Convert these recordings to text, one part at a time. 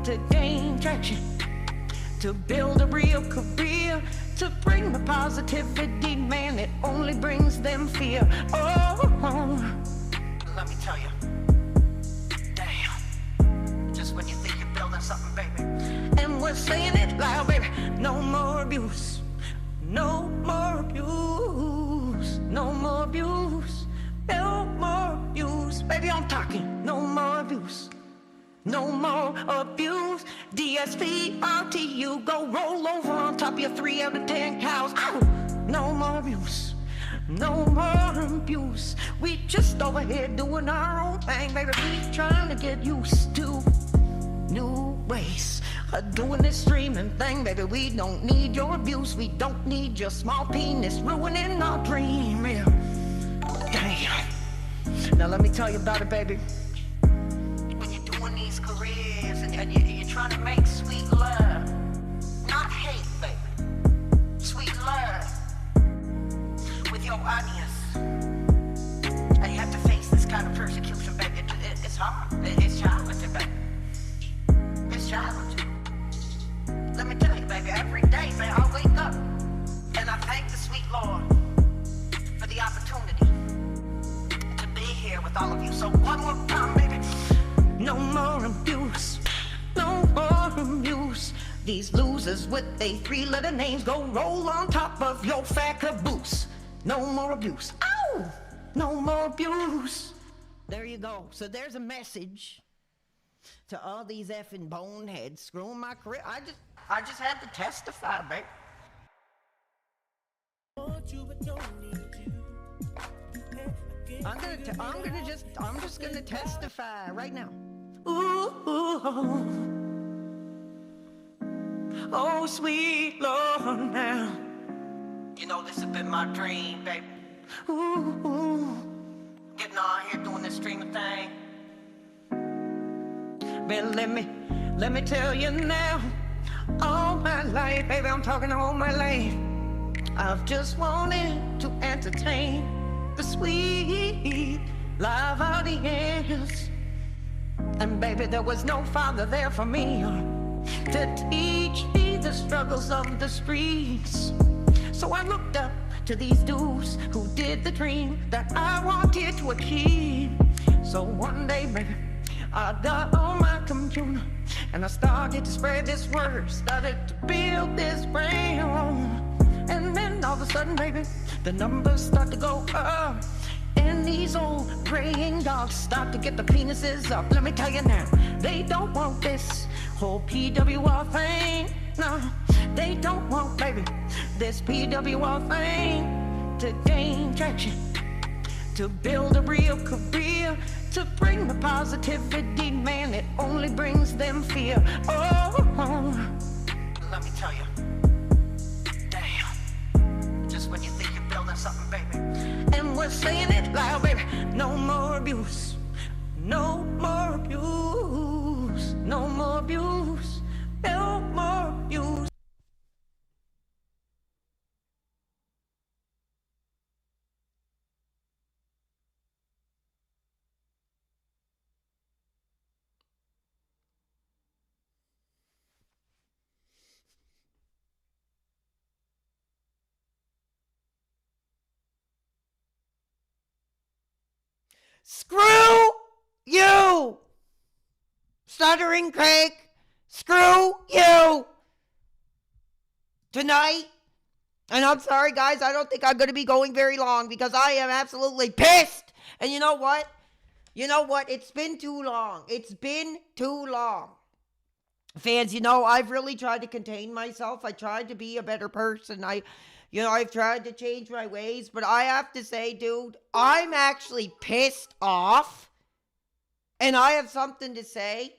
to gain traction, to build a real career, to bring the positivity, man, it only brings them fear. Oh, let me tell you, damn, just when you think you're building something, baby, and we're saying it loud, baby, no more abuse, no more abuse, no more abuse, no more abuse, baby, I'm talking, no more abuse. No more abuse, DSPRTU, go roll over on top of your 3 out of 10 cows. Ow! No more abuse, no more abuse. We just over here doing our own thing, baby. We trying to get used to new ways of doing this streaming thing, baby. We don't need your abuse, we don't need your small penis ruining our dream, yeah. Damn. Now let me tell you about it, baby. These careers and you're trying to make sweet love, not hate, baby, sweet love with your audience, and you have to face this kind of persecution, baby. It's hard, it's challenging, baby, it's challenging. Let me tell you, baby, every day, man, I wake up and I thank the sweet Lord for the opportunity to be here with all of you. So one more time, baby. No more abuse, no more abuse. These losers with they 3-letter names go roll on top of your fat caboose. No more abuse. Ow! No more abuse. There you go. So there's a message to all these effing boneheads screwing my career. I just had to testify, babe. I'm just gonna testify right now. Ooh, oh, sweet Lord, now. You know this has been my dream, baby. Ooh, getting on here doing this streaming thing. Man, let me tell you now. All my life, baby, I'm talking all my life, I've just wanted to entertain the sweet live audience. And baby, there was no father there for me to teach me the struggles of the streets. So I looked up to these dudes who did the dream that I wanted to achieve. So one day, baby, I got on my computer and I started to spread this word, started to build this brand. And then all of a sudden, baby, the numbers start to go up. And these old praying dogs start to get the penises up. Let me tell you now, they don't want this whole PWR thing. No, they don't want, baby, this PWR thing to gain traction, to build a real career, to bring the positivity, man, it only brings them fear. Oh, let me tell you, damn, just when you think you're building something, baby, and we're saying it loud, baby, no more abuse, no more abuse, no more abuse, no more abuse. Screw you, Stuttering Craig. Screw you. Tonight, and I'm sorry, guys, I don't think I'm going to be going very long because I am absolutely pissed. And you know what? You know what? It's been too long. It's been too long. Fans, you know, I've really tried to contain myself. I tried to be a better person. I've tried to change my ways, but I have to say, dude, I'm actually pissed off, and I have something to say.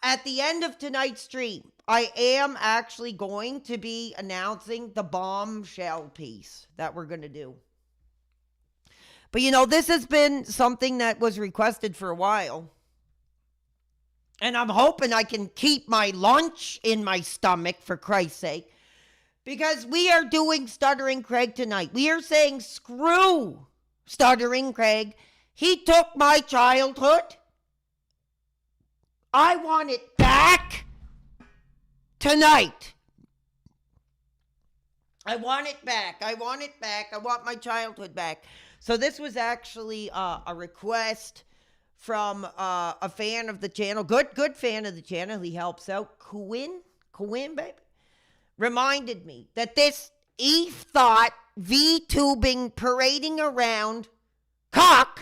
At the end of tonight's stream, I am actually going to be announcing the bombshell piece that we're going to do. But, you know, this has been something that was requested for a while, and I'm hoping I can keep my lunch in my stomach, for Christ's sake. Because we are doing Stuttering Craig tonight. We are saying, screw Stuttering Craig. He took my childhood. I want it back. back tonight. I want it back. I want it back. I want my childhood back. So this was actually a request from a fan of the channel. Good fan of the channel. He helps out. Quinn, baby. Reminded me that this e-thought VTubing parading around cock,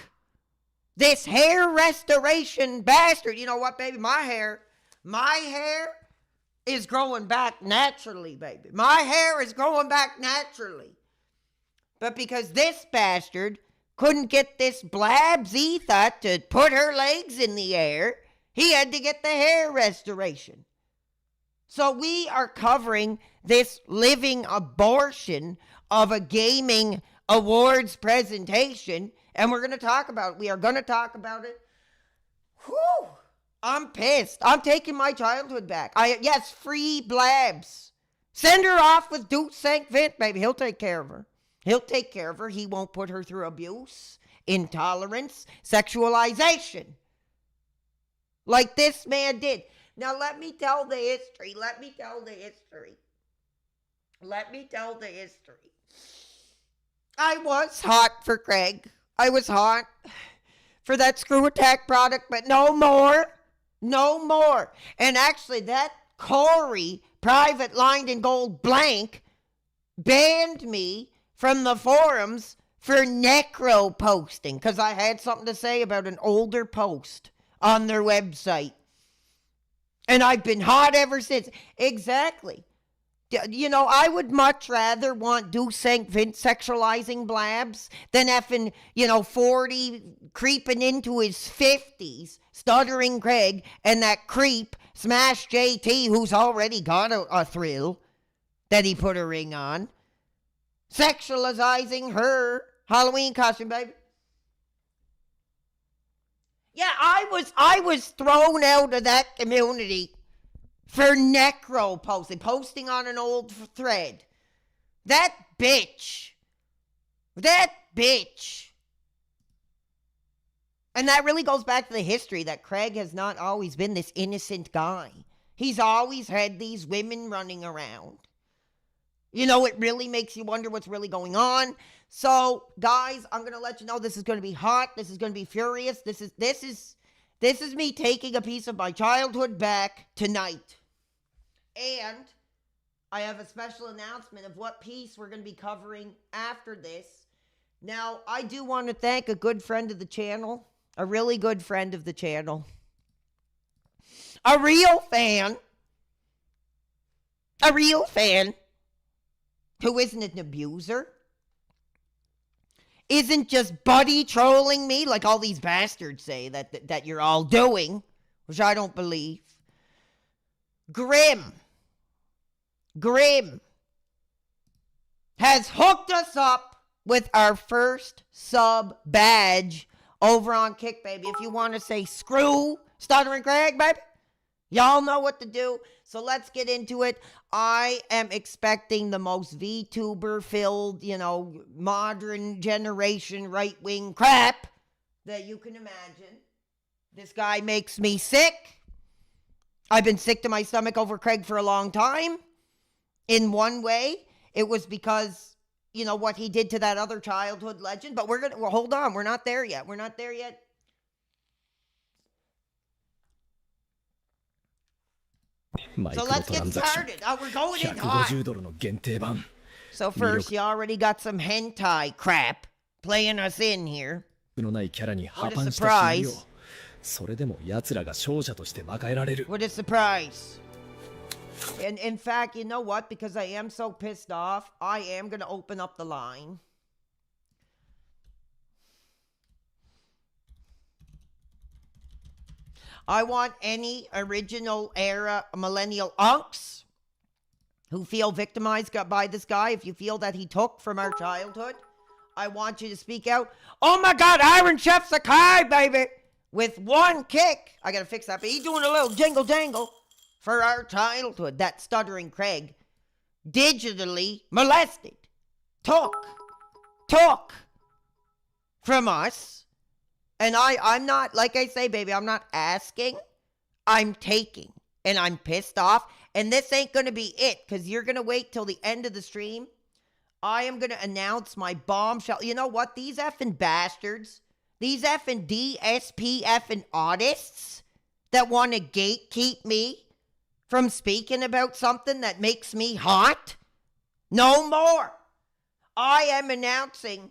this hair restoration bastard. You know what, baby? My hair is growing back naturally, baby. My hair is growing back naturally. But because this bastard couldn't get this blabs e-thought to put her legs in the air, he had to get the hair restoration. So we are covering this living abortion of a gaming awards presentation, and we're going to talk about it. We are going to talk about it. Whew. I'm pissed. I'm taking my childhood back. Yes, free blabs. Send her off with Duke St. Vint, baby. He'll take care of her. He'll take care of her. He won't put her through abuse, intolerance, sexualization. Like this man did. Now let me tell the history. I was hot for Craig. I was hot for that Screw Attack product, but no more. No more. And actually, that Corey, private lined in gold blank, banned me from the forums for necro posting because I had something to say about an older post on their website. And I've been hot ever since. Exactly. You know, I would much rather want Do St. Vint sexualizing blabs than effing, 40 creeping into his 50s, stuttering Craig, and that creep, Smash JT, who's already got a thrill that he put a ring on. Sexualizing her Halloween costume, baby. Yeah, I was thrown out of that community for necro posting on an old thread. That bitch. And that really goes back to the history that Craig has not always been this innocent guy. He's always had these women running around. It really makes you wonder what's really going on. So, guys, I'm going to let you know this is going to be hot. This is going to be furious. This is me taking a piece of my childhood back tonight. And I have a special announcement of what piece we're going to be covering after this. Now, I do want to thank a good friend of the channel, a really good friend of the channel, a real fan who isn't an abuser, isn't just buddy trolling me like all these bastards say that you're all doing, which I don't believe. Grim has hooked us up with our first sub badge over on Kick, baby. If you want to say screw Stuttering Craig, baby, y'all know what to do. So let's get into it. I am expecting the most VTuber-filled, modern generation right-wing crap that you can imagine. This guy makes me sick. I've been sick to my stomach over Craig for a long time. In one way, it was because, what he did to that other childhood legend. But hold on. We're not there yet. So let's get started. We're going in hot. So first, you already got some hentai crap playing us in here. What a surprise. What a surprise. And in fact, you know what? Because I am so pissed off, I am going to open up the line. I want any original era millennial unks who feel victimized by this guy. If you feel that he took from our childhood, I want you to speak out. Oh my God, Iron Chef Sakai, baby. With one kick. I got to fix that. But he's doing a little jingle jangle for our childhood. That Stuttering Craig digitally molested. Took from us. And I'm not, like I say, baby, I'm not asking. I'm taking. and I'm pissed off. And this ain't going to be it, because you're going to wait till the end of the stream. I am going to announce my bombshell. You know what? These effing bastards, these effing DSP effing autists that want to gatekeep me from speaking about something that makes me hot, no more. I am announcing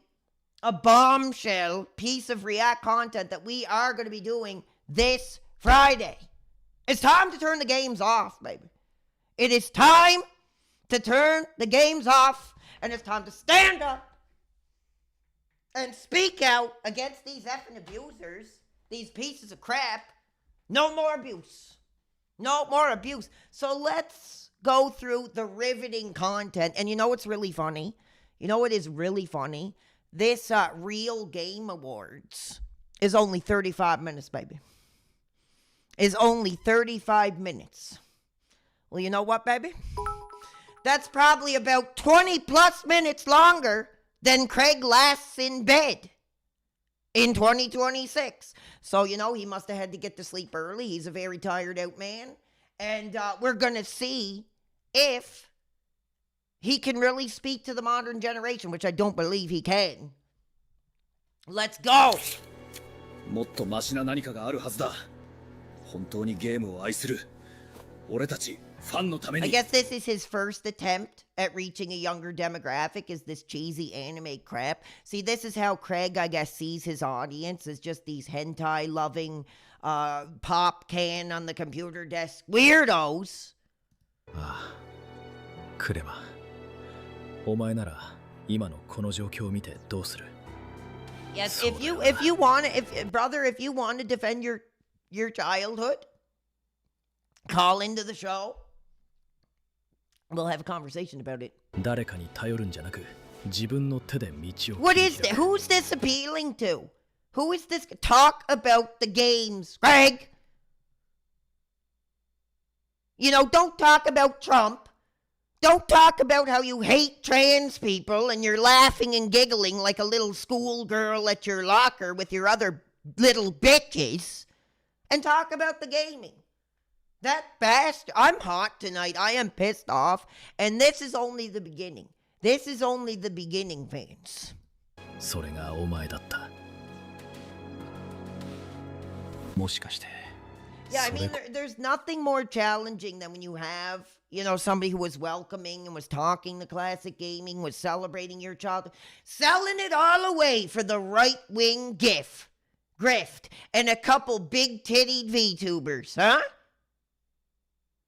a bombshell piece of React content that we are going to be doing this Friday. It's time to turn the games off, baby. It is time to turn the games off, and it's time to stand up and speak out against these effing abusers, these pieces of crap. No more abuse. No more abuse. So let's go through the riveting content. And you know what's really funny? You know what is really funny? This Real Game Awards is only 35 minutes, baby. Is only 35 minutes. Well, you know what, baby? That's probably about 20 plus minutes longer than Craig lasts in bed in 2026. So, you know, he must have had to get to sleep early. He's a very tired out man. And we're going to see if he can really speak to the modern generation, which I don't believe he can. Let's go. もっとマシな何かがあるはずだ。本当にゲームを愛する俺たちファンのために。 I guess this is his first attempt at reaching a younger demographic, is this cheesy anime crap. See, this is how Craig, I guess, sees his audience, as just these hentai-loving, pop can on the computer desk weirdos. ああ、クレバ。お前なら今のこの状況を見てどうする? Yes, if you want to, brother, if you want to defend your childhood, call into the show. We'll have a conversation about it. 誰かに頼るんじゃなく、自分の手で道を。What is this? Who's this appealing to? Who is this? Talk about the games, Greg. You know, don't talk about Trump. Don't talk about how you hate trans people and you're laughing and giggling like a little schoolgirl at your locker with your other little bitches. And talk about the gaming. That bastard. I'm hot tonight. I am pissed off. And this is only the beginning. This is only the beginning, fans. それがお前だった。もしかして。 Yeah, I mean, there's nothing more challenging than when you have, you know, somebody who was welcoming and was talking to classic gaming, was celebrating your childhood, selling it all away for the right-wing grift, and a couple big-tittied VTubers, huh?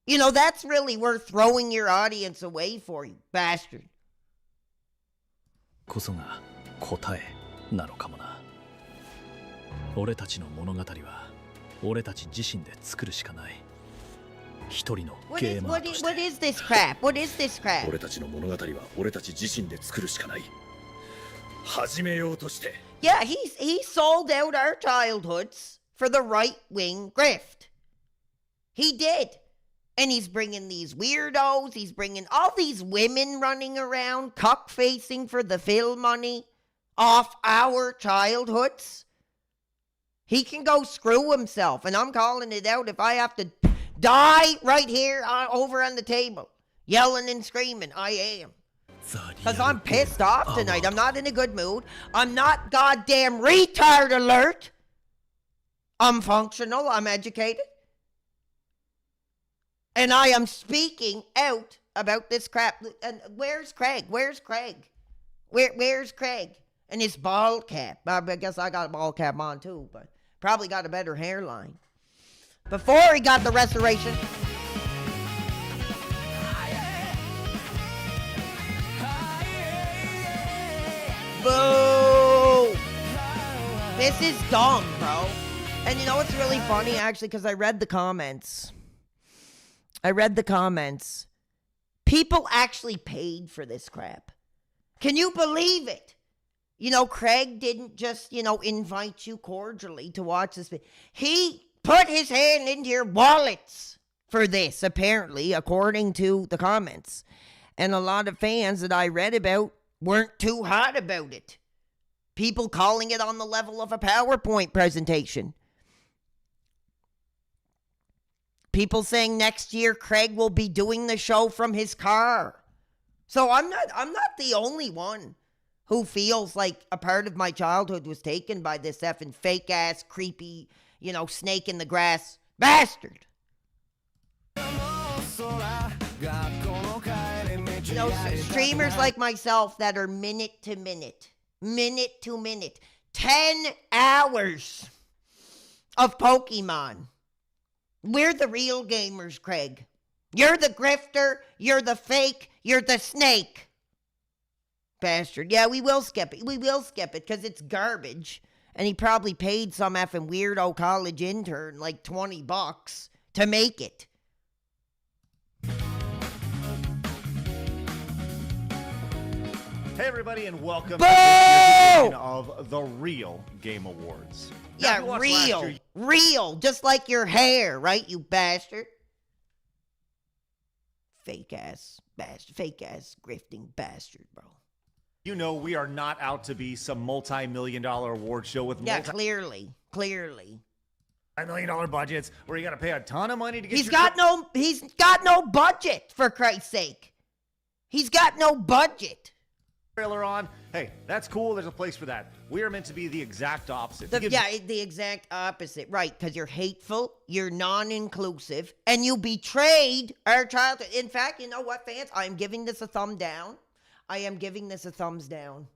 You know, that's really worth throwing your audience away for, you bastard. こそが答えなのかもな。俺たちの物語は俺たち自身で作るしかない。一人のゲーマーとして。What is this crap? What is this crap? 俺たちの物語は俺たち自身で作るしかない。始めようとして。Yeah, he sold out our childhoods for the right-wing grift. He did. And he's bringing these weirdos. He's bringing all these women running around, cuck-facing for the film money off our childhoods. He can go screw himself. And I'm calling it out if I have to die right here over on the table. Yelling and screaming. I am. Because I'm pissed off tonight. I'm not in a good mood. I'm not goddamn retard alert. I'm functional. I'm educated. And I am speaking out about this crap. And where's Craig? Where's Craig? Where's Craig? And his bald cap. I guess I got a bald cap on too, but probably got a better hairline. Before he got the restoration. Boo! This is dumb, bro. And you know what's really funny, actually, because I read the comments. People actually paid for this crap. Can you believe it? You know, Craig didn't just, you know, invite you cordially to watch this. He put his hand into your wallets for this, apparently, according to the comments. And a lot of fans that I read about weren't too hot about it. People calling it on the level of a PowerPoint presentation. People saying next year Craig will be doing the show from his car. So I'm not the only one who feels like a part of my childhood was taken by this effing fake ass, creepy, snake in the grass bastard. Streamers like myself that are minute to minute, 10 hours of Pokemon. We're the real gamers, Craig. You're the grifter, you're the fake, you're the snake. Bastard. Yeah, we will skip it. We will skip it because it's garbage. And he probably paid some effing weirdo college intern like $20 to make it. Hey everybody, and welcome to this year's edition of the Real Game Awards. Yeah, real, just like your hair, right, you bastard? Fake ass grifting bastard, bro. You know we are not out to be some multi-million-dollar award show with clearly. $1 million budgets where you got to pay a ton of money to get. He's got no budget, for Christ's sake. He's got no budget. Trailer on. Hey, that's cool. There's a place for that. We are meant to be the exact opposite. The exact opposite, right? Because you're hateful, you're non-inclusive, and you betrayed our childhood. In fact, you know what, fans? I am giving this a thumb down. I am giving this a thumbs down.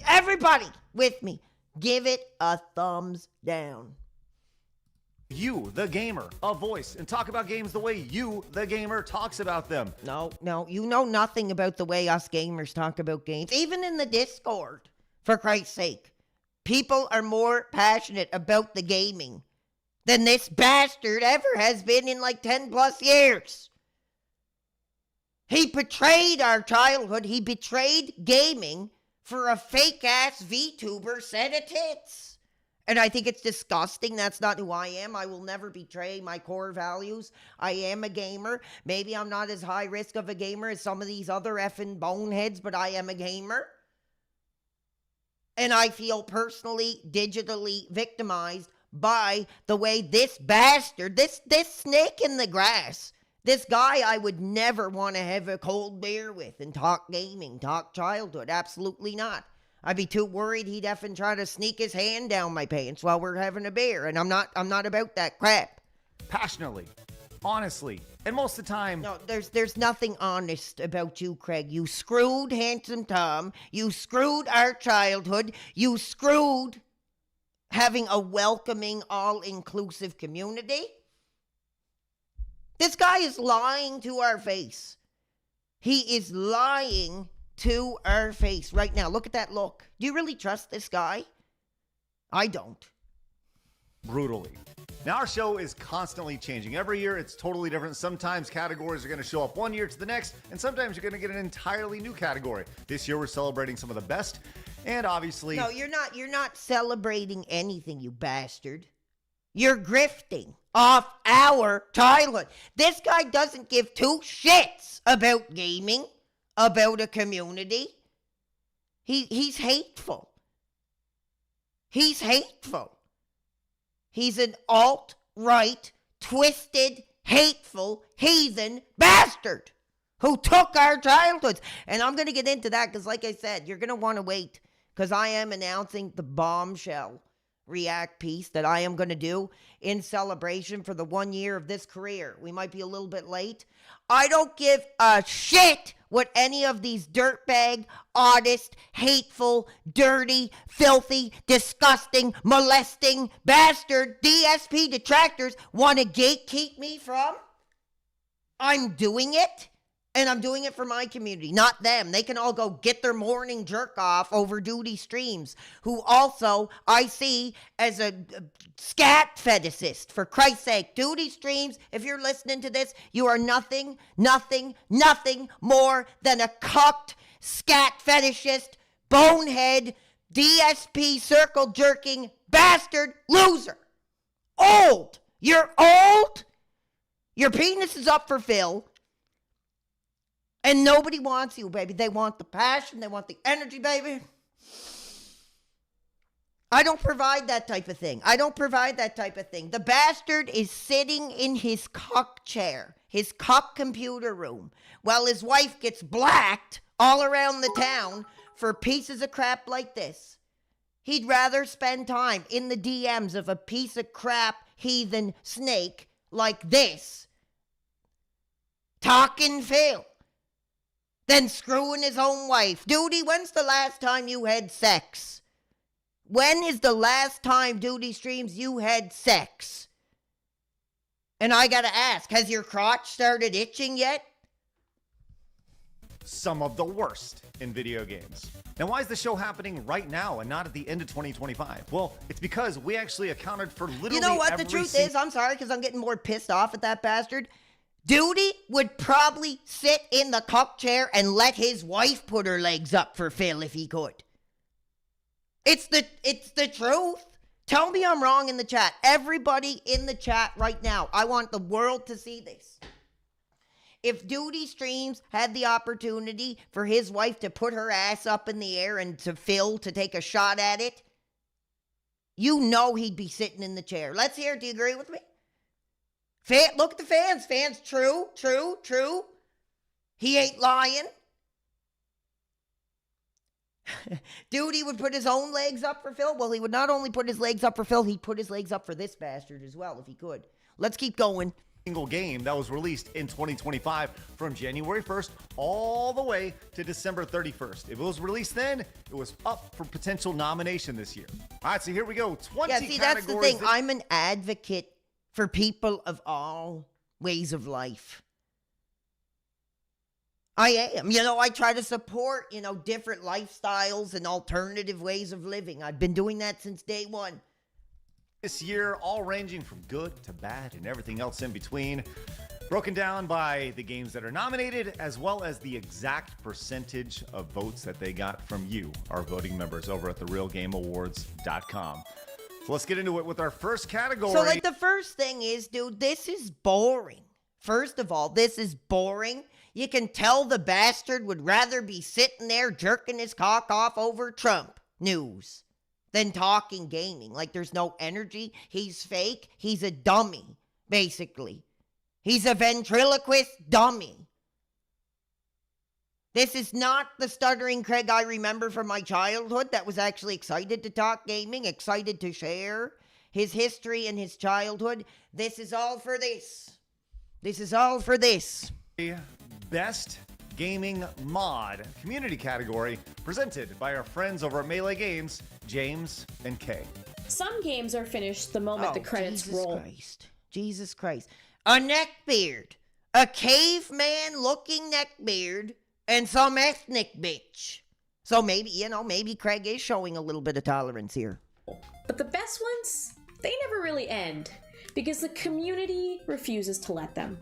Everybody with me, give it a thumbs down. You, the gamer, a voice, and talk about games the way you, the gamer, talks about them. No, you know nothing about the way us gamers talk about games. Even in the Discord, for Christ's sake. People are more passionate about the gaming than this bastard ever has been in like 10 plus years. He betrayed our childhood. He betrayed gaming for a fake-ass VTuber set of tits. And I think it's disgusting. That's not who I am. I will never betray my core values. I am a gamer. Maybe I'm not as high risk of a gamer as some of these other effing boneheads, but I am a gamer. And I feel personally, digitally victimized by the way this bastard, this snake in the grass, this guy I would never want to have a cold beer with and talk gaming, talk childhood. Absolutely not. I'd be too worried he'd effing try to sneak his hand down my pants while we're having a beer, and I'm not about that crap. Passionately, honestly, and most of the time. No, there's nothing honest about you, Craig. You screwed Handsome Tom. You screwed our childhood. You screwed having a welcoming, all-inclusive community. This guy is lying to our face. He is lying to our face right now. Look at that look. Do you really trust this guy? I don't. Brutally. Now our show is constantly changing. Every year it's totally different. Sometimes categories are going to show up one year to the next, and sometimes you're going to get an entirely new category. This year we're celebrating some of the best, and obviously... No, you're not celebrating anything, you bastard. You're grifting off our childhood. This guy doesn't give two shits about gaming, about a community. He's hateful. He's hateful. He's an alt-right, twisted, hateful, heathen bastard who took our childhoods. And I'm going to get into that because, like I said, you're going to want to wait because I am announcing the bombshell react piece that I am going to do in celebration for the 1 year of this career. We might be a little bit late. I don't give a shit what any of these dirtbag, honest, hateful, dirty, filthy, disgusting, molesting, bastard DSP detractors want to gatekeep me from. I'm doing it, and I'm doing it for my community, not them. They can all go get their morning jerk off over duty streams, who also I see as a scat fetishist, for Christ's sake. Duty streams, if you're listening to this, you are nothing more than a cucked, scat fetishist, bonehead, DSP circle jerking bastard loser. Old. You're old. Your penis is up for fill. And nobody wants you, baby. They want the passion. They want the energy, baby. I don't provide that type of thing. The bastard is sitting in his cock chair, his cock computer room, while his wife gets blacked all around the town for pieces of crap like this. He'd rather spend time in the DMs of a piece of crap heathen snake like this, talking Phil, than screwing his own wife. Duty, when's the last time you had sex? When is the last time, Duty Streams, you had sex? And I gotta ask, has your crotch started itching yet? Some of the worst in video games. Now, why is the show happening right now and not at the end of 2025? Well, it's because we actually accounted for literally. You know what the truth is? I'm sorry, because I'm getting more pissed off at that bastard. Duty would probably sit in the cock chair and let his wife put her legs up for Phil if he could. It's the truth. Tell me I'm wrong in the chat. Everybody in the chat right now, I want the world to see this. If Duty Streams had the opportunity for his wife to put her ass up in the air and to Phil to take a shot at it, you know he'd be sitting in the chair. Let's hear it. Do you agree with me? Look at the fans. Fans, true. He ain't lying. Duty would put his own legs up for Phil. Well, he would not only put his legs up for Phil, he'd put his legs up for this bastard as well if he could. Let's keep going. Single game that was released in 2025 from January 1st all the way to December 31st. If it was released then, it was up for potential nomination this year. All right, so here we go. 20 Yeah, see, that's the thing. I'm an advocate for people of all ways of life. I am. I try to support, different lifestyles and alternative ways of living. I've been doing that since day one. This year, all ranging from good to bad and everything else in between. Broken down by the games that are nominated, as well as the exact percentage of votes that they got from you, our voting members over at therealgameawards.com. So let's get into it with our first category. So, the first thing is, dude, this is boring. First of all, this is boring. You can tell the bastard would rather be sitting there jerking his cock off over Trump news than talking gaming. Like, there's no energy. He's fake. He's a dummy, basically. He's a ventriloquist dummy. This is not the stuttering Craig I remember from my childhood that was actually excited to talk gaming, excited to share his history and his childhood. This is all for this. This is all for this. Best Gaming Mod community category presented by our friends over at Melee Games, James and Kay. Some games are finished the moment the credits roll. Jesus Christ. A neckbeard. A caveman-looking neckbeard and some ethnic bitch. So maybe Craig is showing a little bit of tolerance here. But the best ones, they never really end, because the community refuses to let them.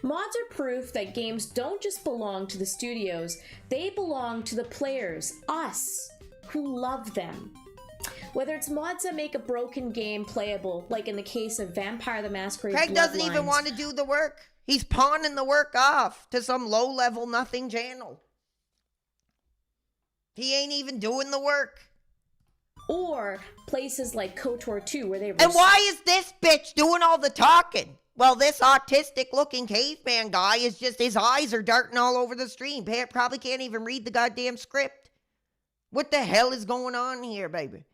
Mods are proof that games don't just belong to the studios, they belong to the players, us, who love them. Whether it's mods that make a broken game playable, like in the case of Vampire the Masquerade Craig doesn't even want to do the work. He's pawning the work off to some low-level nothing channel. He ain't even doing the work. Or places like KOTOR 2 where they... And why is this bitch doing all the talking? Well, this autistic-looking caveman guy is just, his eyes are darting all over the stream. Probably can't even read the goddamn script. What the hell is going on here, baby?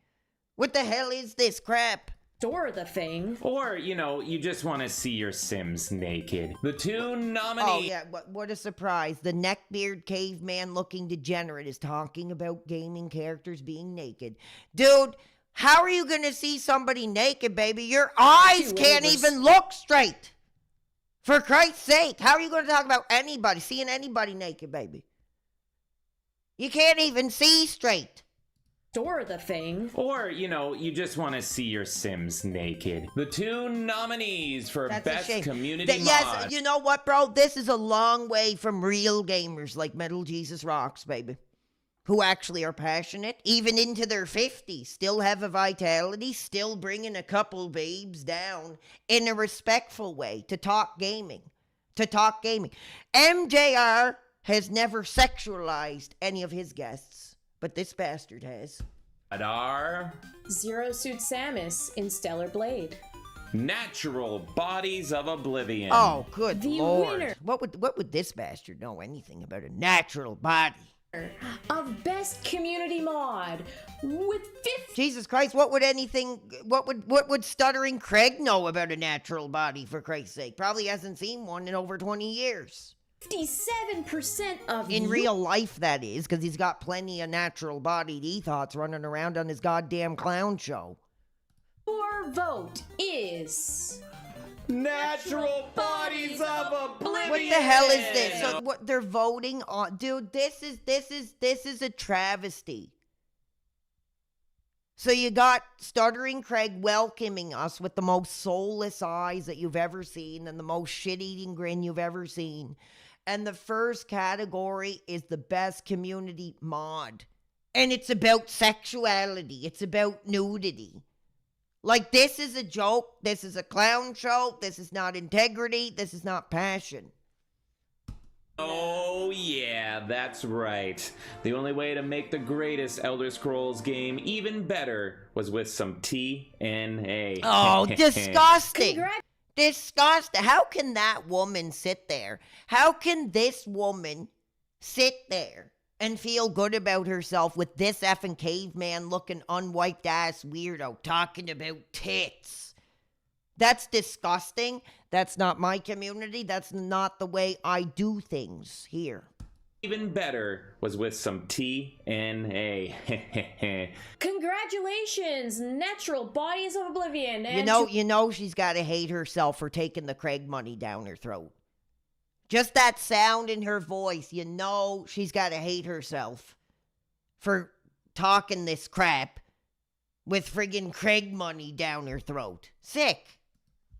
What the hell is this crap? Store the thing. Or, you just want to see your Sims naked. The two nominees. Oh, yeah, what a surprise. The neckbeard caveman-looking degenerate is talking about gaming characters being naked. Dude, how are you going to see somebody naked, baby? Your eyes can't even look straight. For Christ's sake, how are you going to talk about seeing anybody naked, baby? You can't even see straight. Store the thing. Or, you just want to see your Sims naked. The two nominees for Best Community Mod. Yes, you know what, bro? This is a long way from real gamers like Metal Jesus Rocks, baby. Who actually are passionate, even into their 50s, still have a vitality, still bringing a couple babes down in a respectful way to talk gaming. MJR has never sexualized any of his guests, but this bastard has. are Zero Suit Samus in Stellar Blade. Natural Bodies of Oblivion. Oh, good The lord. winner. What would this bastard know anything about a natural body? Of Best Community Mod with 50. Jesus Christ, what would Stuttering Craig know about a natural body, for Christ's sake? Probably hasn't seen one in over 20 years. 57% of In real life, that is, because he's got plenty of natural-bodied ethos running around on his goddamn clown show. your vote is Natural Bodies of Oblivion. What the hell is this? So what they're voting on, dude? This is a travesty. So you got Stuttering Craig welcoming us with the most soulless eyes that you've ever seen and the most shit-eating grin you've ever seen. And the first category is the best community mod. And it's about sexuality. It's about nudity. Like, this is a joke. This is a clown show. This is not integrity. This is not passion. Oh, yeah, that's right. The only way to make the greatest Elder Scrolls game even better was with some TNA. Oh, disgusting. Disgusting. How can that woman sit there? How can this woman sit there and feel good about herself with this effing caveman looking unwiped ass weirdo talking about tits? That's disgusting. That's not my community. That's not the way I do things here. Even better was with some TNA. Congratulations, Natural Bodies of Oblivion. And You know she's got to hate herself for taking the Craig money down her throat. Just that sound in her voice, you know she's got to hate herself for talking this crap with friggin' Craig money down her throat. Sick.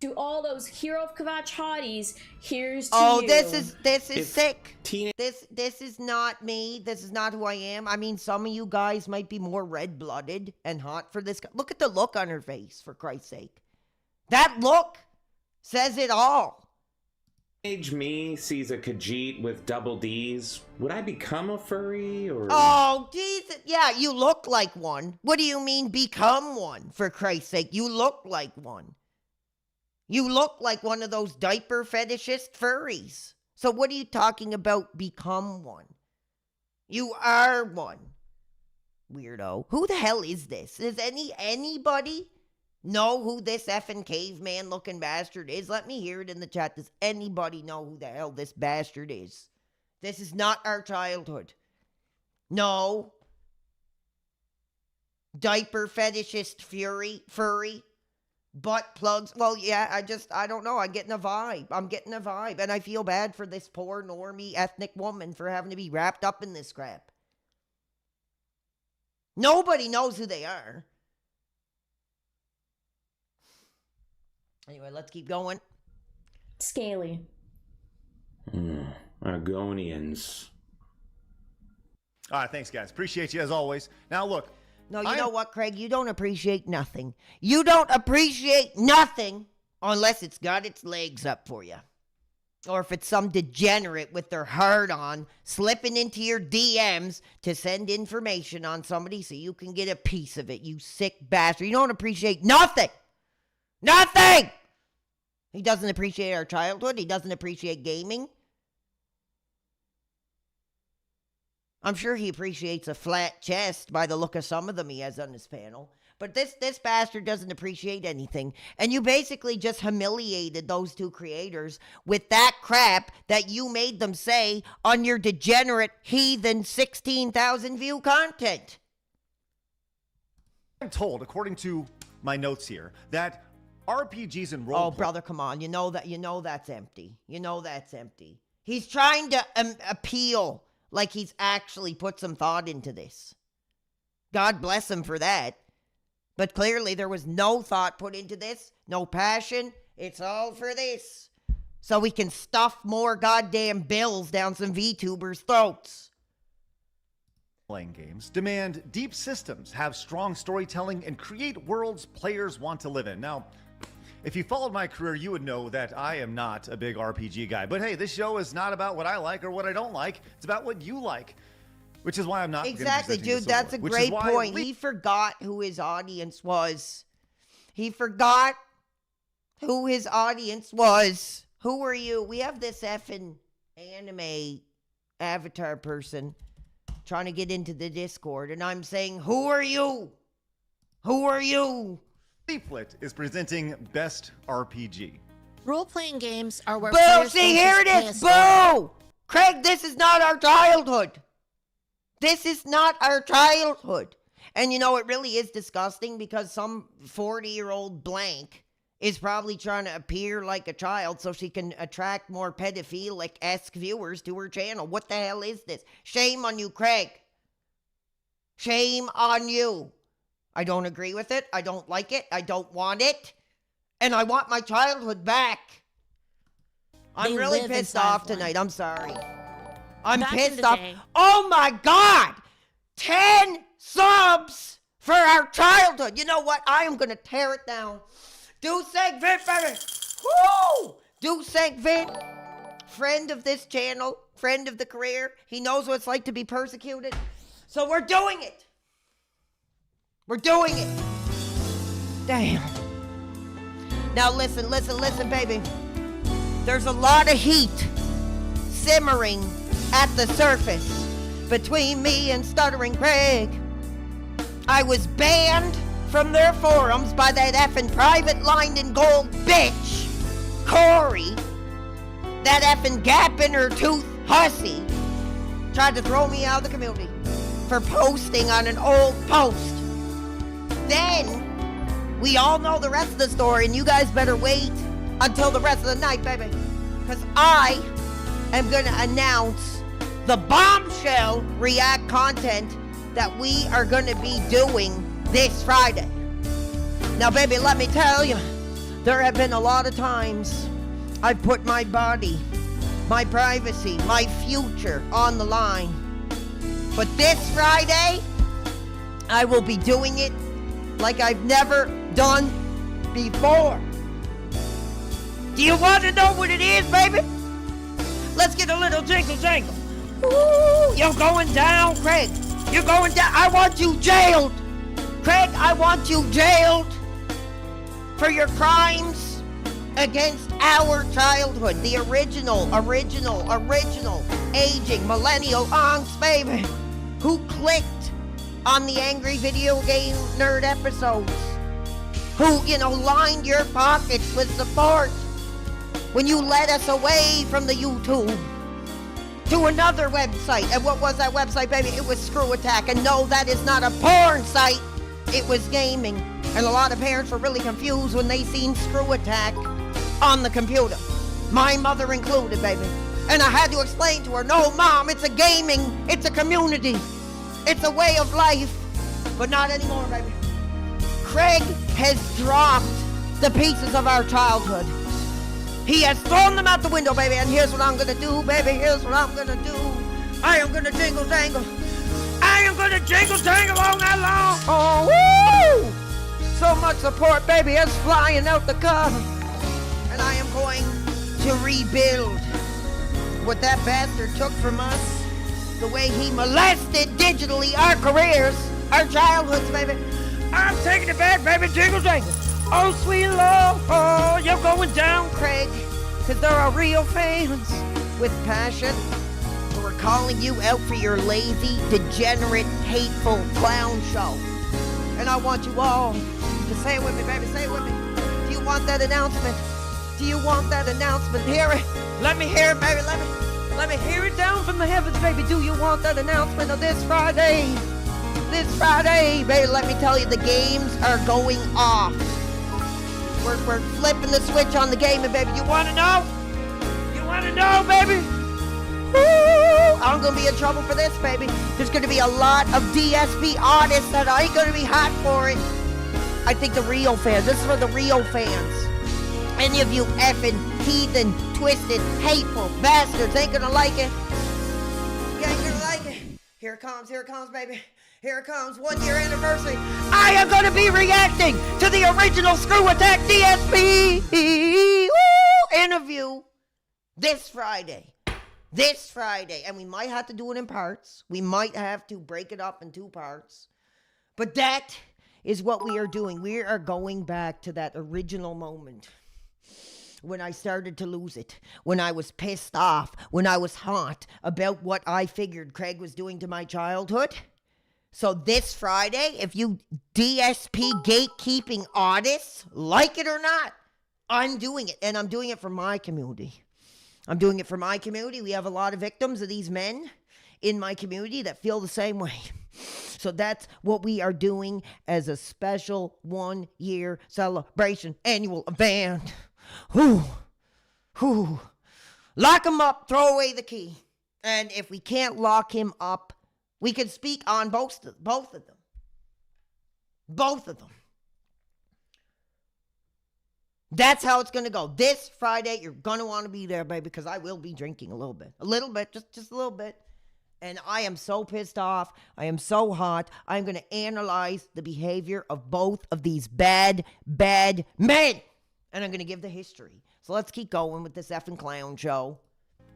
to all those Hero of Kvatch hotties, here's to Oh, you. this is sick. Teen- This is not me. This is not who I am. I mean, some of you guys might be more red-blooded and hot for this. Look at the look on her face, for Christ's sake. That look says it all. Age me sees a Khajiit with double D's. Would I become a furry or? Oh, Jesus. Yeah, you look like one. What do you mean become one, for Christ's sake? You look like one. You look like one of those diaper fetishist furries. So what are you talking about become one? You are one. Weirdo. Who the hell is this? Does anybody know who this effing caveman looking bastard is? Let me hear it in the chat. Does anybody know who the hell this bastard is? This is not our childhood. No. Diaper fetishist furry. Butt plugs. Well, yeah, I don't know. I'm getting a vibe. And I feel bad for this poor normie ethnic woman for having to be wrapped up in this crap. Nobody knows who they are. Anyway, let's keep going. Scaly. Argonians. All right, thanks, guys. Appreciate you as always. Now, look. No, you know what, Craig? You don't appreciate nothing. You don't appreciate nothing unless it's got its legs up for you. Or if it's some degenerate with their heart on slipping into your DMs to send information on somebody so you can get a piece of it, you sick bastard. You don't appreciate nothing. Nothing! He doesn't appreciate our childhood. He doesn't appreciate gaming. I'm sure he appreciates a flat chest by the look of some of them he has on his panel. But this bastard doesn't appreciate anything. And you basically just humiliated those two creators with that crap that you made them say on your degenerate heathen 16,000 view content. I'm told, according to my notes here, that RPGs and role Oh, brother, come on. You know that's empty. You know that's empty. He's trying to appeal like he's actually put some thought into this. God bless him for that. But clearly there was no thought put into this, no passion. It's all for this. So we can stuff more goddamn bills down some VTubers' throats. playing games demand deep systems, have strong storytelling, and create worlds players want to live in. Now, if you followed my career, you would know that I am not a big RPG guy. But hey, this show is not about what I like or what I don't like. It's about what you like. Which is why I'm not exactly, dude. That's a great point. He forgot who his audience was. He forgot who his audience was. Who are you? We have this effing anime avatar person trying to get into the Discord, and I'm saying, who are you? Who are you? Leaflet is presenting Best RPG. Role-playing games are where Boo! players See, here it play a is. story. Boo! Craig, this is not our childhood. This is not our childhood. And you know, it really is disgusting because some 40-year-old blank is probably trying to appear like a child so she can attract more pedophilic-esque viewers to her channel. What the hell is this? Shame on you, Craig. Shame on you. I don't agree with it. I don't like it. I don't want it. And I want my childhood back. I'm They really live pissed inside off of one. tonight. I'm sorry. I'm Back in pissed the off. day- Oh my God! 10 subs for our childhood. You know what? I am going to tear it down. Do segment, baby. Woo! Do segment. Friend of this channel. Friend of the career. He knows what it's like to be persecuted. So we're doing it. We're doing it. Damn. Now listen, baby. There's a lot of heat simmering at the surface between me and Stuttering Craig. I was banned from their forums by that effing private lined in gold bitch, Corey. That effing gap in her tooth hussy tried to throw me out of the community for posting on an old post. Then, we all know the rest of the story, and you guys better wait until the rest of the night, baby. Because I am going to announce the bombshell react content that we are going to be doing this Friday. Now, baby, let me tell you, there have been a lot of times I've put my body, my privacy, my future on the line. But this Friday, I will be doing it like I've never done before. Do you want to know what it is, baby? Let's get a little jingle jangle. Ooh, you're going down, Craig. You're going down. I want you jailed. Craig, I want you jailed for your crimes against our childhood. The original aging millennial onks, baby, who clicked on the angry video game nerd episodes, who, lined your pockets with support when you led us away from the YouTube to another website. And what was that website, baby? It was Screw Attack. And no, that is not a porn site. It was gaming. And a lot of parents were really confused when they seen Screw Attack on the computer. My mother included, baby. And I had to explain to her, no, Mom, it's a gaming, it's a community. It's a way of life, but not anymore, baby. Craig has dropped the pieces of our childhood. He has thrown them out the window, baby, and here's what I'm gonna do, baby. Here's what I'm gonna do. I am gonna jingle jangle. I am gonna jingle jangle all night long. Oh, woo! So much support, baby, it's flying out the car. And I am going to rebuild what that bastard took from us. The way he molested digitally our careers, our childhoods, baby. I'm taking it back, baby. Jingle jangle. Oh, sweet love. Oh, you're going down, Craig. Because there are real fans with passion who are calling you out for your lazy, degenerate, hateful clown show. And I want you all to say it with me, baby. Say it with me. Do you want that announcement? Do you want that announcement? Hear it. Let me hear it, baby. Let me hear it down from the heavens, baby. Do you want that announcement of this Friday? This Friday, baby, let me tell you, the games are going off. We're flipping the switch on the gaming, baby. You want to know? You want to know, baby? Woo! I'm going to be in trouble for this, baby. There's going to be a lot of DSP artists that ain't going to be hot for it. I think the real fans. This is for the real fans. Any of you effing, heathen, twisted, hateful bastards ain't gonna like it. You ain't gonna like it. Here it comes, baby. Here it comes, 1 year anniversary. I am gonna be reacting to the original Screw Attack DSP interview this Friday. This Friday, and we might have to do it in parts. We might have to break it up in 2 parts. But that is what we are doing. We are going back to that original moment when I started to lose it, when I was pissed off, when I was hot about what I figured Craig was doing to my childhood. So this Friday, if you DSP gatekeeping artists, like it or not, I'm doing it, and I'm doing it for my community. I'm doing it for my community. We have a lot of victims of these men in my community that feel the same way. So that's what we are doing as a special 1-year celebration annual event. Whew. Lock him up, throw away the key. And if we can't lock him up, we can speak on both of them. Both of them. That's how it's going to go. This Friday, you're going to want to be there, baby, because I will be drinking a little bit. A little bit, just a little bit. And I am so pissed off. I am so hot. I'm going to analyze the behavior of both of these bad men. And I'm going to give the history. So let's keep going with this effing clown show.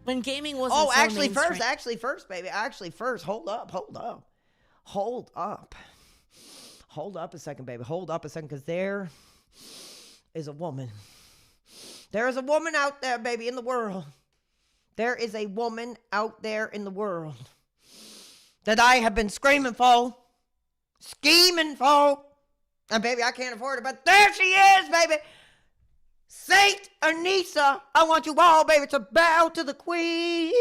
When gaming wasn't so mainstream. First, baby. Hold up a second, baby. Hold up a second, because there is a woman. There is a woman out there, baby, in the world. There is a woman out there in the world that I have been screaming for, scheming for. And baby, I can't afford it, but there she is, baby. Saint Anissa, I want you all, baby, to bow to the queen.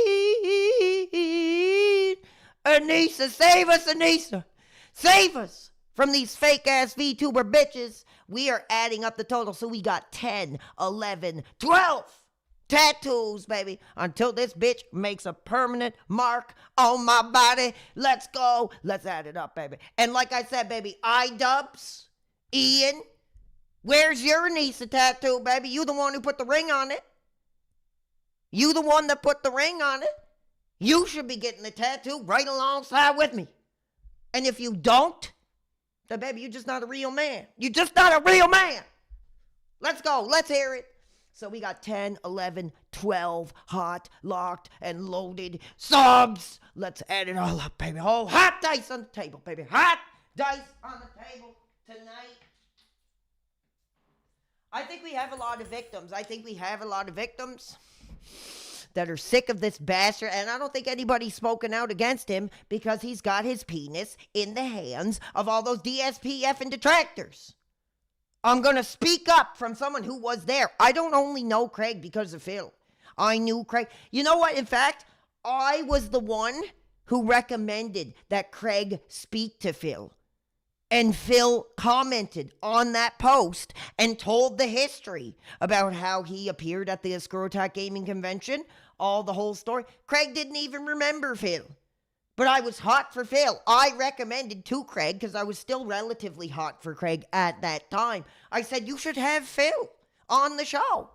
Anissa, save us, Anissa. Save us from these fake-ass VTuber bitches. We are adding up the total, so we got 10, 11, 12 tattoos, baby, until this bitch makes a permanent mark on my body. Let's go. Let's add it up, baby. And like I said, baby, iDubbbz, Ian, where's your Anissa tattoo, baby? You the one who put the ring on it. You the one that put the ring on it. You should be getting the tattoo right alongside with me. And if you don't, then baby, you're just not a real man. You're just not a real man. Let's go. Let's hear it. So we got 10, 11, 12 hot, locked, and loaded subs. Let's add it all up, baby. Oh, hot dice on the table, baby. Hot dice on the table tonight. I think we have a lot of victims. That are sick of this bastard, and I don't think anybody's spoken out against him because he's got his penis in the hands of all those DSPF and detractors. I'm going to speak up from someone who was there. I don't only know Craig because of Phil. I knew Craig. You know what? In fact, I was the one who recommended that Craig speak to Phil. And Phil commented on that post and told the history about how he appeared at the Scrotac Gaming Convention, the whole story. Craig didn't even remember Phil. But I was hot for Phil. I recommended to Craig, because I was still relatively hot for Craig at that time. I said, you should have Phil on the show.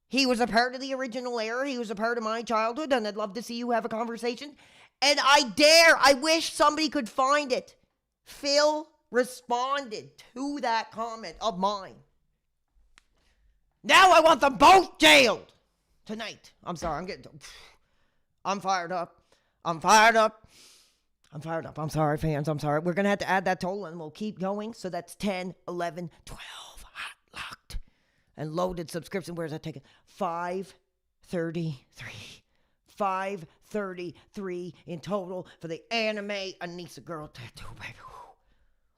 He was a part of the original era. He was a part of my childhood, and I'd love to see you have a conversation. And I wish somebody could find it. Phil responded to that comment of mine. Now I want them both jailed tonight. I'm sorry, I'm fired up. I'm sorry, fans. I'm sorry. We're going to have to add that total and we'll keep going. So that's 10, 11, 12 hot, locked, and loaded subscription. Where's that taken? 533. 533 in total for the anime Anissa girl tattoo, baby.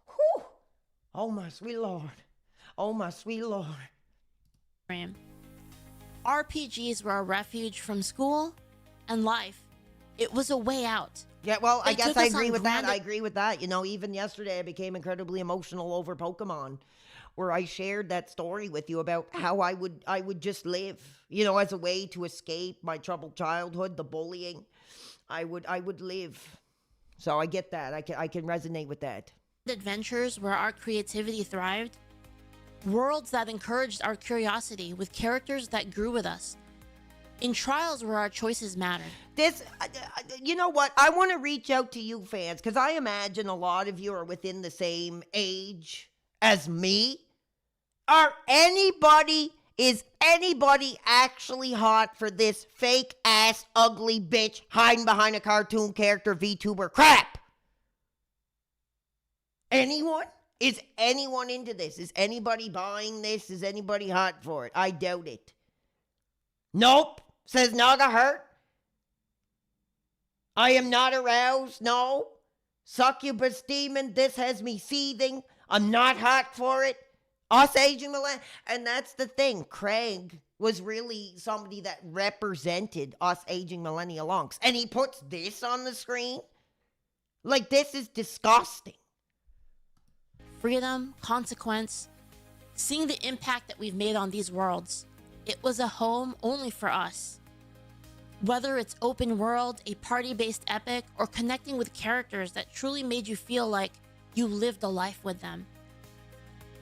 Whew. Oh, my sweet Lord. RPGs were a refuge from school and life. It was a way out. Yeah, well, I guess I agree with that. that. You know, even yesterday I became incredibly emotional over Pokemon, where I shared that story with you about how I would just live, you know, as a way to escape my troubled childhood, the bullying. I would live. So I get that. I can resonate with that. Adventures where our creativity thrived. Worlds that encouraged our curiosity with characters that grew with us. In trials where our choices mattered. You know what? I want to reach out to you fans, because I imagine a lot of you are within the same age as me. Are anybody Is anybody actually hot for this fake ass ugly bitch hiding behind a cartoon character VTuber crap? Anyone? Is anyone into this? Is anybody buying this? Is anybody hot for it? I doubt it. Nope, says Naga Hurt. I am not aroused, no. Succubus demon, this has me seething. I'm not hot for it. Us aging millennials. And that's the thing. Craig was really somebody that represented us aging millennial lunks. And he puts this on the screen? Like, this is disgusting. Freedom, consequence, seeing the impact that we've made on these worlds. It was a home only for us. Whether it's open world, a party-based epic, or connecting with characters that truly made you feel like you lived a life with them.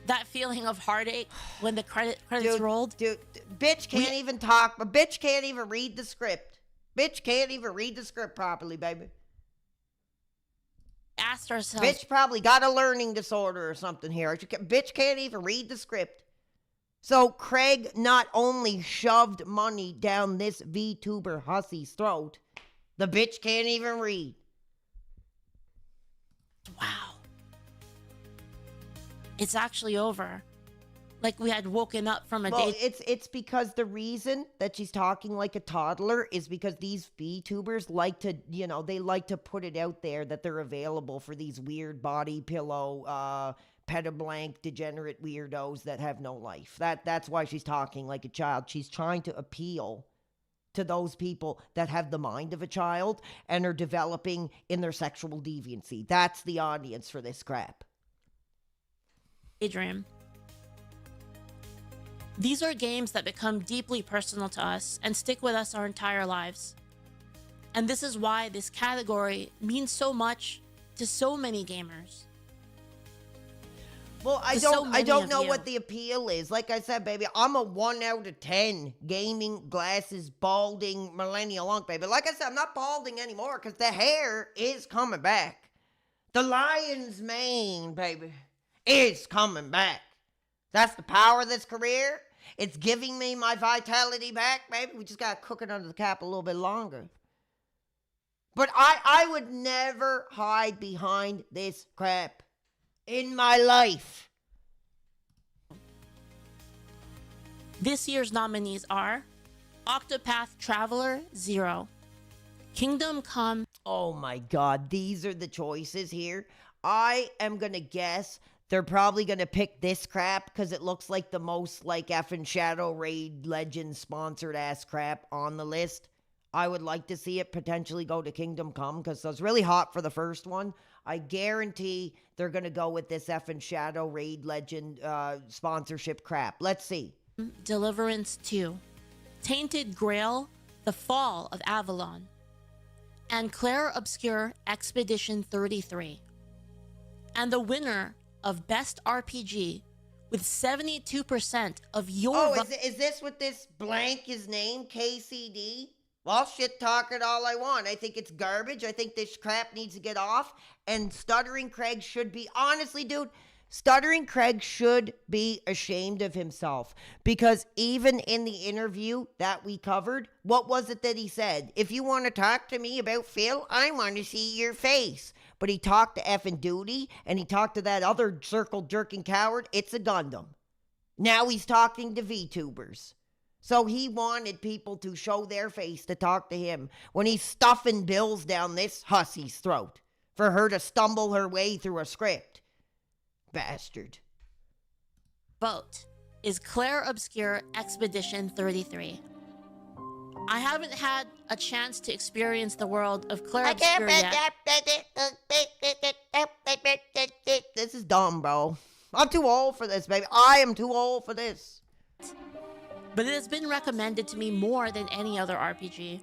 That feeling of heartache when the credits rolled. Dude, bitch can't even talk, but bitch can't even read the script. Bitch can't even read the script properly, baby. Asked ourselves. Bitch probably got a learning disorder or something here. Bitch can't even read the script. So Craig not only shoved money down this VTuber hussy's throat, the bitch can't even read. Wow. It's actually over. Like we had woken up from a day. It's because the reason that she's talking like a toddler is because these VTubers like to, they like to put it out there that they're available for these weird body pillow, pedoblank, degenerate weirdos that have no life. That's why she's talking like a child. She's trying to appeal to those people that have the mind of a child and are developing in their sexual deviancy. That's the audience for this crap. Daydream. These are games that become deeply personal to us and stick with us our entire lives. And this is why this category means so much to so many gamers. Well, I don't know what the appeal is. Like I said, baby, I'm a 1 out of 10 gaming, glasses, balding, millennial lunk, baby. Like I said, I'm not balding anymore because the hair is coming back. The lion's mane, baby, is coming back. That's the power of this career. It's giving me my vitality back, baby. We just got to cook it under the cap a little bit longer. But I would never hide behind this crap in my life. This year's nominees are Octopath Traveler 0, Kingdom Come. Oh my God, these are the choices here. I am going to guess they're probably going to pick this crap because it looks like the most like effing Shadow Raid Legends sponsored ass crap on the list. I would like to see it potentially go to Kingdom Come because I was really hot for the first one. I guarantee they're going to go with this effing Shadow Raid Legend sponsorship crap. Let's see. Deliverance 2, Tainted Grail, The Fall of Avalon, and Claire Obscure Expedition 33. And the winner of Best RPG with 72% of your... Oh, is this what this blank is named? KCD? Well, shit talk it all I want. I think it's garbage. I think this crap needs to get off. And Stuttering Craig should be... Honestly, dude, Stuttering Craig should be ashamed of himself. Because even in the interview that we covered, what was it that he said? If you want to talk to me about Phil, I want to see your face. But he talked to effing Duty, and he talked to that other circle-jerking coward. It's a Gundam. Now he's talking to VTubers. So he wanted people to show their face to talk to him when he's stuffing bills down this hussy's throat for her to stumble her way through a script. Bastard. Vote is Claire Obscure Expedition 33. I haven't had a chance to experience the world of Claire Obscure yet. This is dumb, bro. I'm too old for this, baby. I am too old for this. But it has been recommended to me more than any other RPG.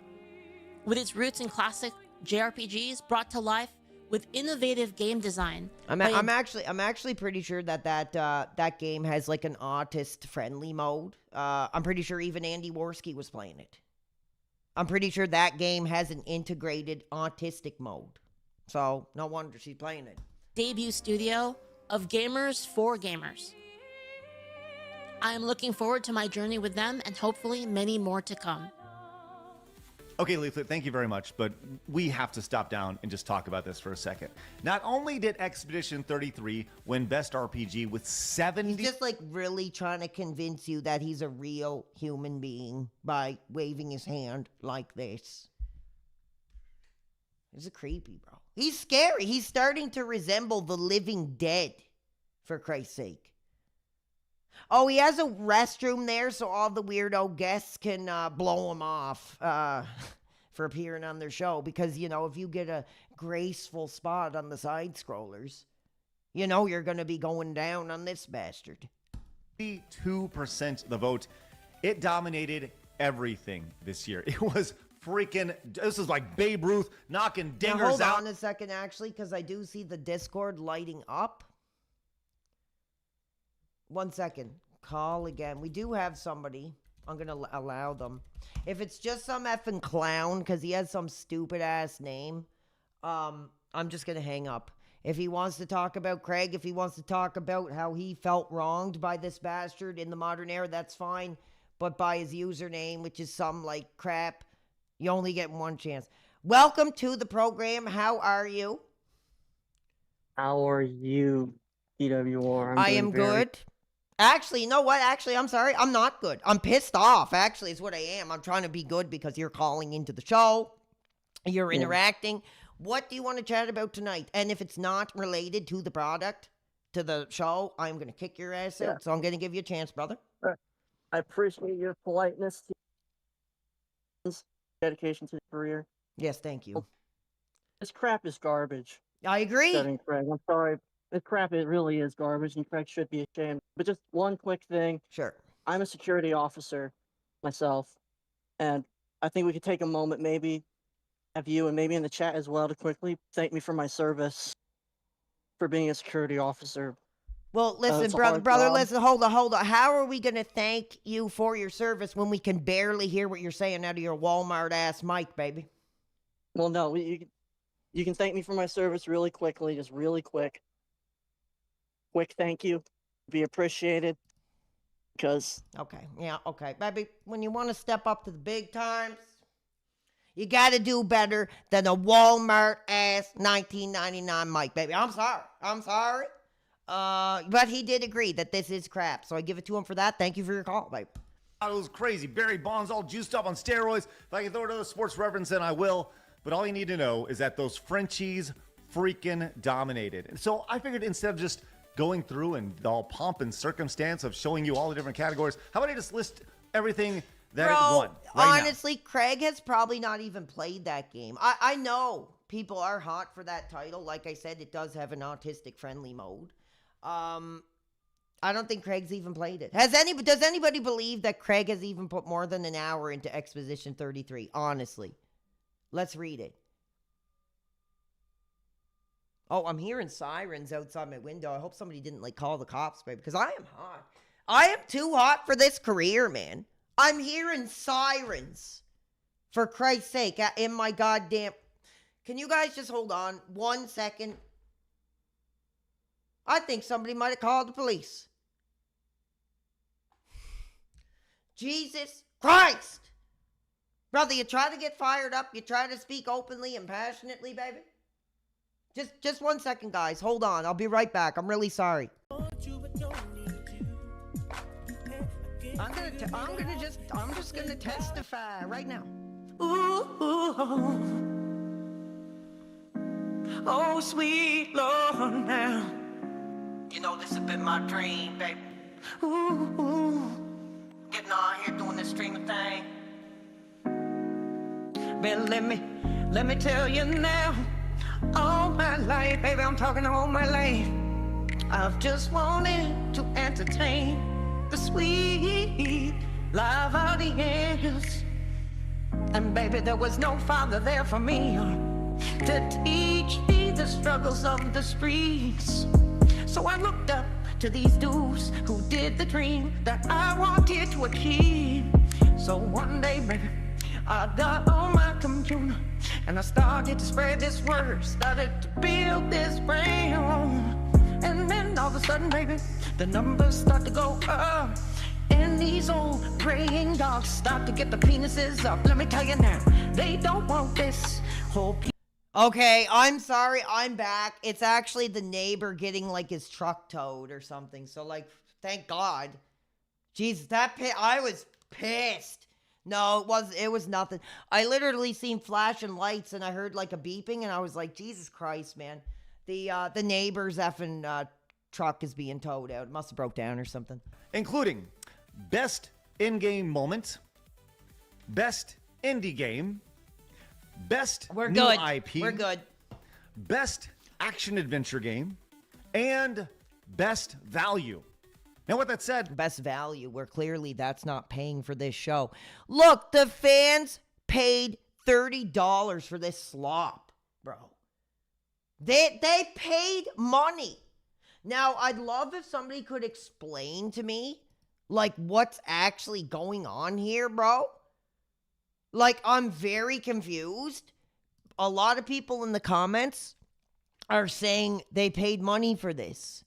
With its roots in classic JRPGs brought to life with innovative game design. I'm actually pretty sure that game has like an autist-friendly mode. I'm pretty sure even Andy Worski was playing it. I'm pretty sure that game has an integrated autistic mode. So, no wonder she's playing it. Debut studio of gamers for gamers. I am looking forward to my journey with them and hopefully many more to come. Okay, Leaflet, thank you very much, but we have to stop down and just talk about this for a second. Not only did Expedition 33 win Best RPG with 70... He's just like really trying to convince you that he's a real human being by waving his hand like this. He's creepy, bro. He's scary. He's starting to resemble the living dead, for Christ's sake. Oh, he has a restroom there so all the weirdo guests can blow him off for appearing on their show. Because, you know, if you get a graceful spot on the side scrollers, you know you're going to be going down on this bastard. 2% of the vote. It dominated everything this year. It was freaking... This is like Babe Ruth knocking dingers now, hold out. on a second, actually, because I do see the Discord lighting up. 1 second. Call again. We do have somebody. I'm going to allow them. If it's just some effing clown because he has some stupid ass name, I'm just going to hang up. If he wants to talk about Craig, if he wants to talk about how he felt wronged by this bastard in the modern era, that's fine. But by his username, which is some like crap, you only get one chance. Welcome to the program. How are you? How are you, PWR? I am good. Actually, you know what? Actually, I'm sorry. I'm not good. I'm pissed off, actually, is what I am. I'm trying to be good because you're calling into the show. You're interacting. What do you want to chat about tonight? And if it's not related to the product, to the show, I'm going to kick your ass out. So I'm going to give you a chance, brother. I appreciate your politeness, dedication to the career. Yes, thank you. This crap is garbage. I agree. Craig. I'm sorry. This crap, it really is garbage, and Craig should be ashamed. But just one quick thing. Sure. I'm a security officer myself, and I think we could take a moment, maybe have you and maybe in the chat as well, to quickly thank me for my service, for being a security officer. Well, listen, brother, listen, hold on. How are we going to thank you for your service when we can barely hear what you're saying out of your Walmart-ass mic, baby? Well, no, you can thank me for my service really quickly, just really quick. Quick thank you. Be appreciated. Because... Okay, yeah, okay. Baby, when you want to step up to the big times, you got to do better than a Walmart-ass 1999 mic, baby. I'm sorry. But he did agree that this is crap, so I give it to him for that. Thank you for your call, babe. It was crazy. Barry Bonds all juiced up on steroids. If I can throw another sports reference in, I will. But all you need to know is that those Frenchies freaking dominated. And so I figured instead of just going through and all pomp and circumstance of showing you all the different categories, how about I just list everything that it won right honestly, now? Craig has probably not even played that game. I know people are hot for that title. Like I said, it does have an autistic-friendly mode. I don't think Craig's even played it. Does anybody believe that Craig has even put more than an hour into Expedition 33? Honestly. Let's read it. Oh, I'm hearing sirens outside my window. I hope somebody didn't call the cops, baby, because I am hot. I am too hot for this career, man. I'm hearing sirens. For Christ's sake, in my goddamn... Can you guys just hold on 1 second? I think somebody might have called the police. Jesus Christ! Brother, you try to get fired up. You try to speak openly and passionately, baby. Just 1 second, guys. Hold on. I'll be right back. I'm really sorry. I'm just gonna testify right now. Ooh, oh, sweet Lord, now. You know this has been my dream, baby. Ooh, getting on here doing this streaming thing. But let me tell you now. All my life, baby, I'm talking all my life, I've just wanted to entertain the sweet live audience. And baby, there was no father there for me to teach me the struggles of the streets. So I looked up to these dudes who did the dream that I wanted to achieve. So one day, baby, I got on my computer and I started to spread this word, started to build this brand. And then all of a sudden, baby, the numbers start to go up. These old praying dogs start to get the penises up. Let me tell you now, they don't want this whole. Okay, I'm sorry, I'm back. It's actually the neighbor getting like his truck towed or something. So like, thank God. Jesus, I was pissed. No, it was nothing. I literally seen flashing lights and I heard like a beeping and I was like, Jesus Christ, man. The neighbor's effing truck is being towed out. It must have broke down or something. Including best in-game moment, best indie game, best We're new good. IP, We're good. best action-adventure game, and best value. Now, with that said, Best value, where clearly that's not paying for this show. Look, the fans paid $30 for this slop, bro. They paid money. Now, I'd love if somebody could explain to me, like, what's actually going on here, bro. Like, I'm very confused. A lot of people in the comments are saying they paid money for this.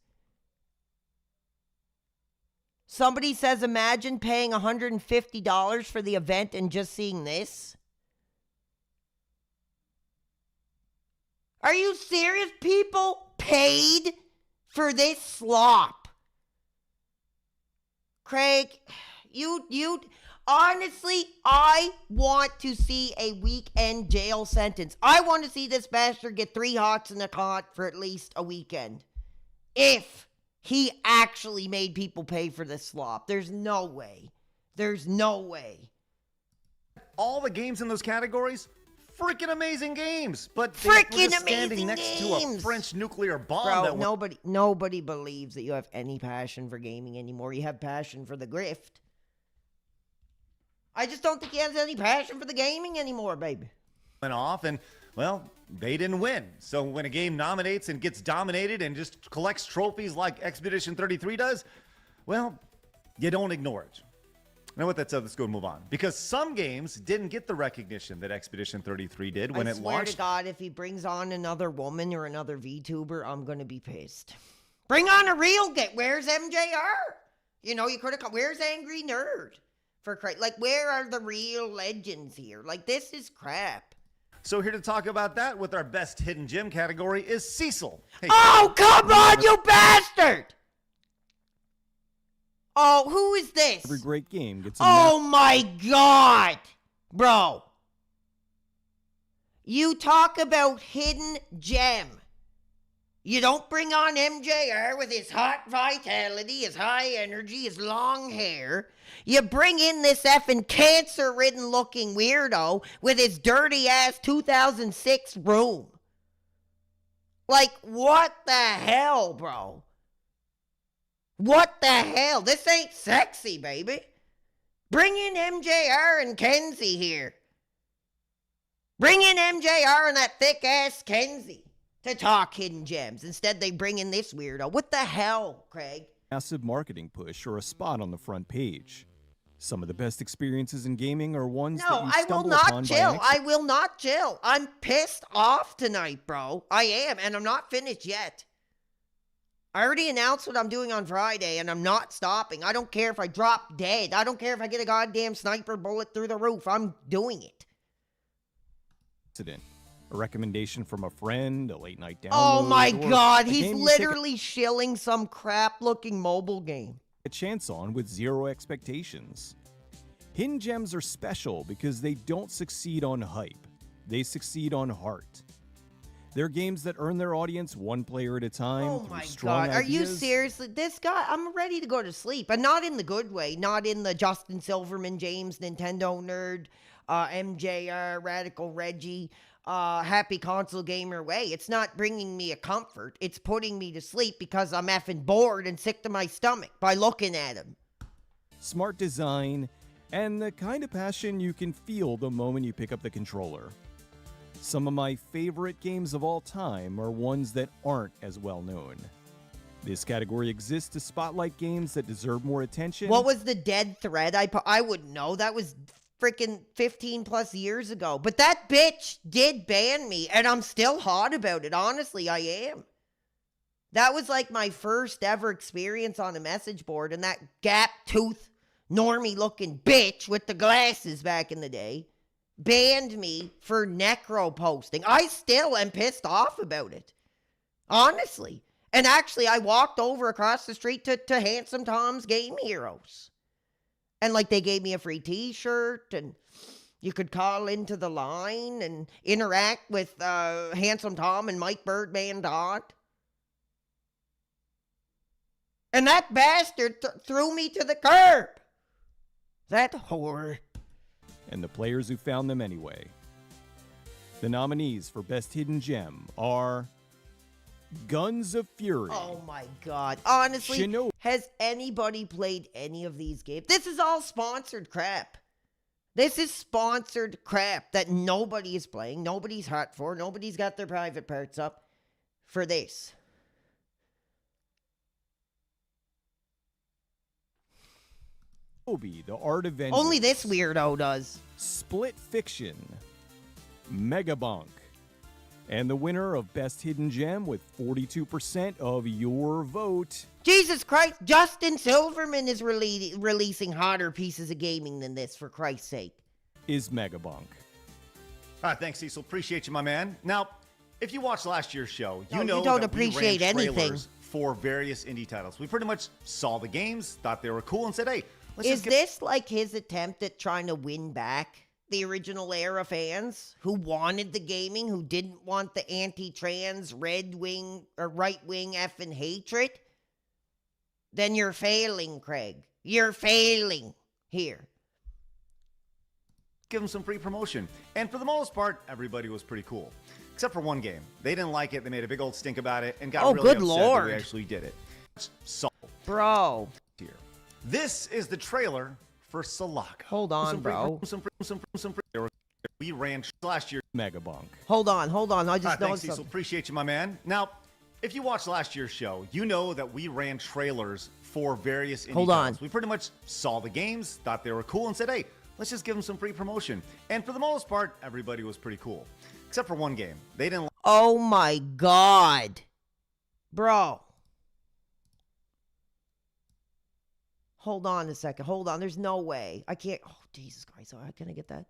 Somebody says, imagine paying $150 for the event and just seeing this. Are you serious? People paid for this slop. Craig, you honestly, I want to see a weekend jail sentence. I want to see this bastard get 3 hots in a cot for at least a weekend. If he actually made people pay for this slop. There's no way. There's no way. all the games in those categories, freaking amazing games. But Freaking standing amazing next to a French nuclear bomb. Bro, that nobody believes that you have any passion for gaming anymore. You have passion for the grift. I just don't think he has any passion for the gaming anymore, baby. went off, and well, they didn't win. So when a game nominates and gets dominated and just collects trophies like Expedition 33 does, well, you don't ignore it. Now with that said, let's go and move on, because some games didn't get the recognition that Expedition 33 did when it I swear launched. to God, if he brings on another woman or another VTuber, I'm gonna be pissed. Bring on a real game. Where's MJR? You know, you could have come. Where's Angry Nerd? For Christ, like, where are the real legends here? Like, this is crap. So here to talk about that with our best hidden gem category is Cecil. Hey, Oh, come on, you bastard! Oh, who is this? Every great game gets a Oh my God, bro. You talk about hidden gem. You don't bring on MJR with his hot vitality, his high energy, his long hair. You bring in this effing cancer-ridden looking weirdo with his dirty ass 2006 room. Like, what the hell, bro? What the hell? This ain't sexy, baby. Bring in MJR and Kenzie here. Bring in MJR and that thick-ass Kenzie to talk hidden gems. Instead, they bring in this weirdo. What the hell, Craig? massive marketing push or a spot on the front page. Some of the best experiences in gaming are ones that No, you I will stumble not upon by chill. accident. I will not chill. I'm pissed off tonight, bro. I am, and I'm not finished yet. I already announced what I'm doing on Friday, and I'm not stopping. I don't care if I drop dead. I don't care if I get a goddamn sniper bullet through the roof. I'm doing it. Accident. A recommendation from a friend, a late night download. Oh my or God, a he's game you take literally shilling some crap-looking mobile game. a chance on with zero expectations. Hidden gems are special because they don't succeed on hype. They succeed on heart. They're games that earn their audience one player at a time. Oh through my strong God, are you ideas. seriously? This guy, I'm ready to go to sleep. And not in the good way. Not in the Justin Silverman, James, Nintendo nerd, MJR, Radical Reggie, happy console gamer way. It's not bringing me a comfort. It's putting me to sleep because I'm effing bored and sick to my stomach by looking at him. Smart design, and the kind of passion you can feel the moment you pick up the controller. Some of my favorite games of all time are ones that aren't as well known. This category exists to spotlight games that deserve more attention. What was the dead thread? I wouldn't know. That was freaking 15 plus years ago. But that bitch did ban me, and I'm still hot about it. Honestly, I am. That was like my first ever experience on a message board, and that gap tooth normie looking bitch with the glasses back in the day, banned me for necro posting. I still am pissed off about it. Honestly. And actually, I walked over across the street to Handsome Tom's Game Heroes. And like they gave me a free t-shirt, and you could call into the line and interact with Handsome Tom and Mike Birdman Dodd. And that bastard threw me to the curb. That whore. And the players who found them anyway. The nominees for Best Hidden Gem are Guns of Fury. Oh my God. Honestly, Shinobi. has anybody played any of these games? This is all sponsored crap. This is sponsored crap that nobody is playing. Nobody's hot for. Nobody's got their private parts up for this. The Art of Vengeance. Only this weirdo does. Split Fiction. Megabonk. And the winner of Best Hidden Gem with 42% of your vote. Jesus Christ, Justin Silverman is releasing hotter pieces of gaming than this, for Christ's sake. Is Megabonk. Thanks, Cecil. Appreciate you, my man. Now, if you watched last year's show, you know you don't that we appreciate ran anything. trailers for various indie titles. We pretty much saw the games, thought they were cool, and said, hey, let's Is just get... this like his attempt at trying to win back the original era fans who wanted the gaming, who didn't want the anti-trans, red wing or right wing effing hatred? Then you're failing, Craig. You're failing here. give them some free promotion. And for the most part, everybody was pretty cool. Except for one game. They didn't like it. They made a big old stink about it and got really good upset Lord. that we actually did it. So, Bro. here. This is the trailer for Sulaco. Hold on, bro. We ran last year. Megabonk. Hold on. I just know Thanks, Cecil. Appreciate you, my man. Now, if you watched last year's show, you know that we ran trailers for various indie Hold on. titles. We pretty much saw the games, thought they were cool, and said, hey, let's just give them some free promotion. And for the most part, everybody was pretty cool. Except for one game. They didn't Oh my God. Bro. Hold on a second. Hold on. There's no way. I can't. Oh, Jesus Christ. How can I get that?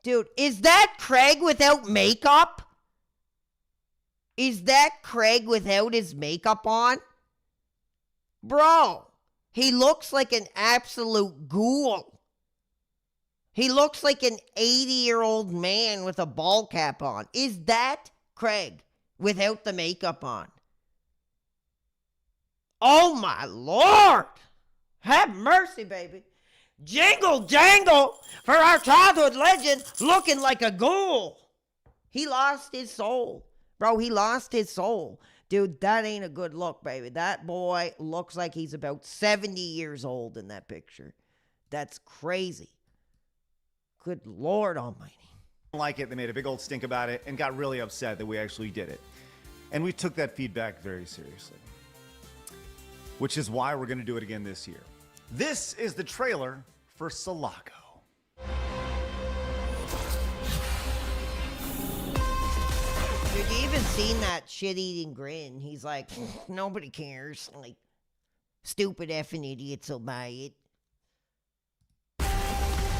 Dude, is that Craig without makeup? Is that Craig without his makeup on? Bro, he looks like an absolute ghoul. He looks like an 80-year-old man with a ball cap on. Is that Craig without the makeup on? Oh, my Lord. Have mercy, baby. Jingle jangle for our childhood legend looking like a ghoul. He lost his soul. Bro, he lost his soul. Dude, that ain't a good look, baby. That boy looks like he's about 70 years old in that picture. That's crazy. Good Lord almighty. like it. They made a big old stink about it and got really upset that we actually did it. And we took that feedback very seriously, which is why we're going to do it again this year. This is the trailer for Sulaco. Dude, you even seen that shit-eating grin? He's like, nobody cares. Like, stupid effing idiots will buy it.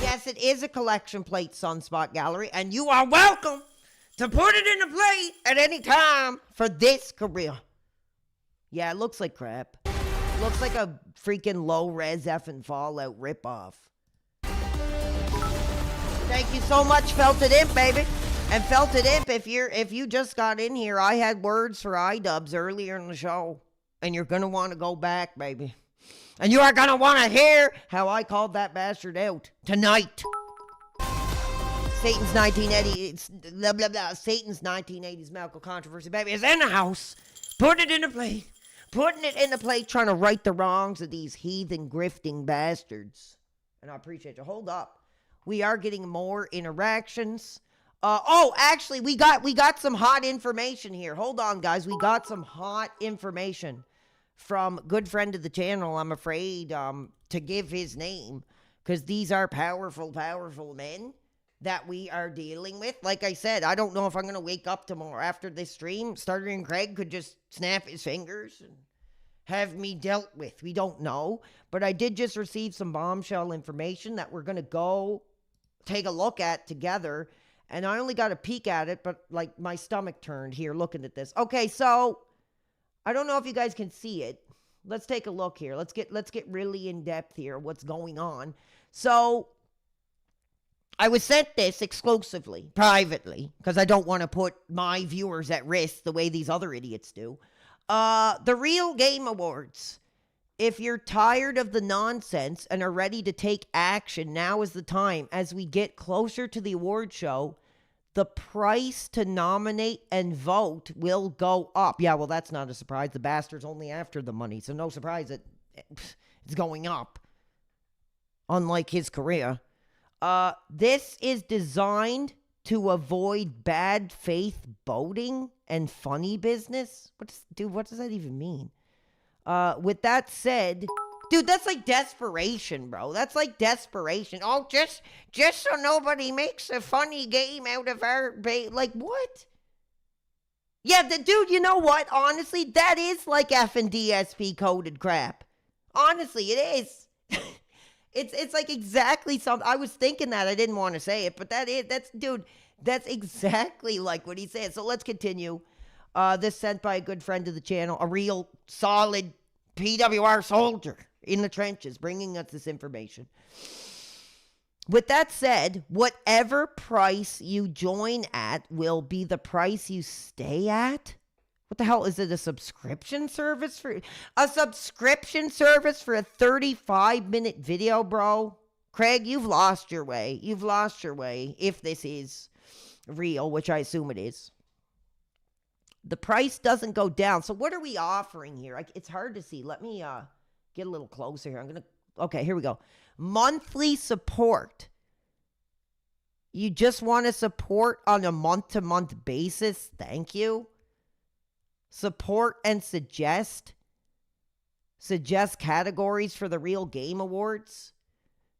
Yes, it is a collection plate, Sunspot Gallery, and you are welcome to put it in a plate at any time for this career. Yeah, it looks like crap. Looks like a freaking low-res effing Fallout ripoff. Thank you so much, Felted Imp, baby. And Felted Imp, if you just got in here, I had words for iDubbbz earlier in the show. And you're going to want to go back, baby. And you are going to want to hear how I called that bastard out tonight. Satan's 1980, it's blah, blah, blah. Satan's 1980s medical controversy, baby, is in the house. Putting it in a plate. Putting it in the plate, trying to right the wrongs of these heathen grifting bastards. And I appreciate you. Hold up. We are getting more interactions. Actually, we got some hot information here. Hold on, guys. We got some hot information from good friend of the channel, I'm afraid, to give his name, because these are powerful, powerful men that we are dealing with. Like I said, I don't know if I'm going to wake up tomorrow after this stream. Stuttering Craig could just snap his fingers have me dealt with? We don't know. But I did just receive some bombshell information that we're going to go take a look at together. And I only got a peek at it, but like my stomach turned here looking at this. Okay, so I don't know if you guys can see it. Let's take a look here. Let's get really in depth here. What's going on? So I was sent this exclusively, privately, because I don't want to put my viewers at risk the way these other idiots do. The Real Game Awards. If you're tired of the nonsense and are ready to take action, now is the time. As we get closer to the award show, the price to nominate and vote will go up. Yeah, well, that's not a surprise. The bastard's only after the money, so no surprise that it's going up. Unlike his career. This is designed to avoid bad faith voting and funny business. What does that even mean? With that said, dude, that's like desperation, bro. That's like desperation. Oh, just so nobody makes a funny game out of our like what? Yeah, dude, you know what? Honestly, that is like effing DSP coded crap. Honestly, it is. It's like exactly something. I was thinking that. I didn't want to say it, but that's exactly like what he said. So let's continue. This sent by a good friend of the channel, a real solid PWR soldier in the trenches, bringing us this information. With that said, whatever price you join at will be the price you stay at. What the hell is it? A subscription service for a 35-minute video, bro? Craig, you've lost your way. You've lost your way if this is real, which I assume it is. The price doesn't go down. So what are we offering here? It's hard to see. Let me get a little closer here. Okay, here we go. Monthly support. You just want to support on a month-to-month basis? Thank you. Support and suggest categories for the Real Game Awards.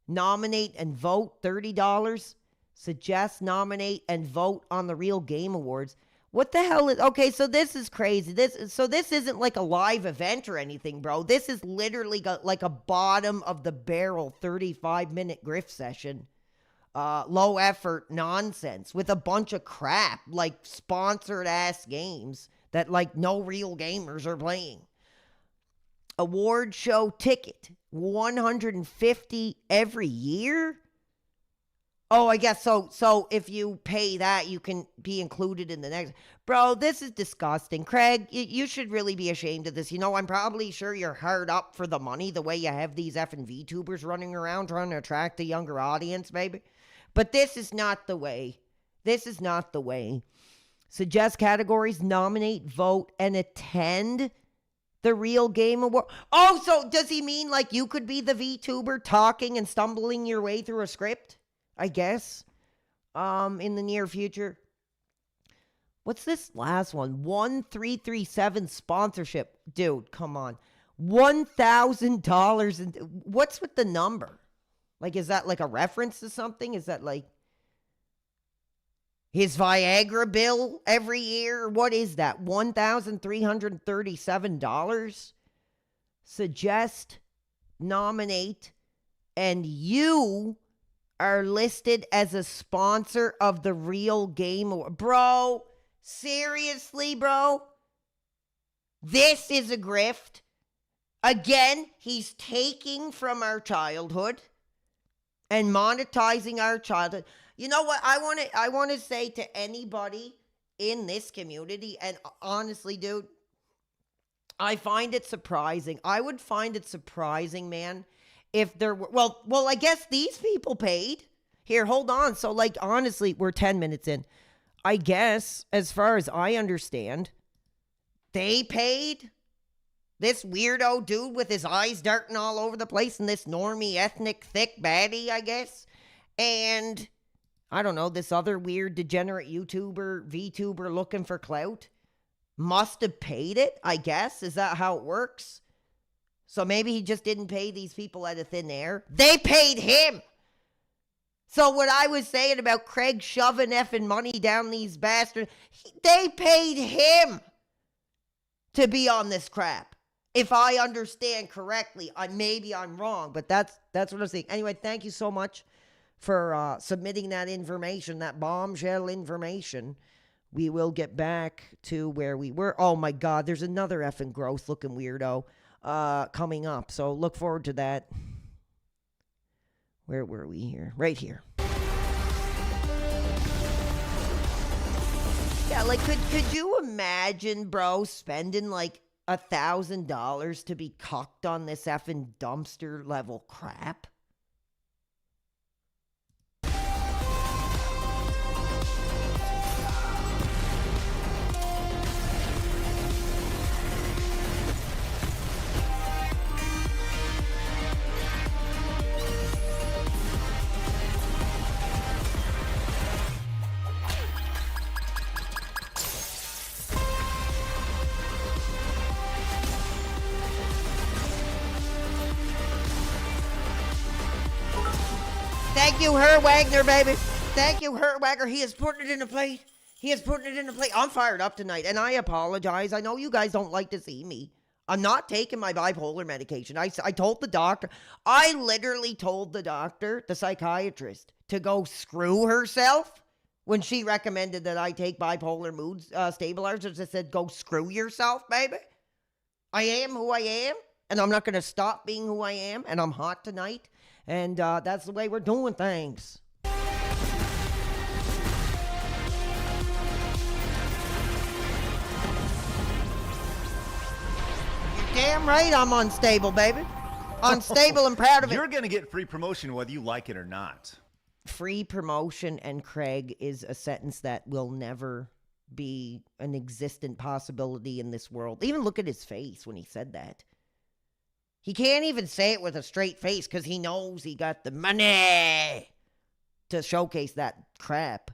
Nominate and vote, $30. Suggest, nominate, and vote on the Real Game Awards. What the hell is... Okay, so this is crazy. This isn't like a live event or anything, bro. This is literally like a bottom-of-the-barrel 35-minute grift session. Low-effort nonsense with a bunch of crap, like sponsored-ass games that, like, no real gamers are playing. Award show ticket, $150 every year? Oh, I guess so if you pay that, you can be included in the next. Bro, this is disgusting. Craig, you should really be ashamed of this. You know, I'm probably sure you're hard up for the money the way you have these effing VTubers running around trying to attract a younger audience, baby. But this is not the way. This is not the way. Suggest categories, nominate, vote, and attend the Real Game Award. Oh, so does he mean like you could be the VTuber talking and stumbling your way through a script? I guess. In the near future. What's this last one? 1337 sponsorship. Dude, come on. $1,000. And what's with the number? Like, is that like a reference to something? Is that like his Viagra bill every year? What is that? $1,337? Suggest, nominate, and you are listed as a sponsor of the Real Game Award. Bro, seriously, bro? This is a grift. Again, he's taking from our childhood and monetizing our childhood. You know what? I want to say to anybody in this community, and honestly, dude, I find it surprising. I would find it surprising, man, if there were, well, I guess these people paid. Here, hold on. So, like, honestly, we're 10 minutes in. I guess, as far as I understand, they paid this weirdo dude with his eyes darting all over the place and this normie ethnic thick baddie, I guess. And I don't know, this other weird degenerate YouTuber, VTuber looking for clout must have paid it, I guess. Is that how it works? So maybe he just didn't pay these people out of thin air. They paid him. So what I was saying about Craig shoving effing money down these bastards, they paid him to be on this crap. If I understand correctly, maybe I'm wrong, but that's what I'm saying. Anyway, thank you so much for submitting that information, that bombshell information. We will get back to where we were. Oh my God, there's another effing gross looking weirdo coming up. So look forward to that. Where were we here? Right here. Yeah, like could you imagine, bro, spending like $1,000 to be cucked on this effing dumpster level crap? Thank you, Herr Wagner, baby. Thank you, Herr Wagner. He is putting it in a plate. He is putting it in a plate. I'm fired up tonight, and I apologize. I know you guys don't like to see me. I'm not taking my bipolar medication. I told the doctor. I literally told the doctor, the psychiatrist, to go screw herself when she recommended that I take bipolar mood stabilizers. I said, go screw yourself, baby. I am who I am, and I'm not going to stop being who I am, and I'm hot tonight. And that's the way we're doing things. You're damn right I'm unstable, baby. Unstable and proud of it. You're going to get free promotion whether you like it or not. Free promotion and Craig is a sentence that will never be an existent possibility in this world. Even look at his face when he said that. He can't even say it with a straight face because he knows he got the money to showcase that crap.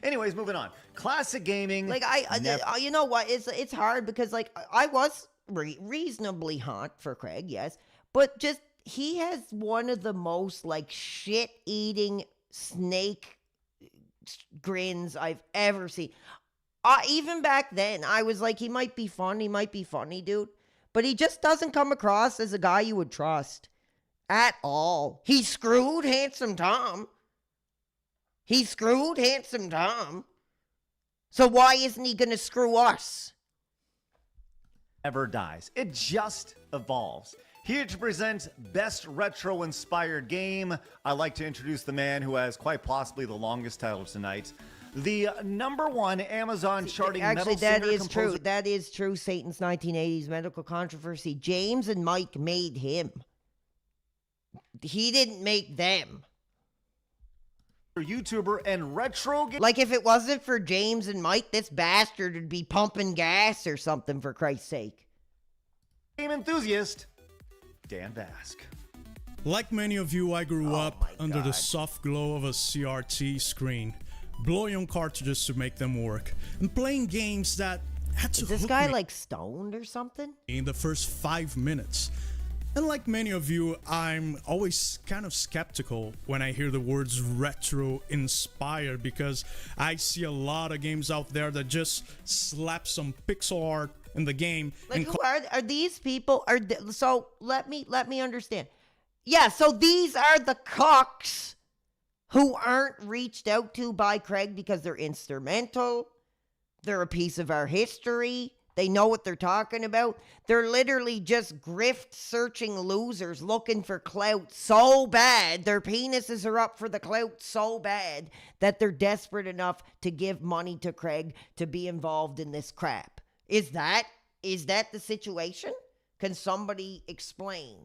Anyways, moving on. Classic gaming. Like, you know what? It's hard because, like, I was reasonably hot for Craig, yes. But just, he has one of the most, like, shit-eating snake grins I've ever seen. Even back then, I was like, he might be funny, dude. But he just doesn't come across as a guy you would trust at all. He screwed Handsome Tom. So why isn't he going to screw us? Never dies. It just evolves. Here to present Best Retro-Inspired Game, I'd like to introduce the man who has quite possibly the longest title tonight. The #1 Amazon charting metal singer, that is composer. true. That is true. Satan's 1980s medical controversy. James and Mike made him. He didn't make them. YouTuber and retro Like, if it wasn't for James and Mike, this bastard would be pumping gas or something, for Christ's sake. game enthusiast, Dan Bask. Like many of you, I grew up under the soft glow of a CRT screen, blowing on cartridges to make them work, and playing games that had to Is this hook guy me like stoned or something? in the first 5 minutes. And like many of you, I'm always kind of skeptical when I hear the words retro inspired, because I see a lot of games out there that just slap some pixel art in the game. Like, and who are these people? So let me understand. Yeah, so these are the cocks who aren't reached out to by Craig because they're instrumental. They're a piece of our history. They know what they're talking about. They're literally just grift-searching losers looking for clout so bad. Their penises are up for the clout so bad that they're desperate enough to give money to Craig to be involved in this crap. Is that the situation? Can somebody explain?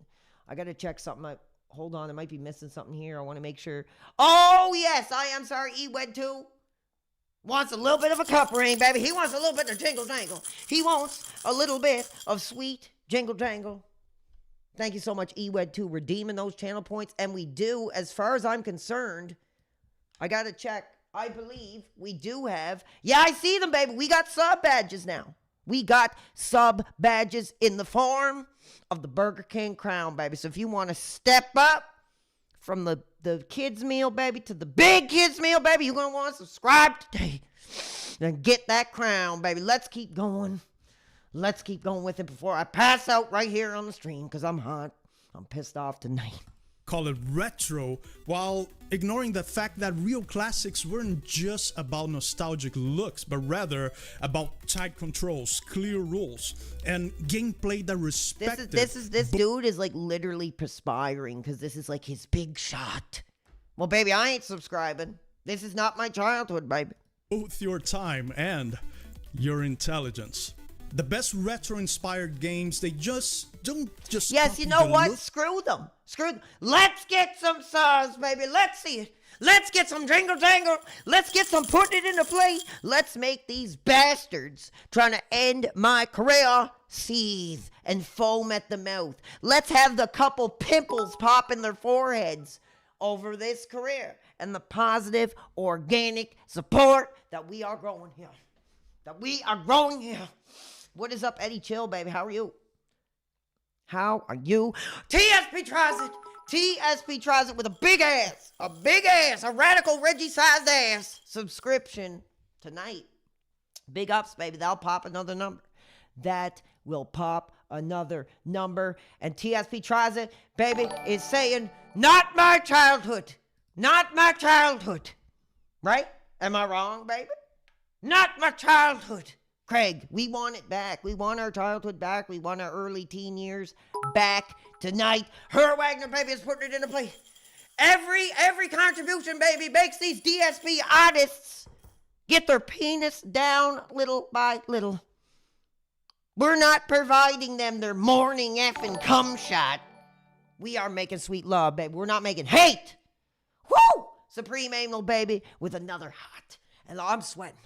I got to check something out. Hold on, I might be missing something here. I want to make sure. Oh, yes, I am sorry. Ewed2 wants a little bit of a cup ring, baby. He wants a little bit of jingle jangle. He wants a little bit of sweet jingle jangle. Thank you so much, Ewed2, redeeming those channel points. And we do, as far as I'm concerned, I got to check. I believe we do have. Yeah, I see them, baby. We got sub badges now. We got sub badges in the form of the Burger King crown, baby. So if you want to step up from the kids meal, baby, to the big kids meal, baby, you're going to want to subscribe today and get that crown, baby. Let's keep going. Let's keep going with it before I pass out right here on the stream because I'm hot. I'm pissed off tonight. Call it retro, while ignoring the fact that real classics weren't just about nostalgic looks, but rather about tight controls, clear rules, and gameplay that respected. This dude is like literally perspiring because this is like his big shot. Well, baby, I ain't subscribing. This is not my childhood, baby. Both your time and your intelligence. The best retro-inspired games, they don't just. Yes, copy you know the what? look. Screw them. Let's get some songs, baby. Let's see it. Let's get some jingle jangle. Let's get some putting it into play. Let's make these bastards trying to end my career seethe and foam at the mouth. Let's have the couple pimples pop in their foreheads over this career and the positive, organic support that we are growing here. What is up, Eddie Chill, baby? How are you? TSP tries it. TSP tries it with a big ass, a radical Reggie-sized ass subscription tonight. Big ups, baby. That'll pop another number. That will pop another number. And TSP tries it, baby, is saying, not my childhood. Not my childhood. Right? Am I wrong, baby? Not my childhood. Craig, we want it back. We want our childhood back. We want our early teen years back tonight. Her Wagner, baby, is putting it into play. Every contribution, baby, makes these DSP artists get their penis down little by little. We're not providing them their morning effing cum shot. We are making sweet love, baby. We're not making hate. Woo! Supreme Anal, baby, with another hot. And I'm sweating.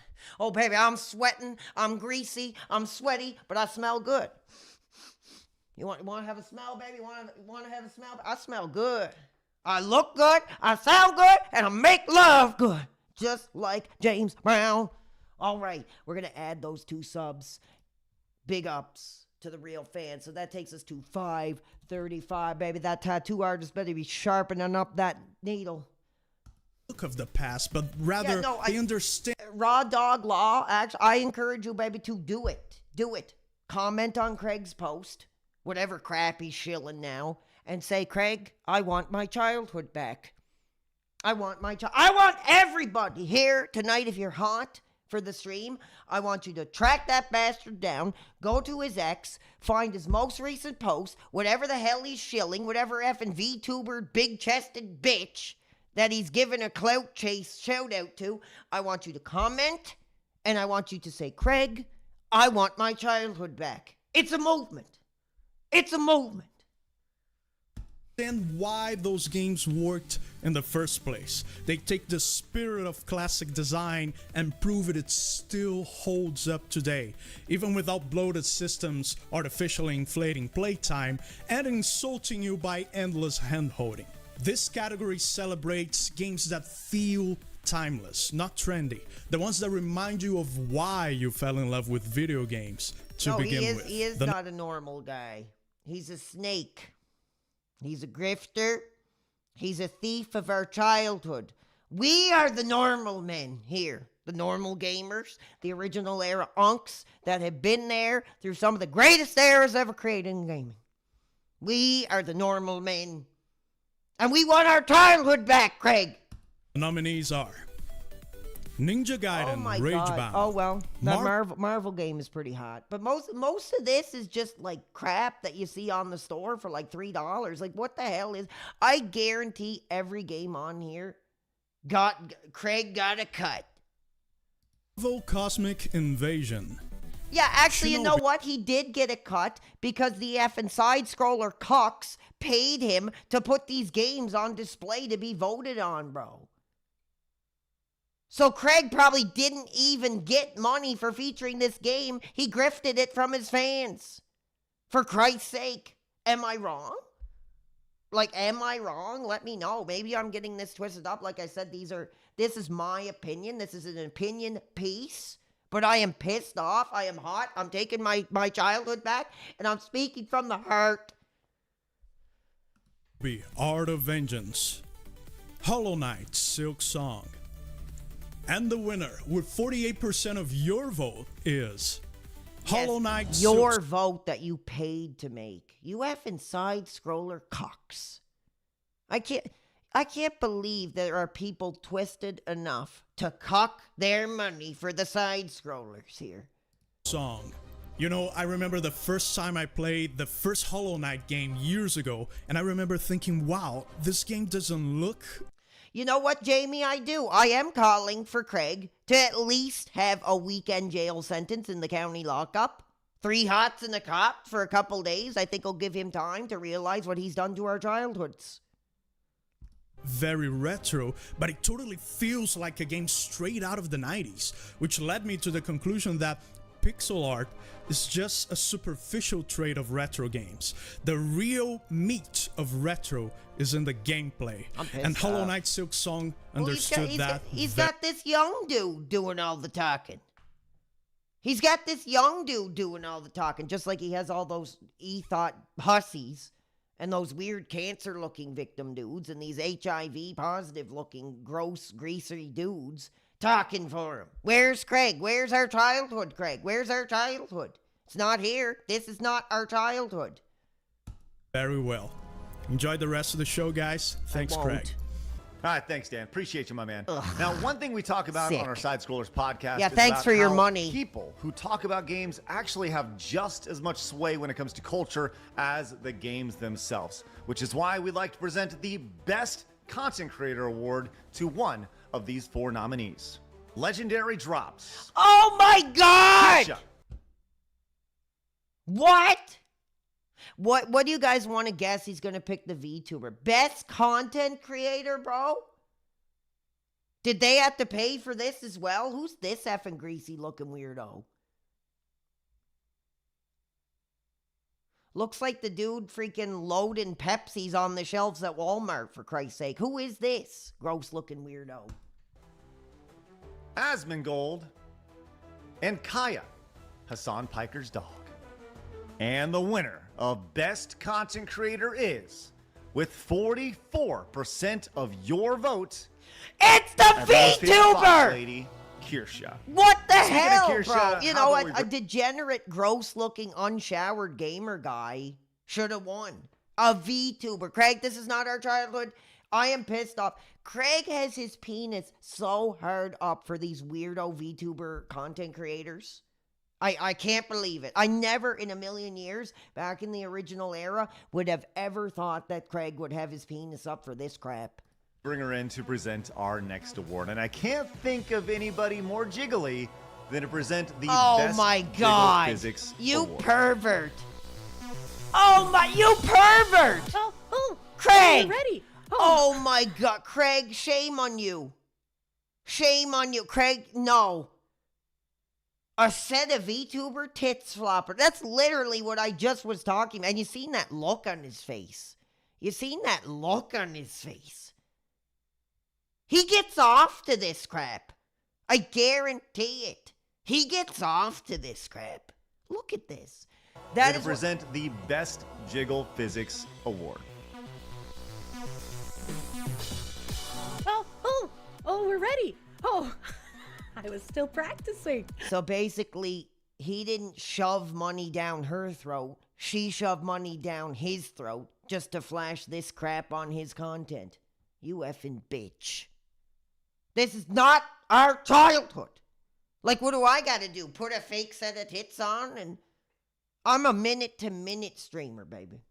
Oh, baby, I'm sweating. I'm greasy. I'm sweaty, but I smell good. You want to have a smell, baby? Want to have a smell? I smell good. I look good. I sound good. And I make love good. Just like James Brown. All right, we're going to add those 2 subs. Big ups to the real fans. So that takes us to 535, baby. That tattoo artist better be sharpening up that needle. Look of the past, but rather they understand. Raw Dog Law, actually, I encourage you, baby, to do it. Do it. Comment on Craig's post, whatever crap he's shilling now, and say, Craig, I want my childhood back. I want everybody here tonight, if you're hot for the stream, I want you to track that bastard down, go to his ex, find his most recent post, whatever the hell he's shilling, whatever effing VTuber, big-chested bitch that he's given a clout chase shout out to. I want you to comment, and I want you to say, Craig, I want my childhood back. It's a movement. It's a movement. Understand why those games worked in the first place. They take the spirit of classic design and prove it still holds up today, even without bloated systems, artificially inflating playtime, and insulting you by endless hand-holding. This category celebrates games that feel timeless, not trendy. The ones that remind you of why you fell in love with video games to begin with. He is not a normal guy. He's a snake. He's a grifter. He's a thief of our childhood. We are the normal men here. The normal gamers. The original era unks that have been there through some of the greatest eras ever created in gaming. We are the normal men. And we want our childhood back, Craig. The nominees are Ninja Gaiden, Ragebound. Oh, well, that Marvel game is pretty hot. But most of this is just like crap that you see on the store for like $3. Like, what the hell is... I guarantee every game on here Craig got a cut. Marvel Cosmic Invasion. Yeah, actually, you know what? He did get a cut because the effing side-scroller cucks paid him to put these games on display to be voted on, bro. So Craig probably didn't even get money for featuring this game. He grifted it from his fans. For Christ's sake. Am I wrong? Am I wrong? Let me know. Maybe I'm getting this twisted up. Like I said, this is my opinion. This is an opinion piece. But I am pissed off. I am hot. I'm taking my childhood back. And I'm speaking from the heart. Art of Vengeance. Hollow Knight, Silk Song. And the winner, with 48% of your vote, is Hollow Knight. Your vote that you paid to make. You effing side scroller cocks. I can't believe there are people twisted enough to cock their money for the side scrollers here. Song. You know, I remember the first time I played the first Hollow Knight game years ago, and I remember thinking, wow, this game doesn't look... You know what, Jamie, I do? I am calling for Craig to at least have a weekend jail sentence in the county lockup. 3 hots in the cot for a couple days. I think will give him time to realize what he's done to our childhoods. Very retro, but it totally feels like a game straight out of the 90s, which led me to the conclusion that pixel art is just a superficial trait of retro games. The real meat of retro is in the gameplay. And Hollow Knight Silk Song understood that. He's got this young dude doing all the talking. He's got this young dude doing all the talking, just like he has all those e-thought hussies and those weird cancer-looking victim dudes and these HIV-positive-looking gross, greasy dudes talking for him. Where's Craig? Where's our childhood, Craig? Where's our childhood? It's not here. This is not our childhood. Very well. Enjoy the rest of the show, guys. Thanks, Craig. All right, thanks, Dan. Appreciate you, my man. Now, one thing we talk about on our Side Scrollers podcast Yeah, is thanks about for your how money. people who talk about games actually have just as much sway when it comes to culture as the games themselves, which is why we'd like to present the Best Content Creator Award to one of these 4 nominees. Legendary Drops. Oh my God! Kisha. What do you guys want to guess he's going to pick the VTuber? Best content creator, bro? Did they have to pay for this as well? Who's this effing greasy looking weirdo? Looks like the dude freaking loading Pepsis on the shelves at Walmart, for Christ's sake. Who is this gross looking weirdo? Asmongold and Kaya, Hassan Piker's dog. And the winner of Best Content Creator is, with 44% of your vote, it's the VTuber! Lady, Kirsha. What the Speaking of hell, Kirsha, bro? You how know, about a degenerate, gross-looking, unshowered gamer guy should have won. A VTuber. Craig, this is not our childhood. I am pissed off. Craig has his penis so hard up for these weirdo VTuber content creators. I can't believe it. I never in a million years, back in the original era, would have ever thought that Craig would have his penis up for this crap. Bring her in to present our next award. And I can't think of anybody more jiggly than to present the Best my Jiggle God. Physics You Award. pervert. Oh my, you pervert. Oh, Craig. we're ready. Oh my God, Craig, shame on you. Shame on you, Craig. No. A set of VTuber tits flopper. That's literally what I just was talking about. And you seen that look on his face. You seen that look on his face. He gets off to this crap. I guarantee it. He gets off to this crap. Look at this. That is present the Best Jiggle Physics Award. Oh, we're ready. Oh, I was still practicing. So basically, he didn't shove money down her throat. She shoved money down his throat just to flash this crap on his content. You effing bitch. This is not our childhood. Like, what do I gotta do? Put a fake set of tits on? And I'm a minute-to-minute streamer, baby.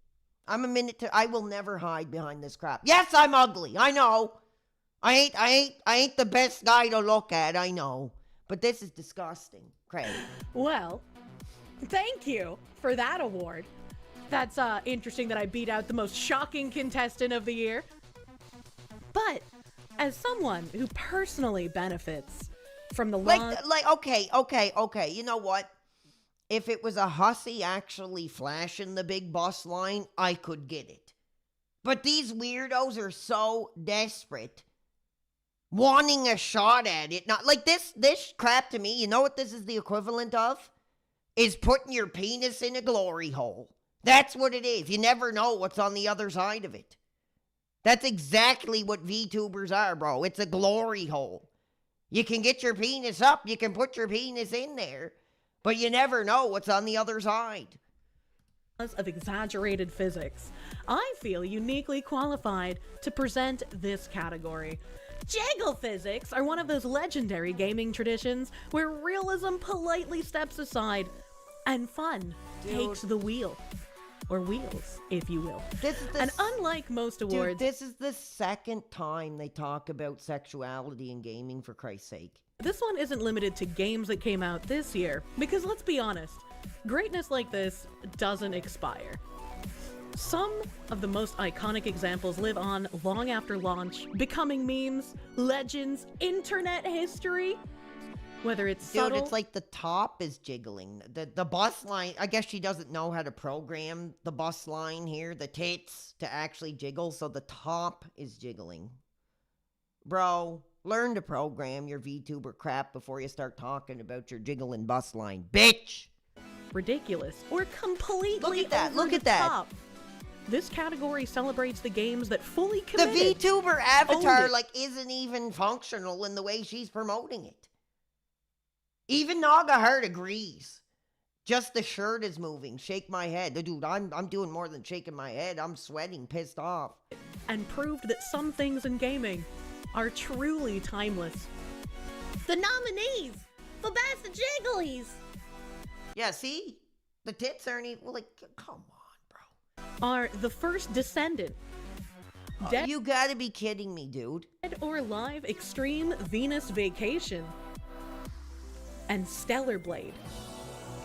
I will never hide behind this crap. Yes, I'm ugly. I know. I ain't the best guy to look at. I know. But this is disgusting, Craig. Well, thank you for that award. That's interesting that I beat out the most shocking contestant of the year. But as someone who personally benefits from the okay. You know what? If it was a hussy actually flashing the big boss line, I could get it. But these weirdos are so desperate, wanting a shot at it. Not like this crap to me. You know what this is the equivalent of? Is putting your penis in a glory hole. That's what it is. You never know what's on the other side of it. That's exactly what VTubers are, bro. It's a glory hole. You can get your penis up. You can put your penis in there. But you never know what's on the other side. Of exaggerated physics, I feel uniquely qualified to present this category. Jiggle physics are one of those legendary gaming traditions where realism politely steps aside and fun takes the wheel. Or wheels, if you will. And unlike most awards... Dude, this is the second time they talk about sexuality in gaming, for Christ's sake. This one isn't limited to games that came out this year, because let's be honest, greatness like this doesn't expire. Some of the most iconic examples live on long after launch, becoming memes, legends, internet history. Whether it's subtle... Dude, it's like the top is jiggling. The bus line, I guess she doesn't know how to program the bus line here, the tits, to actually jiggle, so the top is jiggling. Bro, learn to program your VTuber crap before you start talking about your jiggling bus line. Bitch! Ridiculous. Or completely Look at that, over look the at that. top. This category celebrates the games that fully committed. The VTuber avatar, owned it. like, isn't even functional in the way she's promoting it. Even Nagahart agrees. Just the shirt is moving. Shake my head. Dude, I'm doing more than shaking my head. I'm sweating, pissed off. And proved that some things in gaming are truly timeless. The nominees for Best Jigglies Yeah, see? The tits aren't even, like, come on, bro. Are the first Descendant. Dead You gotta be kidding me, dude. or Alive Extreme Venus Vacation. And Stellar Blade.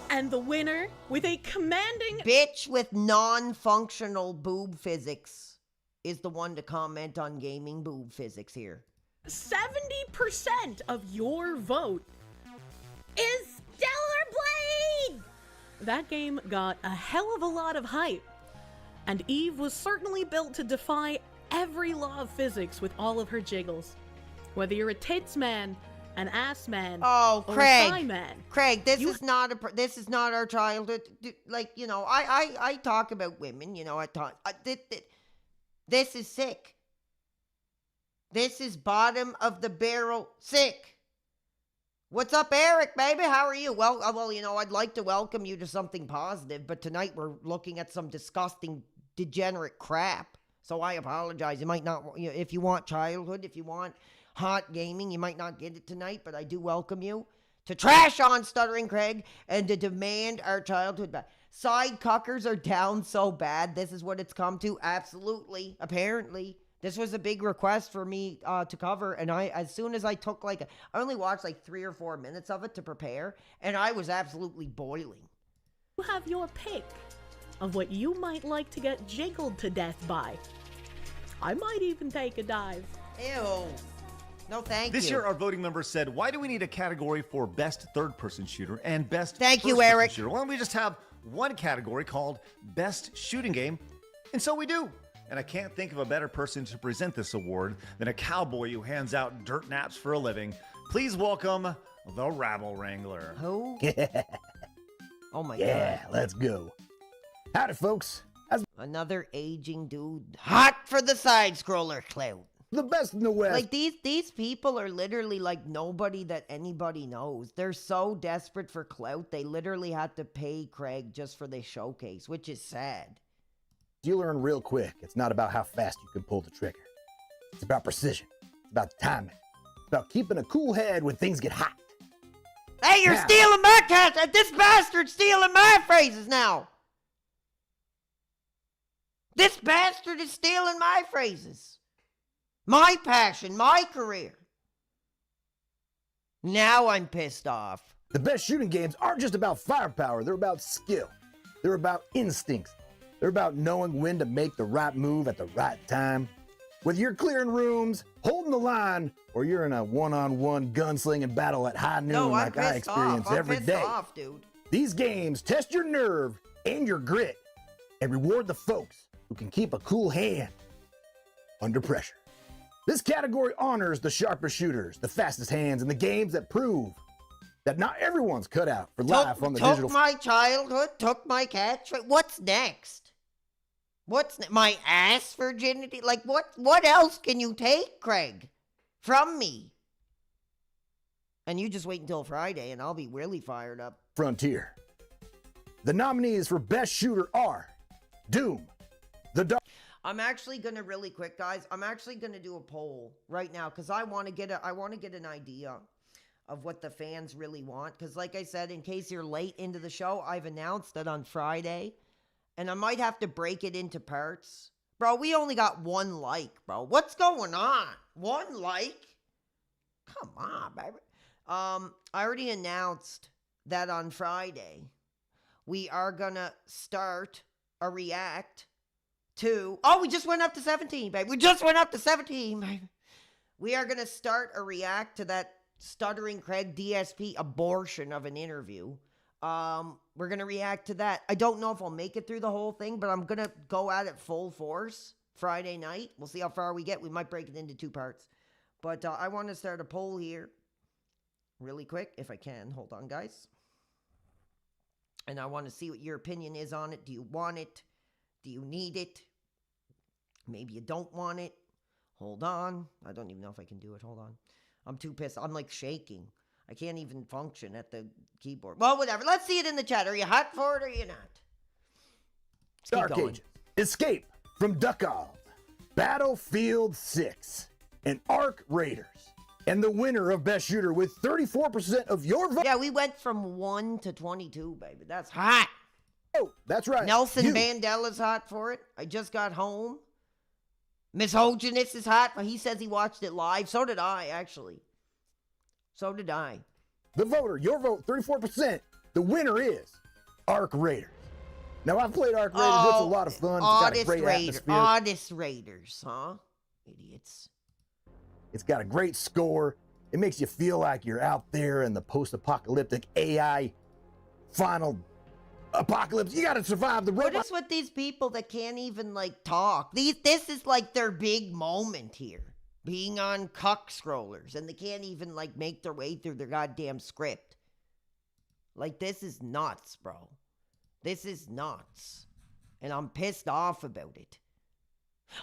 And the winner, with a commanding... Bitch with non-functional boob physics is the one to comment on gaming boob physics here. 70% of your vote is Stellar Blade! That game got a hell of a lot of hype. And Eve was certainly built to defy every law of physics with all of her jiggles. Whether you're a tits man, an ass man, Oh, or Craig. a thigh man. Craig, this is not our childhood. Like, you know, I talk about women, you know, this is sick. This is bottom of the barrel sick. What's up, Eric, baby? How are you? Well, you know, I'd like to welcome you to something positive, but tonight we're looking at some disgusting, degenerate crap. So I apologize. You might not, if you want childhood, if you want hot gaming, you might not get it tonight, but I do welcome you to trash on Stuttering Craig and to demand our childhood back. Side cuckers are down so bad. This is what it's come to. Absolutely. Apparently. This was a big request for me to cover, and as soon as I took I only watched 3 or 4 minutes of it to prepare, and I was absolutely boiling. You have your pick of what you might like to get jiggled to death by. I might even take a dive. Ew. No, thank This you. year, our voting members said, why do we need a category for best third-person shooter and best Thank you, first-person Eric. shooter? Why don't we just have one category called best shooting game? And so we do. And I can't think of a better person to present this award than a cowboy who hands out dirt naps for a living. Please welcome the Rabble Wrangler. Who? Oh my Yeah, God. let's go. Howdy, folks. Another aging dude. Hot for the side-scroller clout. The best in the West. Like, these people are literally like nobody that anybody knows. They're so desperate for clout, they literally had to pay Craig just for this showcase, which is sad. You learn real quick. It's not about how fast you can pull the trigger. It's about precision. It's about timing. It's about keeping a cool head when things get hot. Hey, you're Now- stealing my cat! This bastard's stealing my phrases now! This bastard is stealing my phrases. My passion, my career. Now I'm pissed off. The best shooting games aren't just about firepower. They're about skill. They're about instincts. They're about knowing when to make the right move at the right time. Whether you're clearing rooms, holding the line, or you're in a one-on-one gunslinging battle at high noon No, I'm like I pissed experience off. I'm every pissed day. off, dude. These games test your nerve and your grit and reward the folks who can keep a cool hand under pressure. This category honors the sharpest shooters, the fastest hands, and the games that prove that not everyone's cut out for life on the digital. Took my childhood, took my catch. What's next? My ass virginity? Like, what else can you take, Craig? From me? And you just wait until Friday and I'll be really fired up. Frontier. The nominees for Best Shooter are Doom, The Dark. I'm actually gonna really quick, guys. I'm actually gonna do a poll right now because I want to get an idea of what the fans really want. Because, like I said, in case you're late into the show, I've announced that on Friday, and I might have to break it into parts. Bro, we only got 1 like, bro. What's going on? 1 like? Come on, baby. I already announced that on Friday we are gonna start a react to... Oh, we just went up to 17, baby. We just went up to 17, baby. We are gonna start a react to that Stuttering Craig DSP abortion of an interview. We're gonna react to that. I don't know if I'll make it through the whole thing, but I'm gonna go at it full force Friday night. We'll see how far we get. We might break it into 2 parts. But I want to start a poll here really quick, if I can. Hold on, guys. And I want to see what your opinion is on it. Do you want it? Do you need it? Maybe you don't want it. Hold on. I don't even know if I can do it. Hold on. I'm too pissed. I'm like shaking. I can't even function at the keyboard. Well, whatever. Let's see it in the chat. Are you hot for it or are you not? Dark Ages. Escape from Duckov. Battlefield 6. And Arc Raiders. And the winner of Best Shooter with 34% of your vote. Yeah, we went from 1 to 22, baby. That's hot. Oh, that's right. Nelson Mandela's hot for it. I just got home. Misogynist is hot. He says he watched it live. So did I, actually. So did I. The voter, your vote, 34%. The winner is Arc Raiders. Now, I've played Arc Raiders. It's a lot of fun. It's got a great atmosphere. Oddest Raiders, huh? Idiots. It's got a great score. It makes you feel like you're out there in the post-apocalyptic AI final apocalypse. You got to survive the robot. What is with these people that can't even, like, talk? This is, like, their big moment here. Being on cuck scrollers. And they can't even, like, make their way through their goddamn script. Like, this is nuts, bro. This is nuts. And I'm pissed off about it.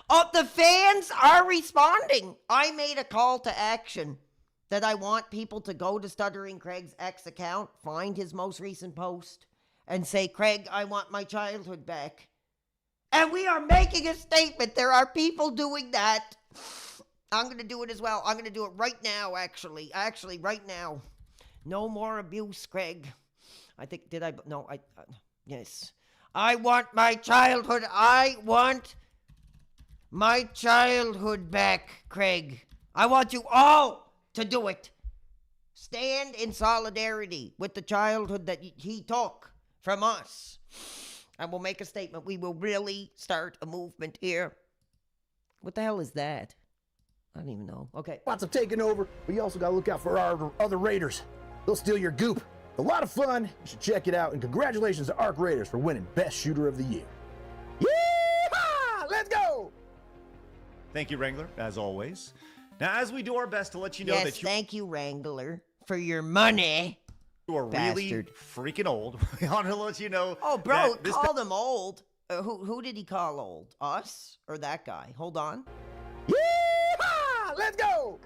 Oh, the fans are responding. I made a call to action that I want people to go to Stuttering Craig's X account, find his most recent post, and say, Craig, I want my childhood back. And we are making a statement. There are people doing that. I'm going to do it as well. I'm going to do it right now, actually. Actually, right now. No more abuse, Craig. I think, did I? No, yes. I want my childhood. I want my childhood back, Craig. I want you all to do it. Stand in solidarity with the childhood that he took from us. And we'll make a statement. We will really start a movement here. What the hell is that? I don't even know. Okay. Lots of taking over, but you also got to look out for our other Raiders. They'll steal your goop. A lot of fun. You should check it out. And congratulations to Arc Raiders for winning Best Shooter of the Year. Yeehaw! Let's go! Thank you, Wrangler, as always. Now, as we do our best to let you know yes, that you... thank you, Wrangler, for your money. You are really freaking old. We want to let you know. Oh, bro, call them old. Who did he call old? Us or that guy? Hold on. Yeehaw! Let's go!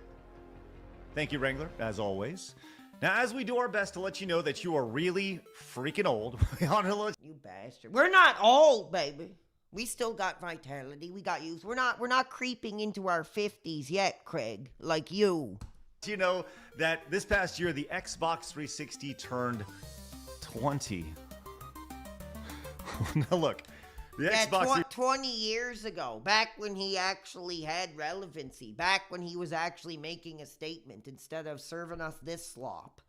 Thank you, Wrangler, as always. Now, as we do our best to let you know that you are really freaking old, we want to let you bastard. We're not old, baby. We still got vitality. We got youth. We're not creeping into our 50s yet, Craig, like you. You know that this past year, the Xbox 360 turned 20. Now, look, the Xbox... 20 years ago, back when he actually had relevancy, back when he was actually making a statement instead of serving us this slop.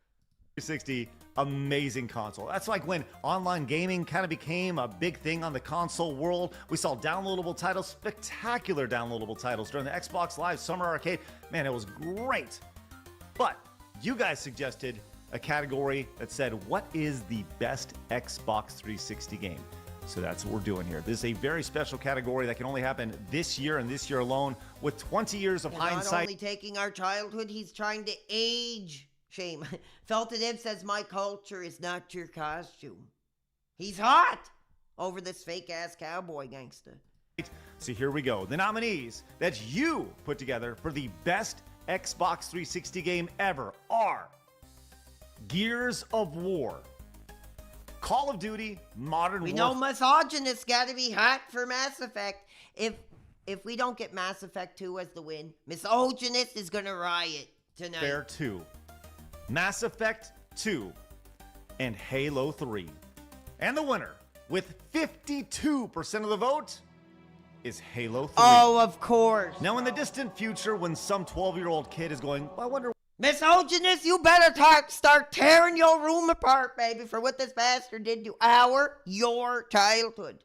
360, amazing console. That's like when online gaming kind of became a big thing on the console world. We saw downloadable titles, spectacular downloadable titles during the Xbox Live Summer Arcade. Man, it was great. But you guys suggested a category that said, what is the best Xbox 360 game? So that's what we're doing here. This is a very special category that can only happen this year and this year alone with 20 years of hindsight. Not only taking our childhood, he's trying to age shame. Felted Ib says, my culture is not your costume. He's hot over this fake-ass cowboy gangster. So here we go. The nominees that you put together for the best Xbox 360 game ever are Gears of War. Call of Duty Modern We Warfare. know misogynist got to be hot for Mass Effect. If we don't get Mass Effect 2 as the win, misogynist is going to riot tonight. Fair 2. Mass Effect 2 and Halo 3. And the winner, with 52% of the vote, is Halo 3. Oh, of course. Now, in the distant future, when some 12-year-old kid is going, I wonder... Misogynist, you better start tearing your room apart, baby, for what this bastard did to your childhood.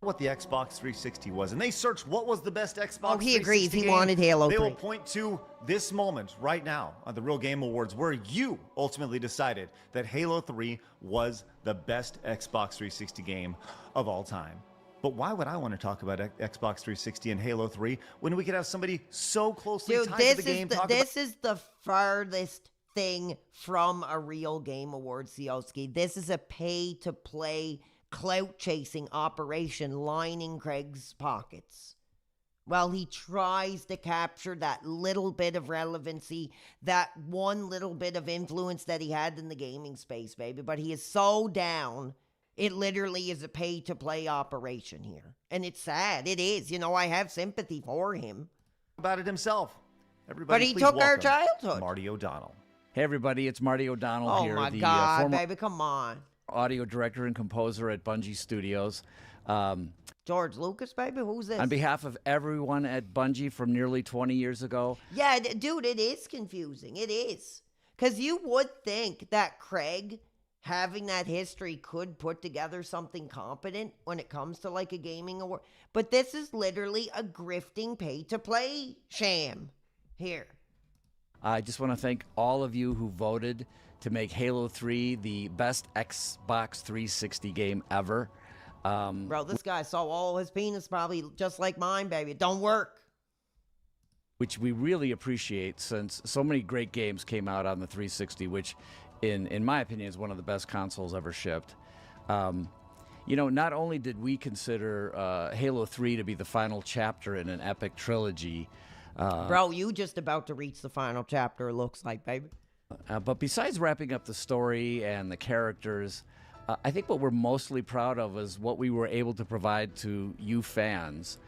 What the Xbox 360 was, and they searched what was the best Xbox. Oh, he agrees. 360 He game. wanted Halo 3. They will point to this moment right now on the Real Game Awards, where you ultimately decided that Halo 3 was the best Xbox 360 game of all time. But why would I want to talk about Xbox 360 and Halo 3 when we could have somebody so closely tied to the game talk about... This is the farthest thing from a Real Game Awards, Sioski. This is a pay-to-play, clout-chasing operation lining Craig's pockets. Well, he tries to capture that little bit of relevancy, that one little bit of influence that he had in the gaming space, baby. But he is so down... It literally is a pay-to-play operation here. And it's sad. It is. You know, I have sympathy for him. About it himself. Everybody, but he please took our welcome childhood. Marty O'Donnell. Hey, everybody. It's Marty O'Donnell here. Oh, my the God, former baby. Come on. audio director and composer at Bungie Studios. George Lucas, baby? Who's this? On behalf of everyone at Bungie from nearly 20 years ago. Yeah, dude, it is confusing. It is. Because you would think that Craig... having that history could put together something competent when it comes to like a gaming award. But this is literally a grifting pay-to-play sham here. I just want to thank all of you who voted to make Halo 3 the best Xbox 360 game ever. Bro, this guy saw all his penis probably just like mine, baby. It don't work. Which we really appreciate since so many great games came out on the 360, which... in my opinion, is one of the best consoles ever shipped. You know, not only did we consider Halo 3 to be the final chapter in an epic trilogy. Bro, you just about to reach the final chapter, it looks like, baby. But besides wrapping up the story and the characters, I think what we're mostly proud of is what we were able to provide to you fans.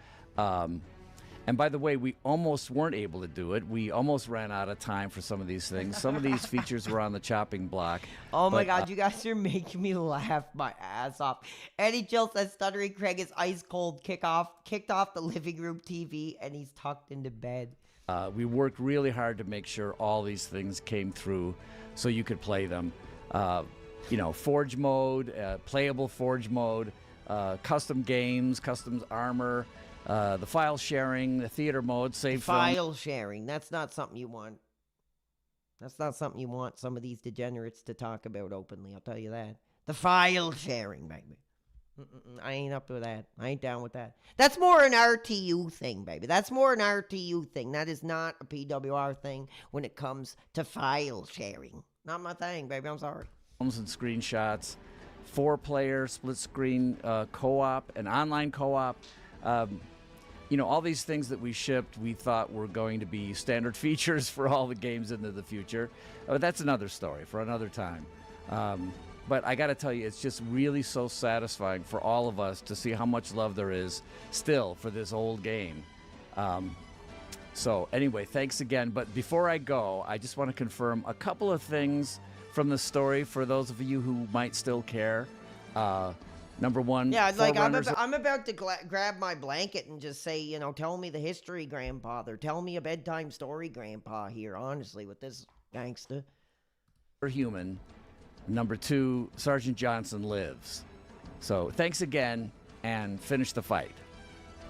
And by the way, we almost weren't able to do it. We almost ran out of time for some of these things. Some of these features were on the chopping block. Oh my God, you guys are making me laugh my ass off. Eddie Jill says Stuttering Craig is ice cold, kicked off the living room TV, and he's tucked into bed. We worked really hard to make sure all these things came through so you could play them. You know, Forge mode, playable Forge mode, custom games, custom armor, the file sharing, the theater mode, save file sharing. That's not something you want. That's not something you want some of these degenerates to talk about openly. I'll tell you that. The file sharing, baby. I ain't up with that. I ain't down with that. That's more an RTU thing, baby. That's more an RTU thing. That is not a PWR thing when it comes to file sharing. Not my thing, baby. I'm sorry. And screenshots, 4-player split screen co-op, and online co-op. You know, all these things that we shipped, we thought were going to be standard features for all the games into the future. But that's another story for another time. But I got to tell you, it's just really so satisfying for all of us to see how much love there is still for this old game. So anyway, thanks again. But before I go, I just want to confirm a couple of things from the story for those of you who might still care. Number one, yeah, like I'm about to grab my blanket and just say, you know, tell me the history, grandfather. Tell me a bedtime story, grandpa, here, honestly, with this gangster. For human. Number 2, Sergeant Johnson lives. So thanks again, and finish the fight.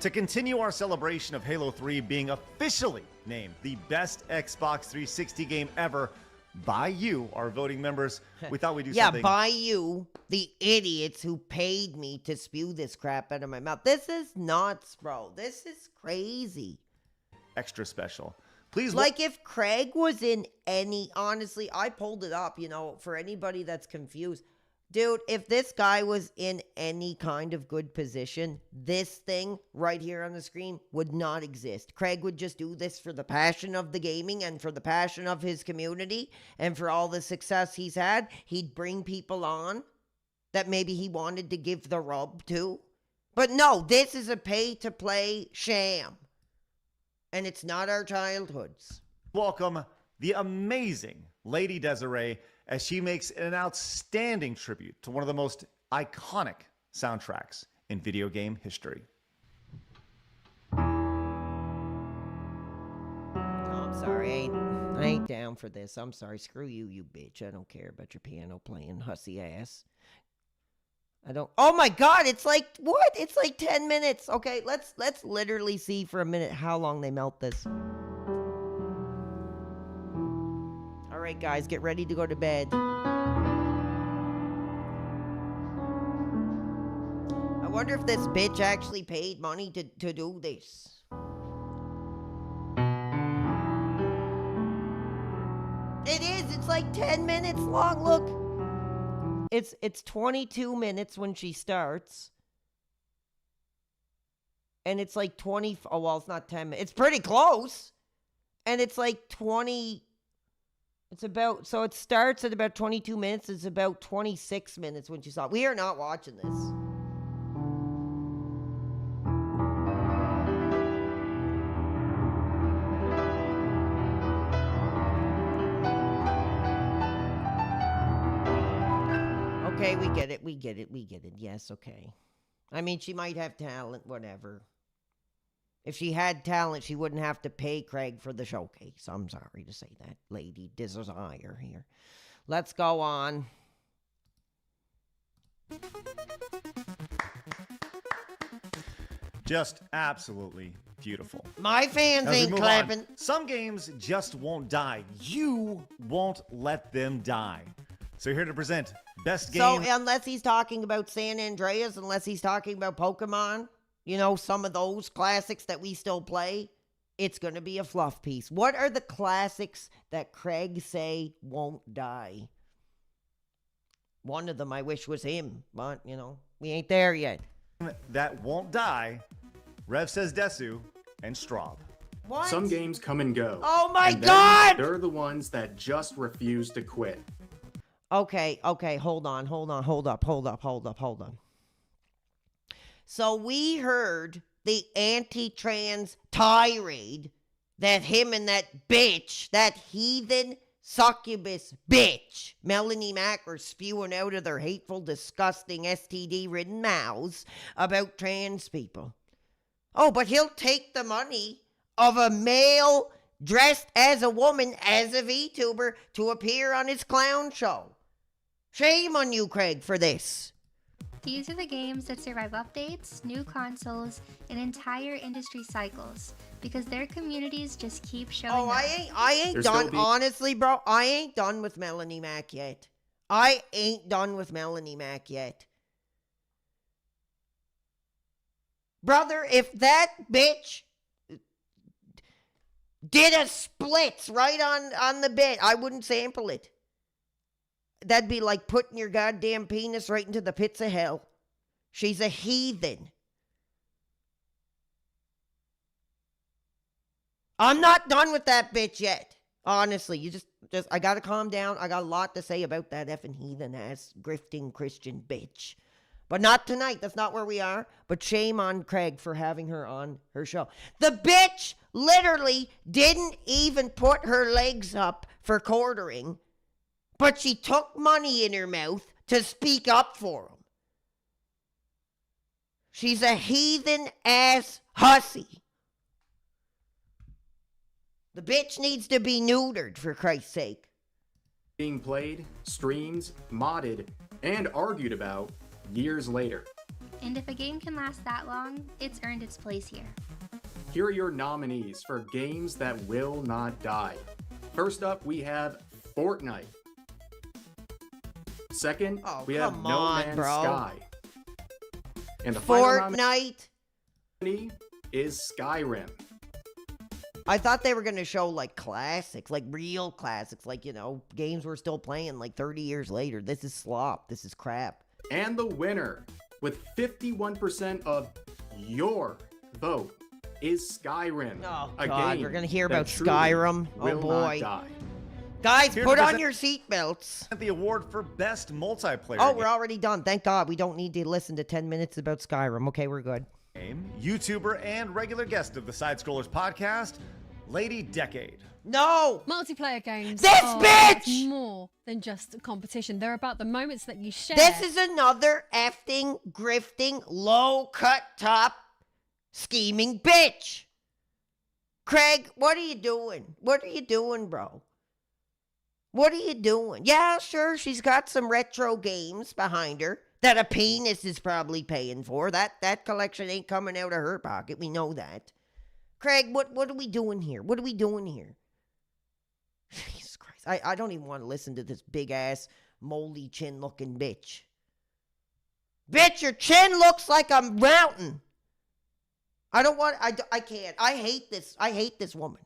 To continue our celebration of Halo 3 being officially named the best Xbox 360 game ever, by you, our voting members, we thought we'd do something. Yeah, by you, the idiots who paid me to spew this crap out of my mouth. This is nuts, bro. This is crazy. Extra special. Please. Like if Craig was in any, honestly, I pulled it up, you know, for anybody that's confused. Dude, if this guy was in any kind of good position, this thing right here on the screen would not exist. Craig would just do this for the passion of the gaming and for the passion of his community and for all the success he's had. He'd bring people on that maybe he wanted to give the rub to. But no, this is a pay-to-play sham. And it's not our childhoods. Welcome the amazing Lady Desiree as she makes an outstanding tribute to one of the most iconic soundtracks in video game history. Oh, I'm sorry. I ain't down for this. I'm sorry. Screw you, you bitch. I don't care about your piano playing hussy ass. I don't. Oh my God! It's like what? It's like 10 minutes. Okay, let's literally see for a minute how long they melt this. All right, guys, get ready to go to bed. I wonder if this bitch actually paid money to do this. It is. It's like 10 minutes long. Look. It's 22 minutes when she starts. And it's like 20. Oh, well, it's not 10 minutes. It's pretty close. And it's like 20. It's about, so it starts at about 22 minutes. It's about 26 minutes when she saw it. We are not watching this. Okay, we get it. Yes, okay. I mean, she might have talent, whatever. If she had talent, she wouldn't have to pay Craig for the showcase. I'm sorry to say that, Lady Desire here. Let's go on. Just absolutely beautiful. My fans ain't clapping. Some games just won't die. You won't let them die. So here to present best game. So unless he's talking about San Andreas, unless he's talking about Pokemon, you know, some of those classics that we still play, it's going to be a fluff piece. What are the classics that Craig say won't die? One of them I wish was him, but, you know, we ain't there yet. That won't die. Rev says Desu and Straub. What? Some games come and go. Oh my and God! They're the ones that just refuse to quit. Okay, hold on. So we heard the anti-trans tirade that him and that bitch, that heathen succubus bitch, Melanie Mack, are spewing out of their hateful, disgusting, STD-ridden mouths about trans people. Oh, but he'll take the money of a male dressed as a woman, as a VTuber, to appear on his clown show. Shame on you, Craig, for this. These are the games that survive updates, new consoles, and entire industry cycles, because their communities just keep showing up. I ain't done, honestly, bro. I ain't done with Melanie Mack yet. Brother, if that bitch did a splits right on the bed, I wouldn't sample it. That'd be like putting your goddamn penis right into the pits of hell. She's a heathen. I'm not done with that bitch yet. Honestly, you just I gotta calm down. I got a lot to say about that effing heathen ass grifting Christian bitch. But not tonight. That's not where we are. But shame on Craig for having her on her show. The bitch literally didn't even put her legs up for quartering. But she took money in her mouth to speak up for him. She's a heathen ass hussy. The bitch needs to be neutered, for Christ's sake. Being played, streamed, modded, and argued about years later. And if a game can last that long, it's earned its place here. Here are your nominees for games that will not die. First up, we have Fortnite. Second, we have No Man's Sky. And the final nominee is Skyrim. I thought they were going to show like classics, like real classics, like, you know, games we're still playing like 30 years later. This is slop. This is crap. And the winner, with 51% of your vote, is Skyrim. Oh, a God, game we're going to hear that about truly Skyrim. Oh, will boy. not die. Guys, Here put to on present your seatbelts. The award for best multiplayer Oh, game. we're already done. Thank God. We don't need to listen to 10 minutes about Skyrim. Okay, we're good. YouTuber and regular guest of the Side Scrollers podcast, Lady Decade. No! Multiplayer games This are bitch! more than just a competition. They're about the moments that you share. This is another effing, grifting, low-cut top, scheming bitch. Craig, what are you doing? What are you doing, bro? What are you doing? Yeah, sure, she's got some retro games behind her that a penis is probably paying for. That collection ain't coming out of her pocket. We know that. Craig, what are we doing here? What are we doing here? Jesus Christ. I don't even want to listen to this big-ass, moldy chin-looking bitch. Bitch, your chin looks like a mountain. I can't. I hate this woman.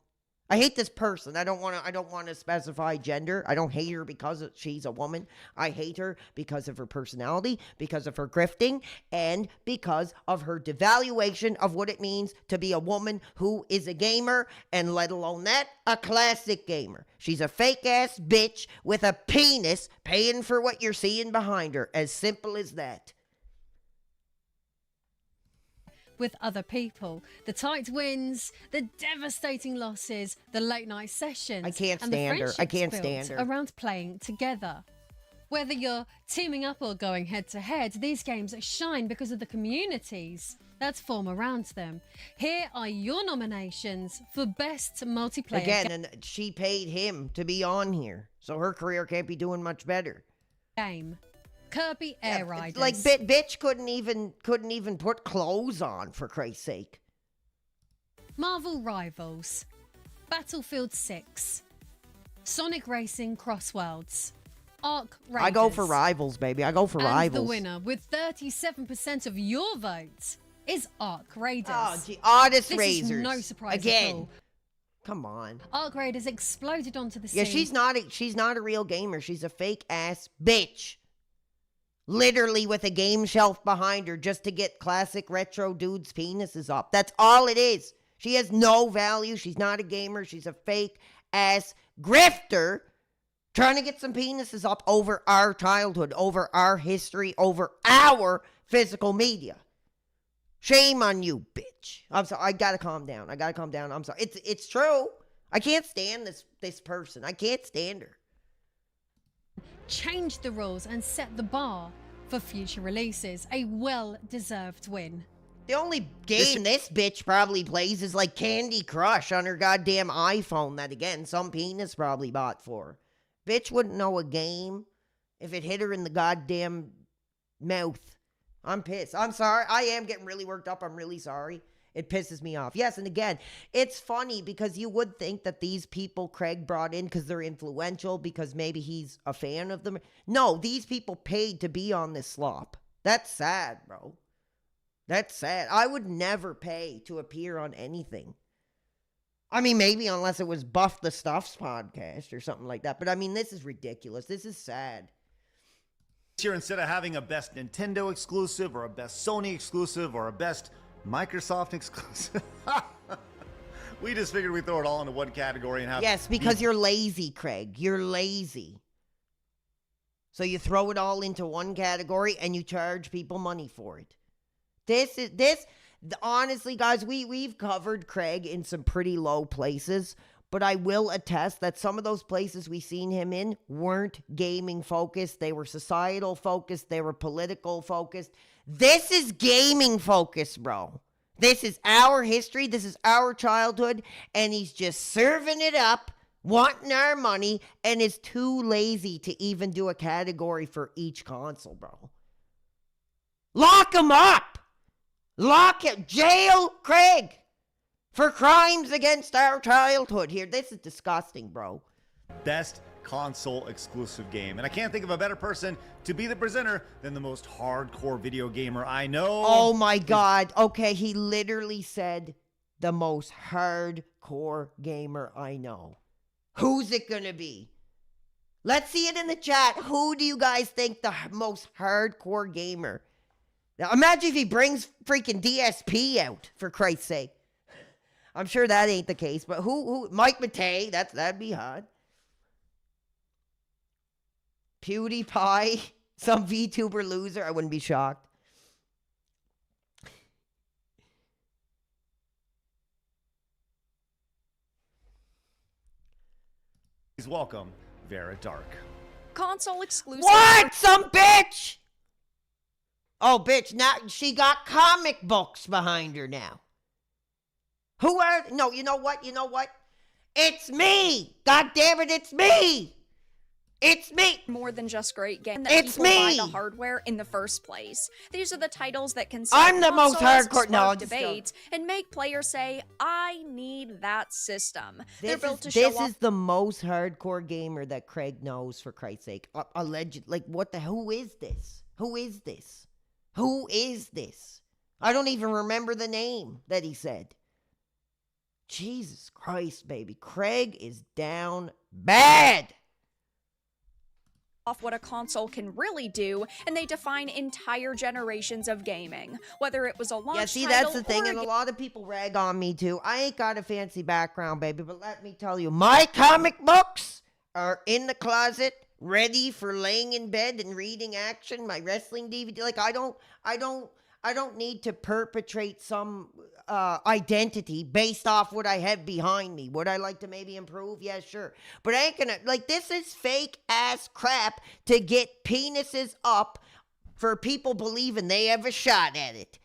I hate this person. I don't want to specify gender. I don't hate her because she's a woman. I hate her because of her personality, because of her grifting, and because of her devaluation of what it means to be a woman who is a gamer, and let alone that, a classic gamer. She's a fake-ass bitch with a penis paying for what you're seeing behind her. As simple as that. With other people, the tight wins, the devastating losses, the late night sessions. I can't and the stand her. I friendships can't built stand her. around playing together. Whether you're teaming up or going head to head, these games shine because of the communities that form around them. Here are your nominations for best multiplayer. Again, and she paid him to be on here, so her career can't be doing much better. Game. Kirby Air Riders. Like bitch couldn't even put clothes on, for Christ's sake. Marvel Rivals, Battlefield 6, Sonic Racing Crossworlds, Arc Raiders. I go for Rivals, baby. I go for and Rivals. the winner, with 37% of your votes, is Arc Raiders. Oh, gee, Otis this Razors. Is no surprise Again. at all. Come on. Arc Raiders exploded onto the scene. Yeah, she's not a real gamer. She's a fake ass bitch. Literally with a game shelf behind her just to get classic retro dudes' penises up. That's all it is. She has no value. She's not a gamer. She's a fake ass grifter trying to get some penises up over our childhood, over our history, over our physical media. Shame on you, bitch. I'm sorry. I gotta calm down. I'm sorry. It's true. I can't stand this person. I can't stand her. Changed the rules and set the bar for future releases. A well-deserved win. The only game this bitch probably plays is like Candy Crush on her goddamn iPhone that, again, some penis probably bought for her. Bitch wouldn't know a game if it hit her in the goddamn mouth. I'm pissed. I'm sorry. I am getting really worked up. I'm really sorry. It pisses me off. Yes, and again, it's funny because you would think that these people Craig brought in because they're influential, because maybe he's a fan of them. No, these people paid to be on this slop. That's sad, bro. That's sad. I would never pay to appear on anything. I mean, maybe unless it was Buff the Stuffs podcast or something like that. But I mean, this is ridiculous. This is sad. Here, instead of having a best Nintendo exclusive or a best Sony exclusive or a best Microsoft exclusive, we just figured we'd throw it all into one category and have. Yes, because you're lazy, Craig. You're lazy. So you throw it all into one category and you charge people money for it. Honestly, guys, we've covered Craig in some pretty low places, but I will attest that some of those places we seen him in weren't gaming focused. They were societal focused. They were political focused. This is gaming focused, bro. This is our history. This is our childhood. And he's just serving it up, wanting our money, and is too lazy to even do a category for each console, bro. Lock him up. Jail Craig for crimes against our childhood here. This is disgusting, bro. Best console exclusive game. And I can't think of a better person to be the presenter than the most hardcore video gamer I know. Oh my God. Okay, he literally said the most hardcore hardcore gamer I know. Who's it gonna be? Let's see it in the chat. Who do you guys think the most hardcore gamer? Now, imagine if he brings freaking DSP out, for Christ's sake. I'm sure that ain't the case, but who? Mike Matei, that'd be hot. PewDiePie, some VTuber loser, I wouldn't be shocked. Please welcome Vera Dark. Console exclusive. What? Some bitch? Oh, bitch, now she got comic books behind her now. Who are... No, you know what? It's me! God damn it, it's me! It's me! More than just great game. It's people me! Buy the hardware in the first place. These are the titles that can I'm the most hardcore... No, spark debates and make players say, I need that system. They're built to show This off. is the most hardcore gamer that Craig knows, for Christ's sake. Alleged... Like, what the... Who is this? Who is this? Who is this? I don't even remember the name that he said. Jesus Christ, baby. Craig is down bad. Off what a console can really do, and they define entire generations of gaming. Whether it was a launch Yeah, see, title that's the thing, or and a lot of people rag on me too. I ain't got a fancy background, baby, but let me tell you, my comic books are in the closet, ready for laying in bed and reading action. My wrestling DVD, like I don't need to perpetrate some identity based off what I have behind me. Would I like to maybe improve? Yeah, sure. But I ain't gonna, like, this is fake ass crap to get penises up for people believing they have a shot at it.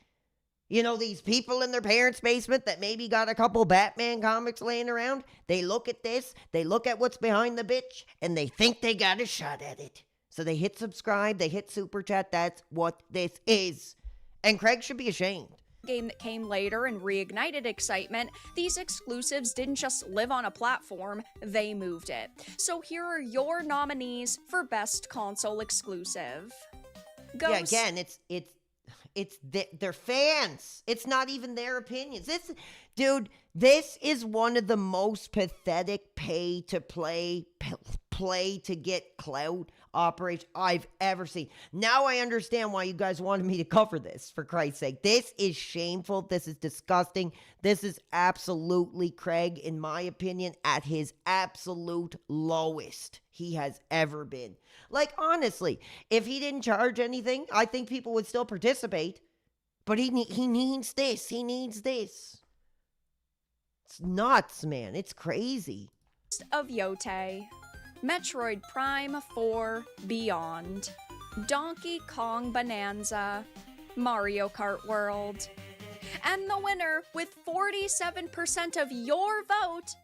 You know, these people in their parents' basement that maybe got a couple Batman comics laying around, they look at this, they look at what's behind the bitch, and they think they got a shot at it. So they hit subscribe, they hit super chat. That's what this is. And Craig should be ashamed. Game that came later and reignited excitement, these exclusives didn't just live on a platform, they moved it. So here are your nominees for Best Console Exclusive. Ghost. Yeah, again, they're fans. It's not even their opinions. This is one of the most pathetic pay to play to get clout operation I've ever seen. Now I understand why you guys wanted me to cover this, for Christ's sake. This is shameful. This is disgusting. This is absolutely Craig, in my opinion, at his absolute lowest he has ever been. Like, honestly, if he didn't charge anything, I think people would still participate. But he needs this. He needs this. It's nuts, man. It's crazy. Of Yote, Metroid Prime 4 Beyond, Donkey Kong Bonanza, Mario Kart World. And the winner, with 47% of your vote,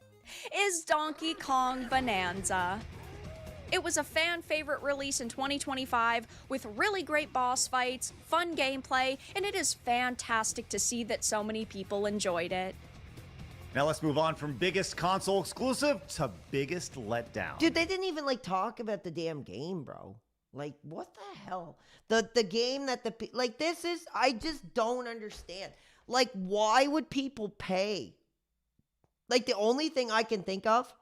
is Donkey Kong Bonanza. It was a fan favorite release in 2025 with really great boss fights, fun gameplay, and it is fantastic to see that so many people enjoyed it. Now let's move on from biggest console exclusive to biggest letdown. Dude, they didn't even talk about the damn game, bro. Like, what the hell? The game that this is, I just don't understand. Like, why would people pay? Like, the only thing I can think of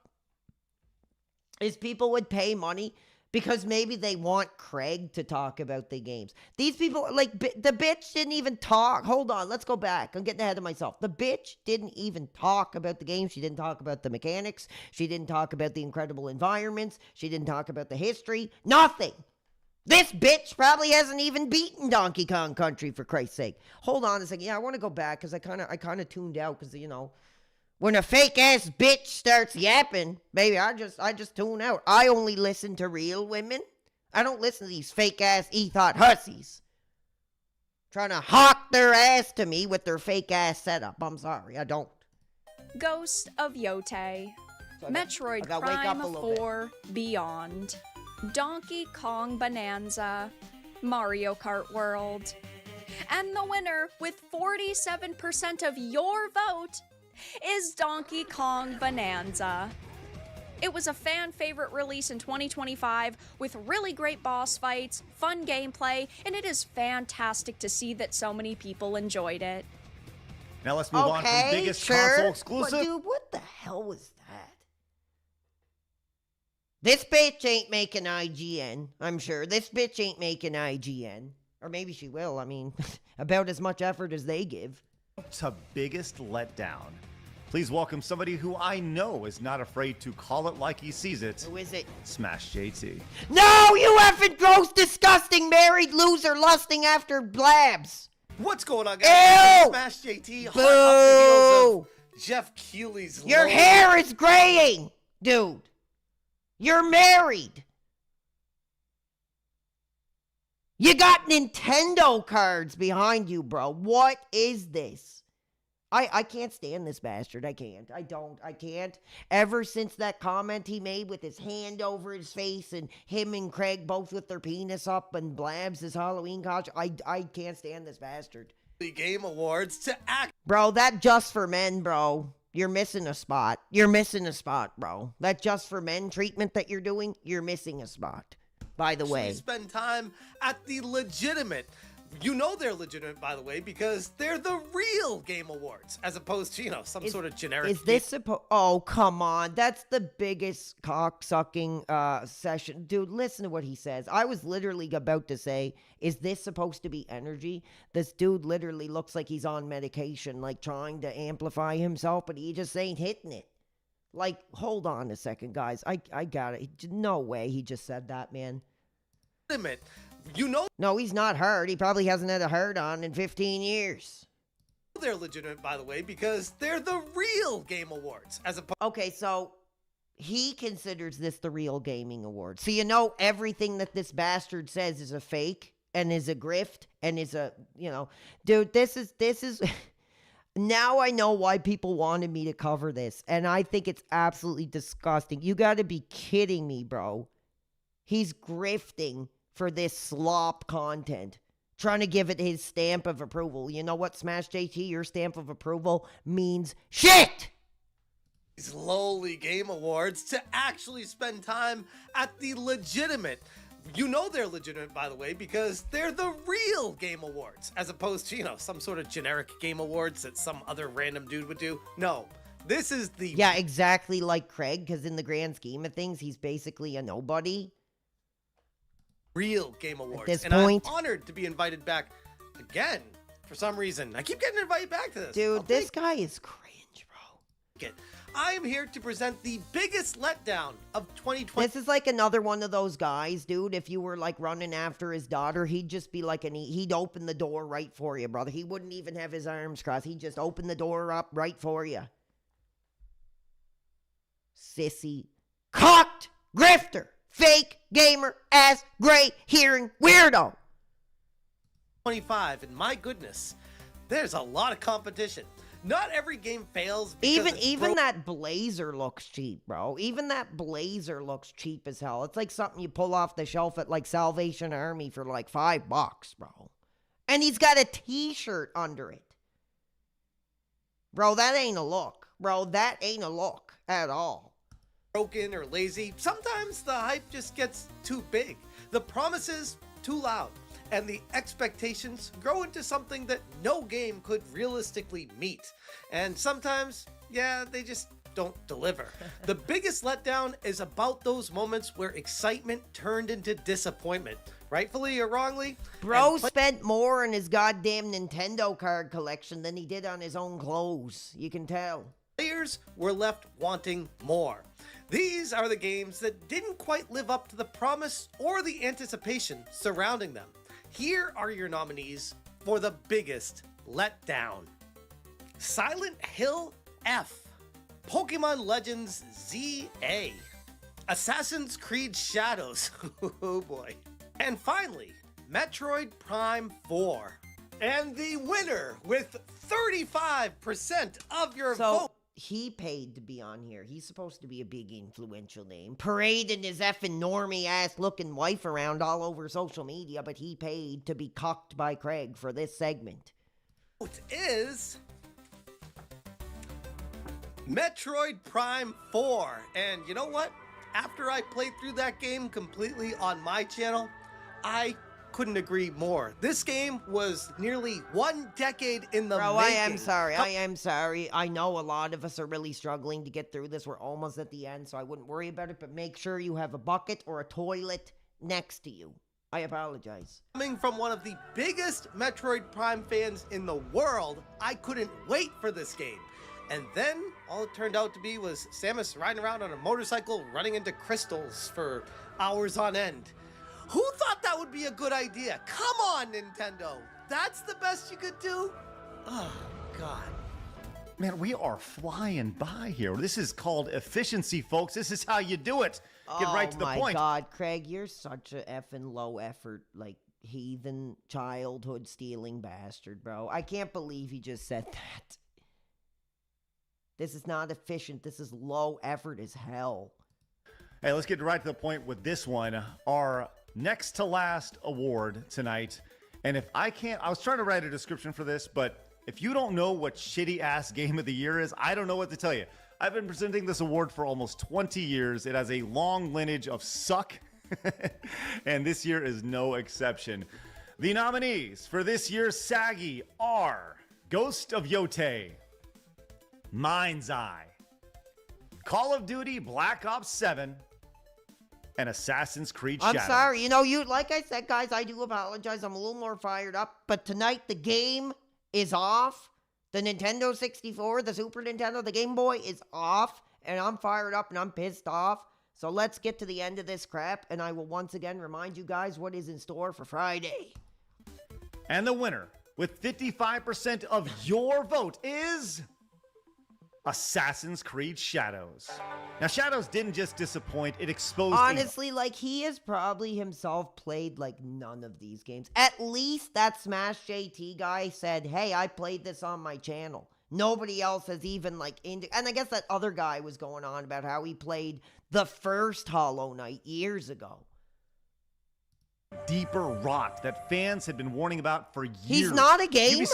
is people would pay money because maybe they want Craig to talk about the games. These people, like, the bitch didn't even talk. Hold on, let's go back. I'm getting ahead of myself. The bitch didn't even talk about the game. She didn't talk about the mechanics. She didn't talk about the incredible environments. She didn't talk about the history. Nothing. This bitch probably hasn't even beaten Donkey Kong Country, for Christ's sake. Hold on a second. Yeah, I want to go back because I kind of tuned out because, you know, when a fake ass bitch starts yapping, baby, I just tune out. I only listen to real women. I don't listen to these fake ass e-thought hussies trying to hawk their ass to me with their fake ass setup. I'm sorry, I don't. Ghost of Yote, Metroid I wake up Prime a little 4 Beyond, Donkey Kong Bonanza, Mario Kart World. And the winner, with 47% of your vote, is Donkey Kong Bonanza. It was a fan favorite release in 2025 with really great boss fights, fun gameplay, and it is fantastic to see that so many people enjoyed it. Now let's move on from biggest console exclusive. What, dude, what the hell was that? This bitch ain't making IGN, I'm sure. This bitch ain't making IGN. Or maybe she will. I mean, about as much effort as they give. To biggest letdown. Please welcome somebody who I know is not afraid to call it like he sees it. Who is it? Smash JT. No, you effing gross, disgusting, married loser lusting after blabs. What's going on, guys? Ew! Smash JT, hot Boo! off the heels of Jeff Keighley's Your hair is graying, dude. You're married. You got Nintendo cards behind you, bro. What is this? I can't stand this bastard. I can't. I can't. Ever since that comment he made with his hand over his face and him and Craig both with their penis up and blabs his Halloween costume, I can't stand this bastard. The Game Awards to act. Bro, that Just for Men, bro. You're missing a spot. You're missing a spot, bro. That Just for Men treatment that you're doing, you're missing a spot. By the way. Spend time at the legitimate. You know they're legitimate, by the way, because they're the real Game Awards, as opposed to, some sort of generic. Is this supposed? Oh, come on. That's the biggest cock-sucking session. Dude, listen to what he says. I was literally about to say, is this supposed to be energy? This dude literally looks like he's on medication, like trying to amplify himself, but he just ain't hitting it. Like, hold on a second, guys. I got it. No way he just said that, man. Legitimate. You know. No, he's not hurt. He probably hasn't had a hurt on in 15 years. They're legitimate, by the way, because they're the real Game Awards, as opposed. Okay, so he considers this the real gaming award. So you know everything that this bastard says is a fake and is a grift and is a, dude, this is now I know why people wanted me to cover this, and I think it's absolutely disgusting. You got to be kidding me, bro. He's grifting for this slop content, trying to give it his stamp of approval. You know what, Smash JT? Your stamp of approval means shit! These lowly Game Awards to actually spend time at the legitimate. You know they're legitimate, by the way, because they're the real Game Awards, as opposed to, some sort of generic Game Awards that some other random dude would do. No, this is the... Yeah, exactly like Craig, because in the grand scheme of things, he's basically a nobody. Real Game Awards. At this and point, I'm honored to be invited back again for some reason. I keep getting invited back to this. Dude, this guy is cringe, bro. I am here to present the biggest letdown of 2020. This is like another one of those guys, dude. If you were like running after his daughter, he'd just be like, he'd open the door right for you, brother. He wouldn't even have his arms crossed. He'd just open the door up right for you. Sissy. Cocked grifter. Fake gamer ass gray hearing weirdo. 25, and my goodness, there's a lot of competition. Not every game fails. Even that blazer looks cheap, bro. Even that blazer looks cheap as hell. It's like something you pull off the shelf at like Salvation Army for like $5, bro. And he's got a t-shirt under it. Bro, that ain't a look. Bro, that ain't a look at all. Broken or lazy. Sometimes the hype just gets too big. The promises too loud. And the expectations grow into something that no game could realistically meet. And sometimes, they just don't deliver. The biggest letdown is about those moments where excitement turned into disappointment. Rightfully or wrongly. Bro spent more on his goddamn Nintendo card collection than he did on his own clothes. You can tell. Players were left wanting more. These are the games that didn't quite live up to the promise or the anticipation surrounding them. Here are your nominees for the biggest letdown. Silent Hill F, Pokemon Legends ZA, Assassin's Creed Shadows, oh boy, and finally, Metroid Prime 4. And the winner with 35% of your vote. He paid to be on here. He's supposed to be a big influential name. Parading his effing normie ass looking wife around all over social media, but he paid to be cocked by Craig for this segment. It is Metroid Prime 4. And you know what? After I played through that game completely on my channel, I couldn't agree more. This game was nearly 1 decade in the Bro, making. I am sorry. I know a lot of us are really struggling to get through this. We're almost at the end, so I wouldn't worry about it, but make sure you have a bucket or a toilet next to you. I apologize. Coming from one of the biggest Metroid Prime fans in the world, I couldn't wait for this game. And then all it turned out to be was Samus riding around on a motorcycle running into crystals for hours on end. Who thought that would be a good idea? Come on, Nintendo. That's the best you could do? Oh, God. Man, we are flying by here. This is called efficiency, folks. This is how you do it. Get right to the point. Oh my God, Craig, you're such a effing low effort, like, heathen, childhood stealing bastard, bro. I can't believe he just said that. This is not efficient. This is low effort as hell. Hey, let's get right to the point with this one. Our next to last award tonight. And if I was trying to write a description for this, but if you don't know what shitty ass game of the year is, I don't know what to tell you. I've been presenting this award for almost 20 years. It has a long lineage of suck, and this year is no exception. The nominees for this year's SAGI are Ghost of Yotei, Mind's Eye, Call of Duty Black Ops 7, and Assassin's Creed Shadows. I'm sorry. You know, like I said, guys, I do apologize. I'm a little more fired up, but tonight the game is off. The Nintendo 64, the Super Nintendo, the Game Boy is off, and I'm fired up and I'm pissed off. So let's get to the end of this crap, and I will once again remind you guys what is in store for Friday. And the winner, with 55% of your vote, is Assassin's Creed Shadows. Now, Shadows didn't just disappoint, it exposed... Honestly, like, he has probably himself played, like, none of these games. At least that Smash JT guy said, hey, I played this on my channel. Nobody else has even, like, and I guess that other guy was going on about how he played the first Hollow Knight years ago. Deeper rot that fans had been warning about for years. He's not a gamer.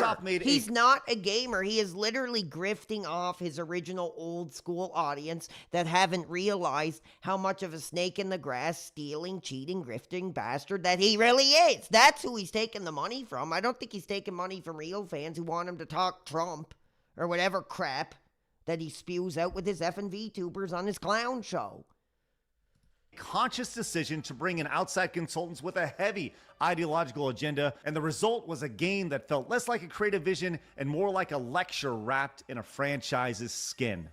He's not a gamer. He is literally grifting off his original old school audience that haven't realized how much of a snake in the grass, stealing, cheating, grifting bastard that he really is. That's who he's taking the money from. I don't think he's taking money from real fans who want him to talk Trump or whatever crap that he spews out with his effing VTubers on his clown show. Conscious decision to bring in outside consultants with a heavy ideological agenda, and the result was a game that felt less like a creative vision and more like a lecture wrapped in a franchise's skin.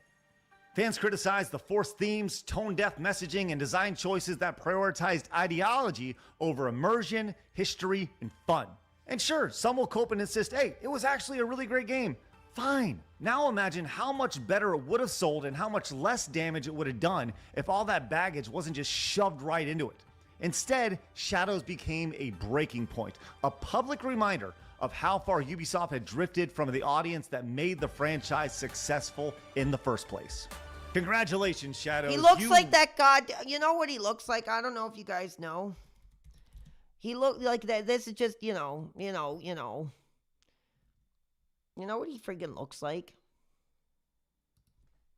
Fans criticized the forced themes, tone-deaf messaging, and design choices that prioritized ideology over immersion, history, and fun. And sure, some will cope and insist, hey, it was actually a really great game. Fine. Now imagine how much better it would have sold and how much less damage it would have done if all that baggage wasn't just shoved right into it. Instead, Shadows became a breaking point, a public reminder of how far Ubisoft had drifted from the audience that made the franchise successful in the first place. Congratulations, Shadows. He looks like that god. You know what he looks like? I don't know if you guys know. He looked like that. This is just, you know. You know what he friggin' looks like?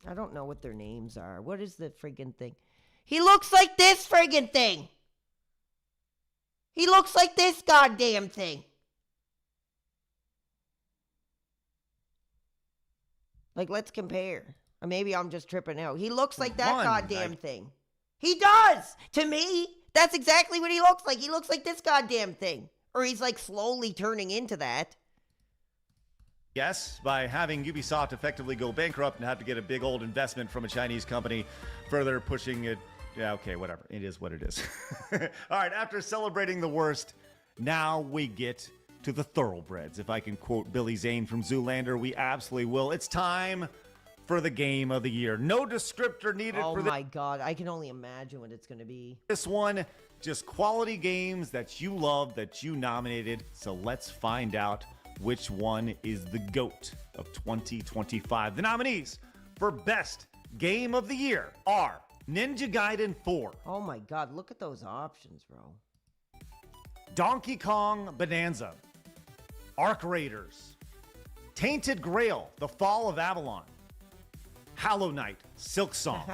I don't know what their names are. What is the friggin' thing? He looks like this friggin' thing. He looks like this goddamn thing. Like, let's compare. Or maybe I'm just tripping out. He looks like that goddamn thing. He does! To me, that's exactly what he looks like. He looks like this goddamn thing. Or he's, like, slowly turning into that. Yes, by having Ubisoft effectively go bankrupt and have to get a big old investment from a Chinese company, further pushing it. Yeah, okay, whatever. It is what it is. All right, after celebrating the worst, now we get to the thoroughbreds. If I can quote Billy Zane from Zoolander, we absolutely will. It's time for the game of the year. No descriptor needed for this. Oh my God, I can only imagine what it's going to be. This one, just quality games that you love, that you nominated. So let's find out which one is the GOAT of 2025. The nominees for Best Game of the Year are Ninja Gaiden 4. Oh my God, look at those options, bro. Donkey Kong Bonanza. Arc Raiders. Tainted Grail, The Fall of Avalon. Hollow Knight, Silk Song.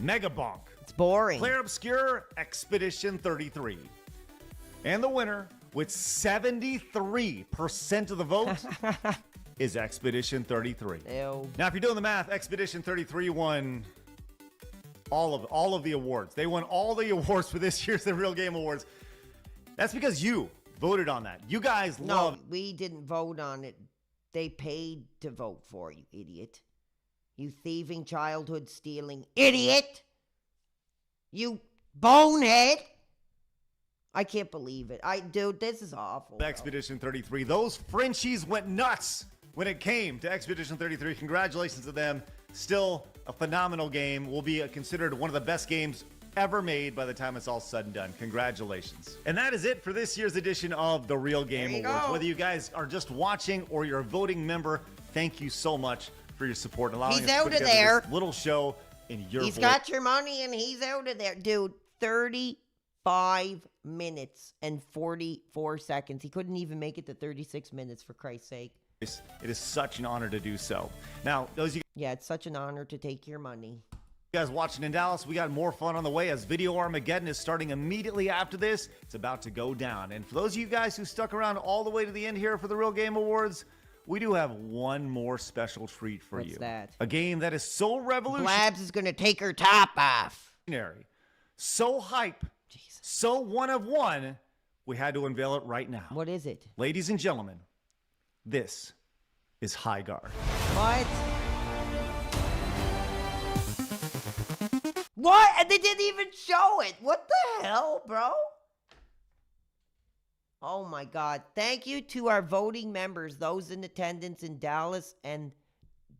Mega Bonk. It's boring. Clair Obscur, Expedition 33. And the winner, with 73% of the vote, is Expedition 33. Ew. Now, if you're doing the math, Expedition 33 won all of the awards. They won all the awards for this year's The Real Game Awards. That's because you voted on that. You guys love... No, we didn't vote on it. They paid to vote for you, idiot. You thieving, childhood stealing idiot. You bonehead. I can't believe it. Dude, this is awful. Expedition 33. Those Frenchies went nuts when it came to Expedition 33. Congratulations to them. Still a phenomenal game. Will be considered one of the best games ever made by the time it's all said and done. Congratulations. And that is it for this year's edition of The Real Game Awards. Go. Whether you guys are just watching or you're a voting member, thank you so much for your support and allowing us to put together this little show in your He's voice. got your money and he's out of there. Dude, 35 minutes and 44 seconds. He couldn't even make it to 36 minutes, for Christ's sake. It is such an honor to do so. Now, those of you Yeah, it's such an honor to take your money. guys watching in Dallas, we got more fun on the way as Video Armageddon is starting immediately after this. It's about to go down. And for those of you guys who stuck around all the way to the end here for the Real Game Awards, we do have one more special treat for you. What's that? A game that is so revolutionary. Blabs is going to take her top off. So hype. So one of one. We had to unveil it right now. What is it? Ladies and gentlemen, this is High Guard. What? What? And they didn't even show it. What the hell, bro? Oh my God. Thank you to our voting members, those in attendance in Dallas, and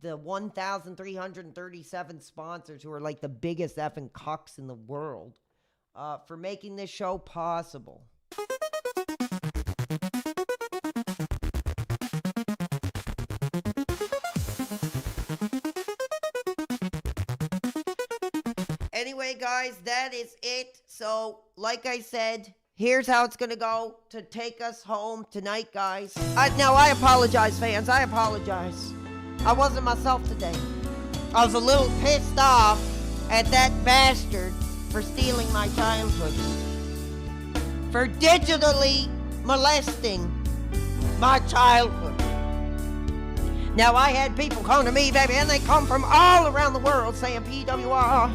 the 1,337 sponsors who are like the biggest effing cucks in the world for making this show possible. Anyway, guys, that is it. So, like I said, here's how it's going to go to take us home tonight, guys. Now, I apologize, fans. I apologize. I wasn't myself today. I was a little pissed off at that bastard for stealing my childhood. For digitally molesting my childhood. Now, I had people come to me, baby, and they come from all around the world saying, PWR,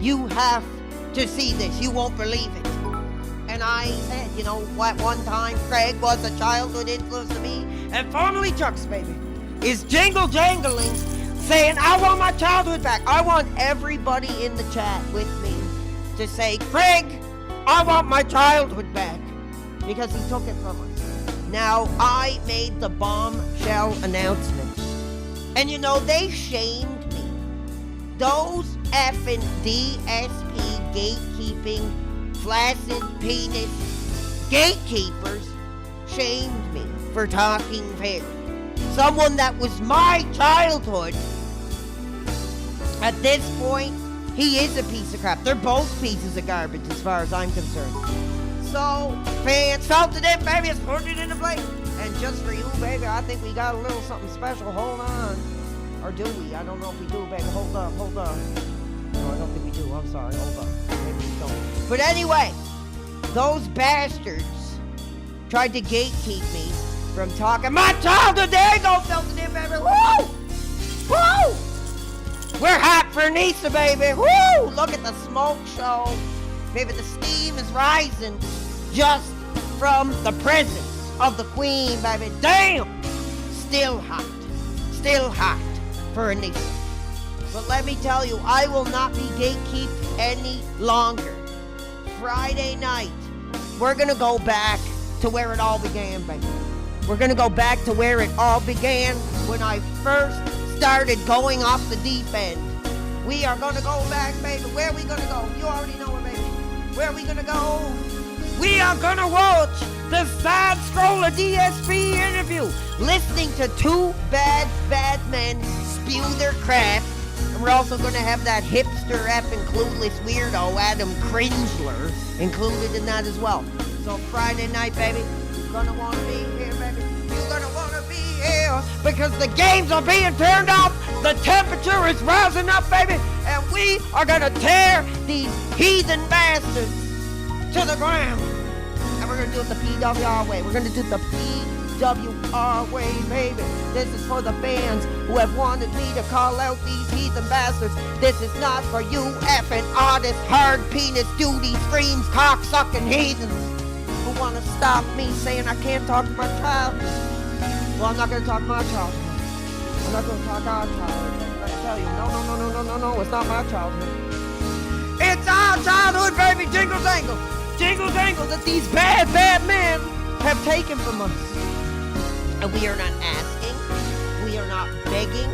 you have to see this. You won't believe it. And I said, you know what, one time Craig was a childhood influence to me, and formerly Chuck's, baby, is jingle-jangling, saying, I want my childhood back. I want everybody in the chat with me to say, Craig, I want my childhood back, because he took it from us. Now, I made the bombshell announcement, and you know, they shamed me. Those effing DSP gatekeeping, flaccid penis gatekeepers shamed me for talking fair. Someone that was my childhood, at this point, he is a piece of crap. They're both pieces of garbage as far as I'm concerned. So, fans, felt it in, baby. Let's put it in the plate. And just for you, baby, I think we got a little something special. Hold on. Or do we? I don't know if we do, baby. Hold on, hold on. No, I don't think we do. I'm sorry. Hold on. Maybe we don't. But anyway, those bastards tried to gatekeep me from talking my childhood. There you go, felt it in, baby. Woo! Woo! We're hot for Nisa, baby. Woo! Look at the smoke show. Baby, the steam is rising just from the presence of the queen, baby. Damn! Still hot. Still hot for Anissa. But let me tell you, I will not be gatekeeped any longer. Friday night, we're going to go back to where it all began, baby. We're going to go back to where it all began when I first started going off the deep end. We are going to go back, baby. Where are we going to go? You already know it, baby. Where are we going to go? We are going to watch the side-scroller DSP interview, listening to two bad men spew their crap. And we're also going to have that hipster effing clueless weirdo Adam Cringler included in that as well. So Friday night, baby, you're going to want to be here, baby. You're going to want to be here because the games are being turned off. The temperature is rising up, baby. And we are going to tear these heathen bastards to the ground. And we're gonna do it the PWR way. We're gonna do it the PWR way, baby. This is for the fans who have wanted me to call out these heathen bastards. This is not for you effing artists, hard penis duty screams, cock-sucking heathens who want to stop me saying I can't talk to my child. Well, I'm not gonna talk to my child. I'm not gonna talk to our child. I'm gonna tell you, no, it's not my childhood. It's our childhood, baby, jingle jangle. Jingle jangle that these bad, bad men have taken from us. And we are not asking. We are not begging.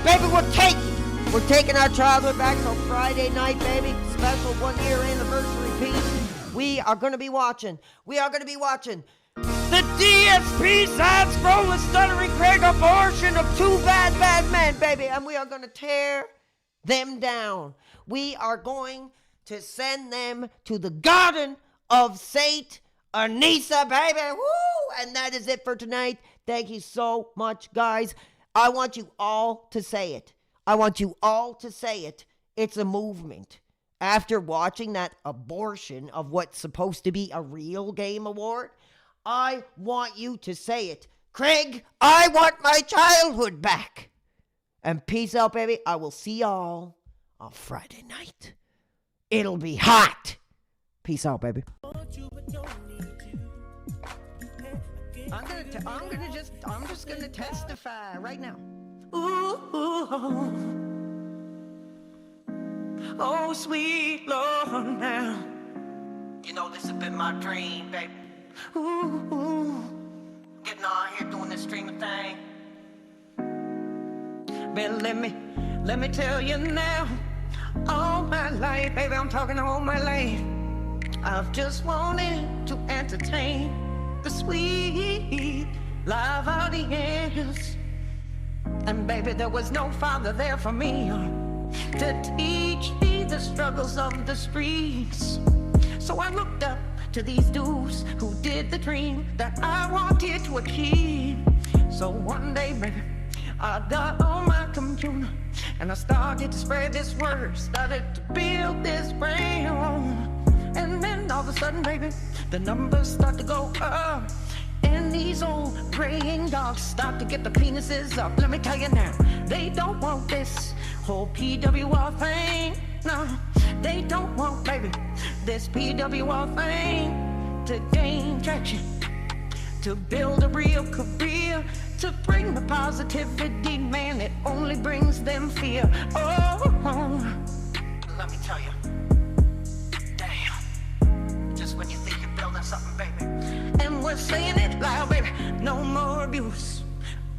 Baby, we're taking. We're taking our childhood back. So Friday night, baby, special 1 year anniversary piece. We are going to be watching. We are going to be watching the DSP side-scrolling stuttering Craig abortion of two bad, bad men, baby. And we are going to tear them down. We are going to send them to the Garden of Saint Anissa, baby. Woo! And that is it for tonight. Thank you so much, guys. I want you all to say it. I want you all to say it. It's a movement. After watching that abortion of what's supposed to be a real game award, I want you to say it. Craig, I want my childhood back. And peace out, baby. I will see y'all on Friday night. It'll be hot. Peace out, baby. I'm just gonna testify right now. Ooh, oh, sweet Lord, now. You know this has been my dream, baby. Ooh, Getting on here doing this streaming thing. but let me tell you now. All my life, baby, I'm talking all my life, I've just wanted to entertain the sweet live audience. And baby, there was no father there for me to teach me the struggles of the streets. So I looked up to these dudes who did the dream that I wanted to achieve. So one day, baby, I got on my computer and I started to spread this word, started to build this brand. And then all of a sudden, baby, the numbers start to go up. And these old praying dogs start to get the penises up. Let me tell you now, they don't want this whole PWR thing. No, they don't want, baby, this PWR thing to gain traction, to build a real career, to bring the positivity, man, it only brings them fear. Oh, Let me tell you. Damn. Just when you think you're building something, baby. and we're saying it loud, baby. No more abuse.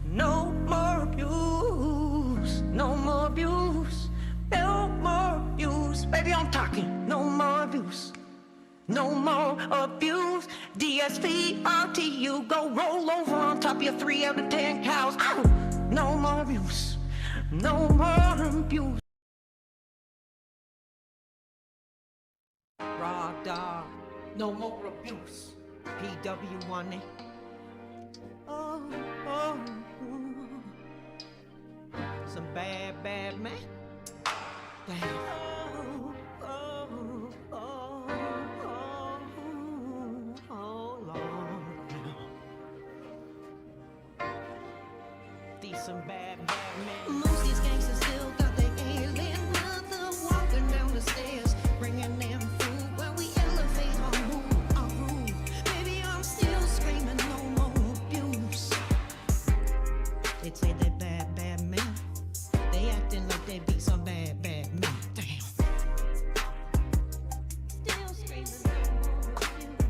No more abuse. No more abuse. No more abuse. Baby, I'm talking. No more abuse. No more abuse. DSP, RTU, go roll over on top of your 3 out of 10 cows. Ow! No more abuse. No more abuse. Rock dog. No more abuse. PW1. Oh, oh, some bad, bad man. Damn. Oh, oh, oh, oh, oh, Lord. These some bad, bad men. Most these gangsters still got their alien mother walking down the stairs, bringing them food while we elevate our mood. Baby, I'm still screaming no more abuse. They'd say they bad, bad men. They acting like they be some bad, bad men. Damn. Still screaming no more abuse.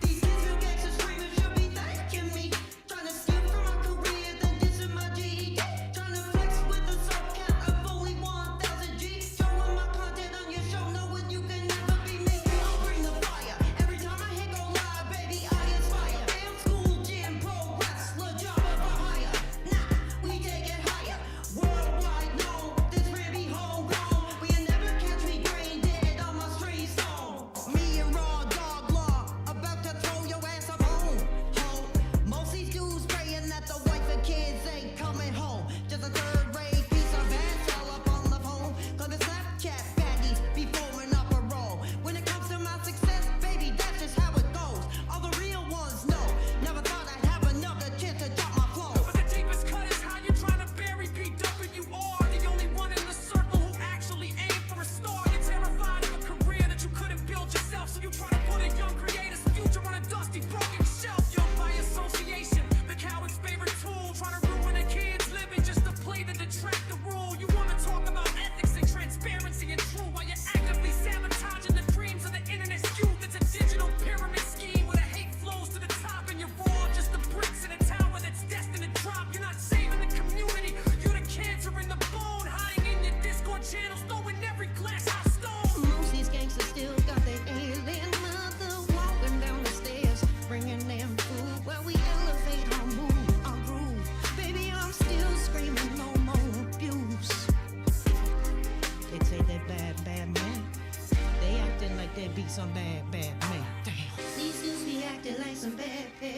These kids who gangsters screaming should be thanking me. Trying to steal from my career, then dissing my GED. Trying to flex with a sub count of only 1,000 G. Showing my content on your show, knowing you can never be me. I'll bring the fire. Every time I hit go live, baby, I inspire. Damn school, gym, pro, wrestler, job of a hire.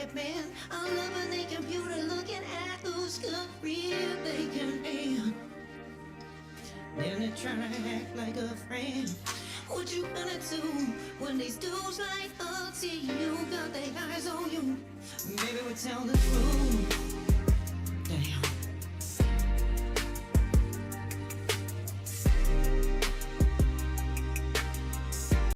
man. I love a the computer looking at whose career they can have. Then they try to act like a friend. What you gonna do when these dudes like up to you? Got their eyes on you. Maybe we tell the truth.